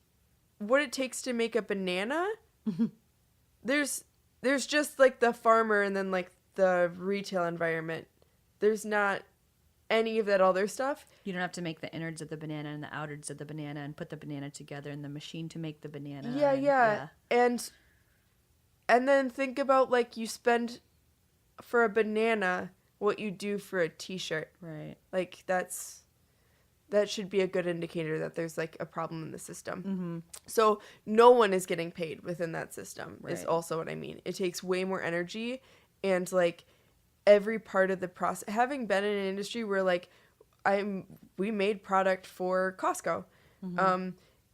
what it takes to make a banana, there's just like the farmer and then like the retail environment. There's not any of that other stuff. You don't have to make the innards of the banana and the outwards of the banana and put the banana together in the machine to make the banana. Yeah. And then think about like you spend for a banana what you do for a t-shirt. Right. Like that should be a good indicator that there's like a problem in the system. So no one is getting paid within that system is also what I mean. It takes way more energy, and like every part of the process, having been in an industry where like we made product for Costco,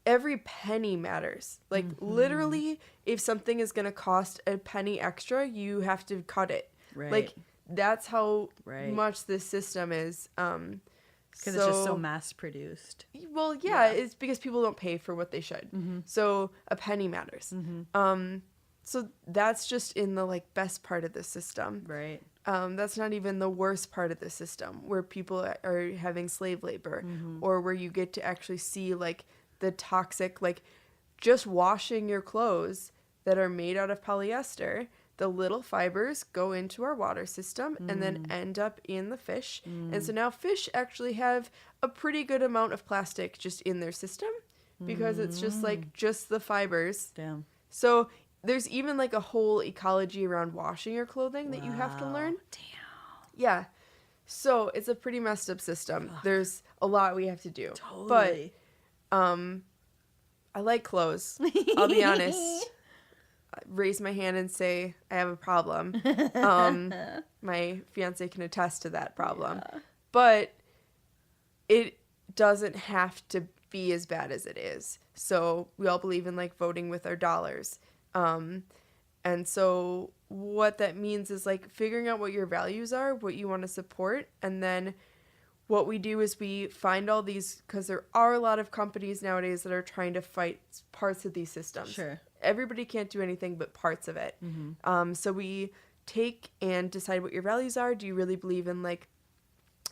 every penny matters. Like literally if something is going to cost a penny extra, you have to cut it. Right. Like that's how much this system is. Because it's just so mass produced. Well, yeah, it's because people don't pay for what they should. So a penny matters. So that's just in the like best part of the system. Right. That's not even the worst part of the system where people are having slave labor or where you get to actually see like the toxic, like just washing your clothes that are made out of polyester. The little fibers go into our water system and then end up in the fish. And so now fish actually have a pretty good amount of plastic just in their system because it's just like just the fibers. Damn. So there's even like a whole ecology around washing your clothing that you have to learn. Damn. Yeah. So it's a pretty messed up system. Ugh. There's a lot we have to do. Totally. But I like clothes. I'll be honest. Raise my hand and say I have a problem. My fiance can attest to that problem. Yeah. But it doesn't have to be as bad as it is. So we all believe in like voting with our dollars. And so what that means is like figuring out what your values are, what you want to support, and then what we do is we find all these, because there are a lot of companies nowadays that are trying to fight parts of these systems. Sure. Everybody can't do anything but parts of it. So we take and decide what your values are. Do you really believe in like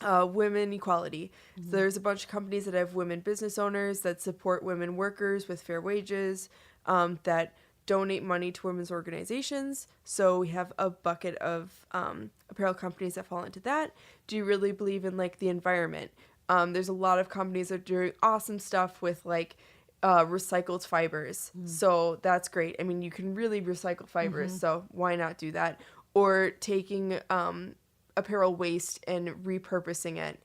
women equality? So there's a bunch of companies that have women business owners that support women workers with fair wages, that donate money to women's organizations. So we have a bucket of apparel companies that fall into that. Do you really believe in like the environment? There's a lot of companies that are doing awesome stuff with like recycled fibers. So that's great. I mean, you can really recycle fibers, so why not do that? Or taking apparel waste and repurposing it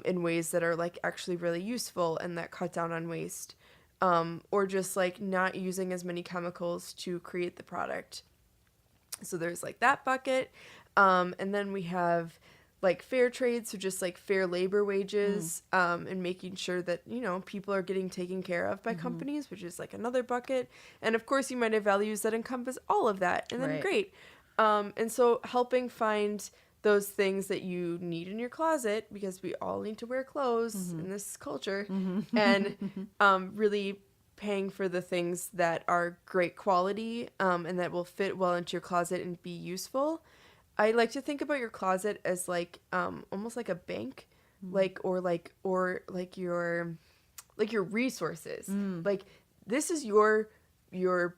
in ways that are like actually really useful and that cut down on waste. Or just like not using as many chemicals to create the product. So there's like that bucket. And then we have like fair trade, so just like fair labor wages, and making sure that, you know, people are getting taken care of by companies, which is like another bucket. And of course you might have values that encompass all of that, and then great. And so helping find those things that you need in your closet, because we all need to wear clothes in this culture, and really paying for the things that are great quality, and that will fit well into your closet and be useful. I like to think about your closet as like almost like a bank, or your resources. Like this is your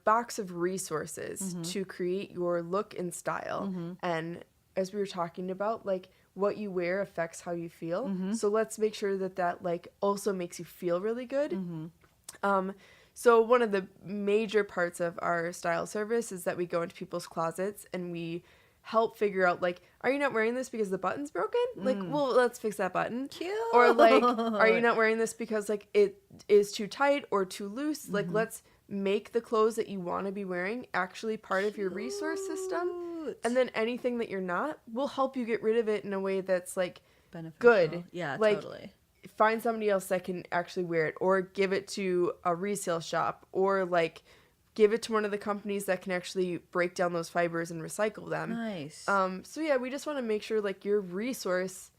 box of resources to create your look and style. And as we were talking about, like what you wear affects how you feel. So let's make sure that like also makes you feel really good. So one of the major parts of our style service is that we go into people's closets and we help figure out, like, are you not wearing this because the button's broken? Like, well, let's fix that button. Cute. Or like, are you not wearing this because like it is too tight or too loose? Like, let's make the clothes that you want to be wearing actually part of your resource system. And then anything that you're not, will help you get rid of it in a way that's like beneficial. Good. Yeah, like, totally. Find somebody else that can actually wear it, or give it to a resale shop, or like give it to one of the companies that can actually break down those fibers and recycle them. Nice. So yeah, we just want to make sure like your resource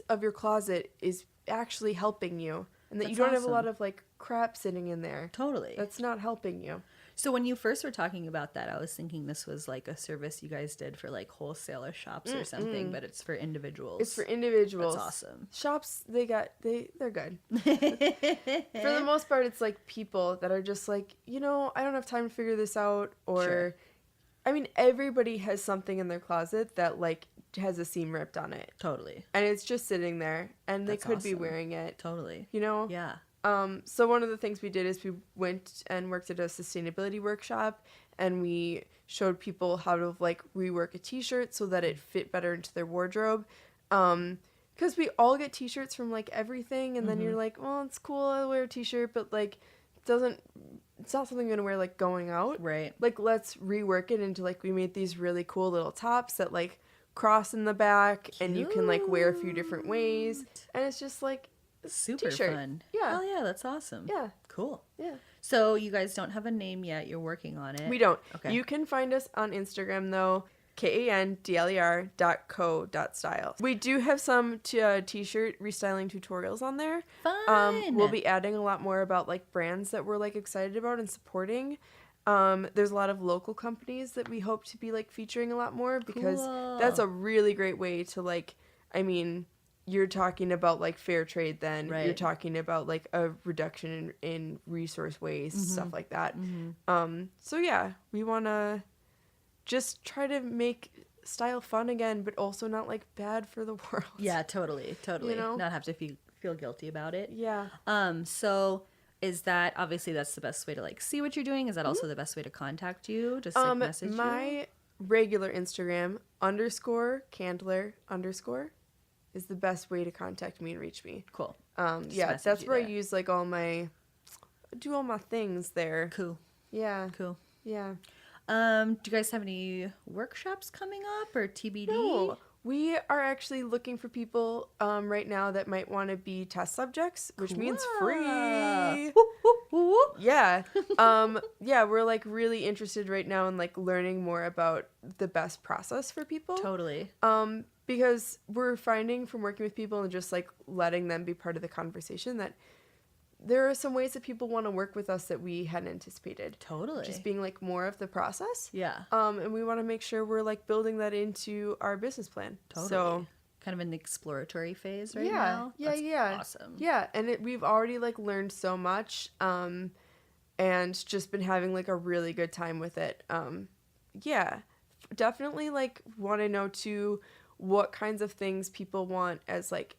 of your closet is actually helping you, and that you don't have a lot of like crap sitting in there. Totally. That's not helping you. So when you first were talking about that, I was thinking this was like a service you guys did for like wholesaler shops or something, but it's for individuals. It's for individuals. That's awesome. Shops, they're good. For the most part, it's like people that are just like, I don't have time to figure this out. Or, Sure. I mean, everybody has something in their closet that like has a seam ripped on it. Totally. And it's just sitting there and That's they could be awesome. wearing it. Totally. Yeah. So one of the things we did is we went and worked at a sustainability workshop, and we showed people how to like rework a t-shirt so that it fit better into their wardrobe. Because we all get t-shirts from like everything, and then you're like, well, it's cool, I'll wear a t-shirt, but like it's not something I'm gonna wear like going out. Right. Like, let's rework it into like, we made these really cool little tops that like cross in the back, and you can like wear a few different ways, and it's just like Super t-shirt. fun. Yeah. Oh yeah, that's awesome. Yeah. Cool. Yeah. So you guys don't have a name yet. You're working on it. We don't. Okay. You can find us on Instagram though, kandler.co.styles. We do have some t-shirt restyling tutorials on there. Fun. We'll be adding a lot more about like brands that we're like excited about and supporting. There's a lot of local companies that we hope to be like featuring a lot more, because that's a really great way to like, I mean, you're talking about like fair trade, then Right. you're talking about like a reduction in resource waste, stuff like that. So yeah, we want to just try to make style fun again, but also not like bad for the world. Yeah, totally. You know? Not have to feel guilty about it. Yeah. So is that, obviously that's the best way to like see what you're doing? Is that also the best way to contact you? Just like message you? My regular Instagram _Kandler_ is the best way to contact me and reach me. Cool. Yeah, message that's you where there. I use like do all my things there. Cool. Yeah. Cool. Yeah. Do you guys have any workshops coming up or TBD? No, we are actually looking for people right now that might want to be test subjects, which means free. Whoop, whoop, whoop. Yeah. Yeah, we're like really interested right now in like learning more about the best process for people. Totally. Because we're finding from working with people and just like letting them be part of the conversation that there are some ways that people want to work with us that we hadn't anticipated. Totally. Just being like more of the process. Yeah. And we want to make sure we're like building that into our business plan. Totally. So kind of an exploratory phase right yeah, now. yeah, That's yeah. Awesome. Yeah, and we've already like learned so much, and just been having like a really good time with it. Yeah, definitely like want to know too what kinds of things people want as like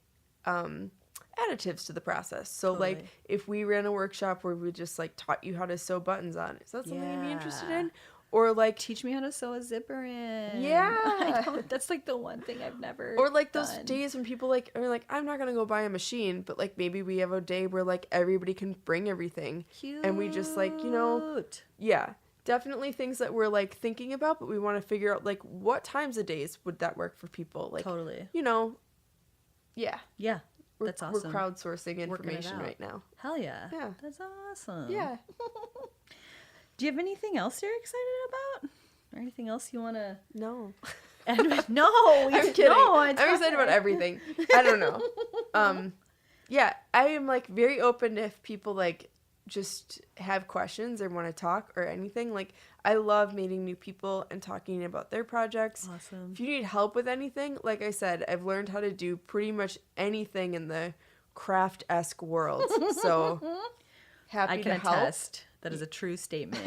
additives to the process. So like Totally. if we ran a workshop where we just like taught you how to sew buttons on, is that something you'd be interested Yeah. in? Or like Teach me how to sew a zipper in. Yeah. I know, that's like the one thing I've never or like those done. days when people like are like, I'm not gonna go buy a machine, but like maybe we have a day where like everybody can bring everything. Cute. And we just like, yeah, definitely things that we're like thinking about, but we want to figure out like what times of days would that work for people. Like, Totally. Yeah. Yeah. That's awesome. We're crowdsourcing Working it information out. right now. Hell yeah. Yeah. That's awesome. Yeah. Do you have anything else you're excited about? Or anything else you want to... No. No, I'm kidding. No, I'm excited about everything. I don't know. Yeah, I am like very open if people like just have questions or want to talk or anything. Like, I love meeting new people and talking about their projects. Awesome. If you need help with anything, like I said, I've learned how to do pretty much anything in the craft-esque world. So happy I to can help. attest. That is a true statement.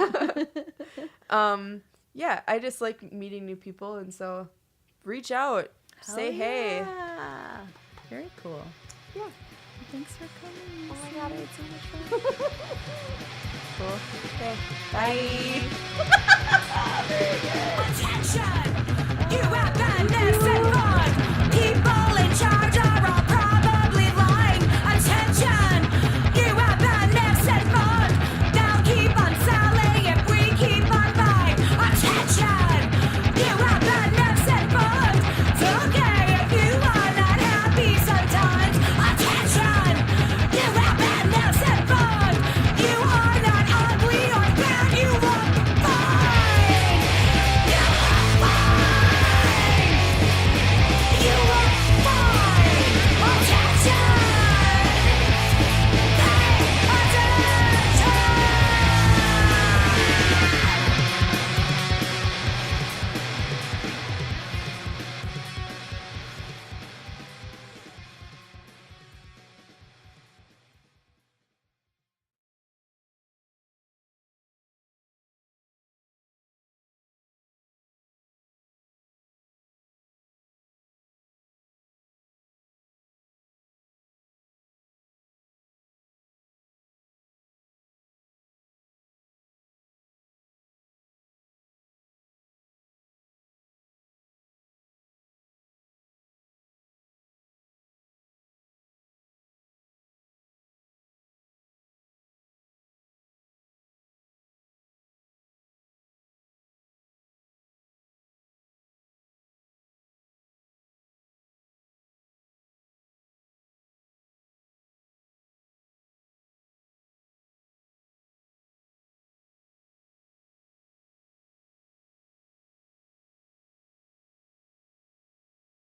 Yeah, I just like meeting new people, and so reach out, say hey. Yeah. Very cool. Yeah. Thanks for coming. Oh my god, I had so much fun. Cool. Okay. Bye. Attention! You have been listening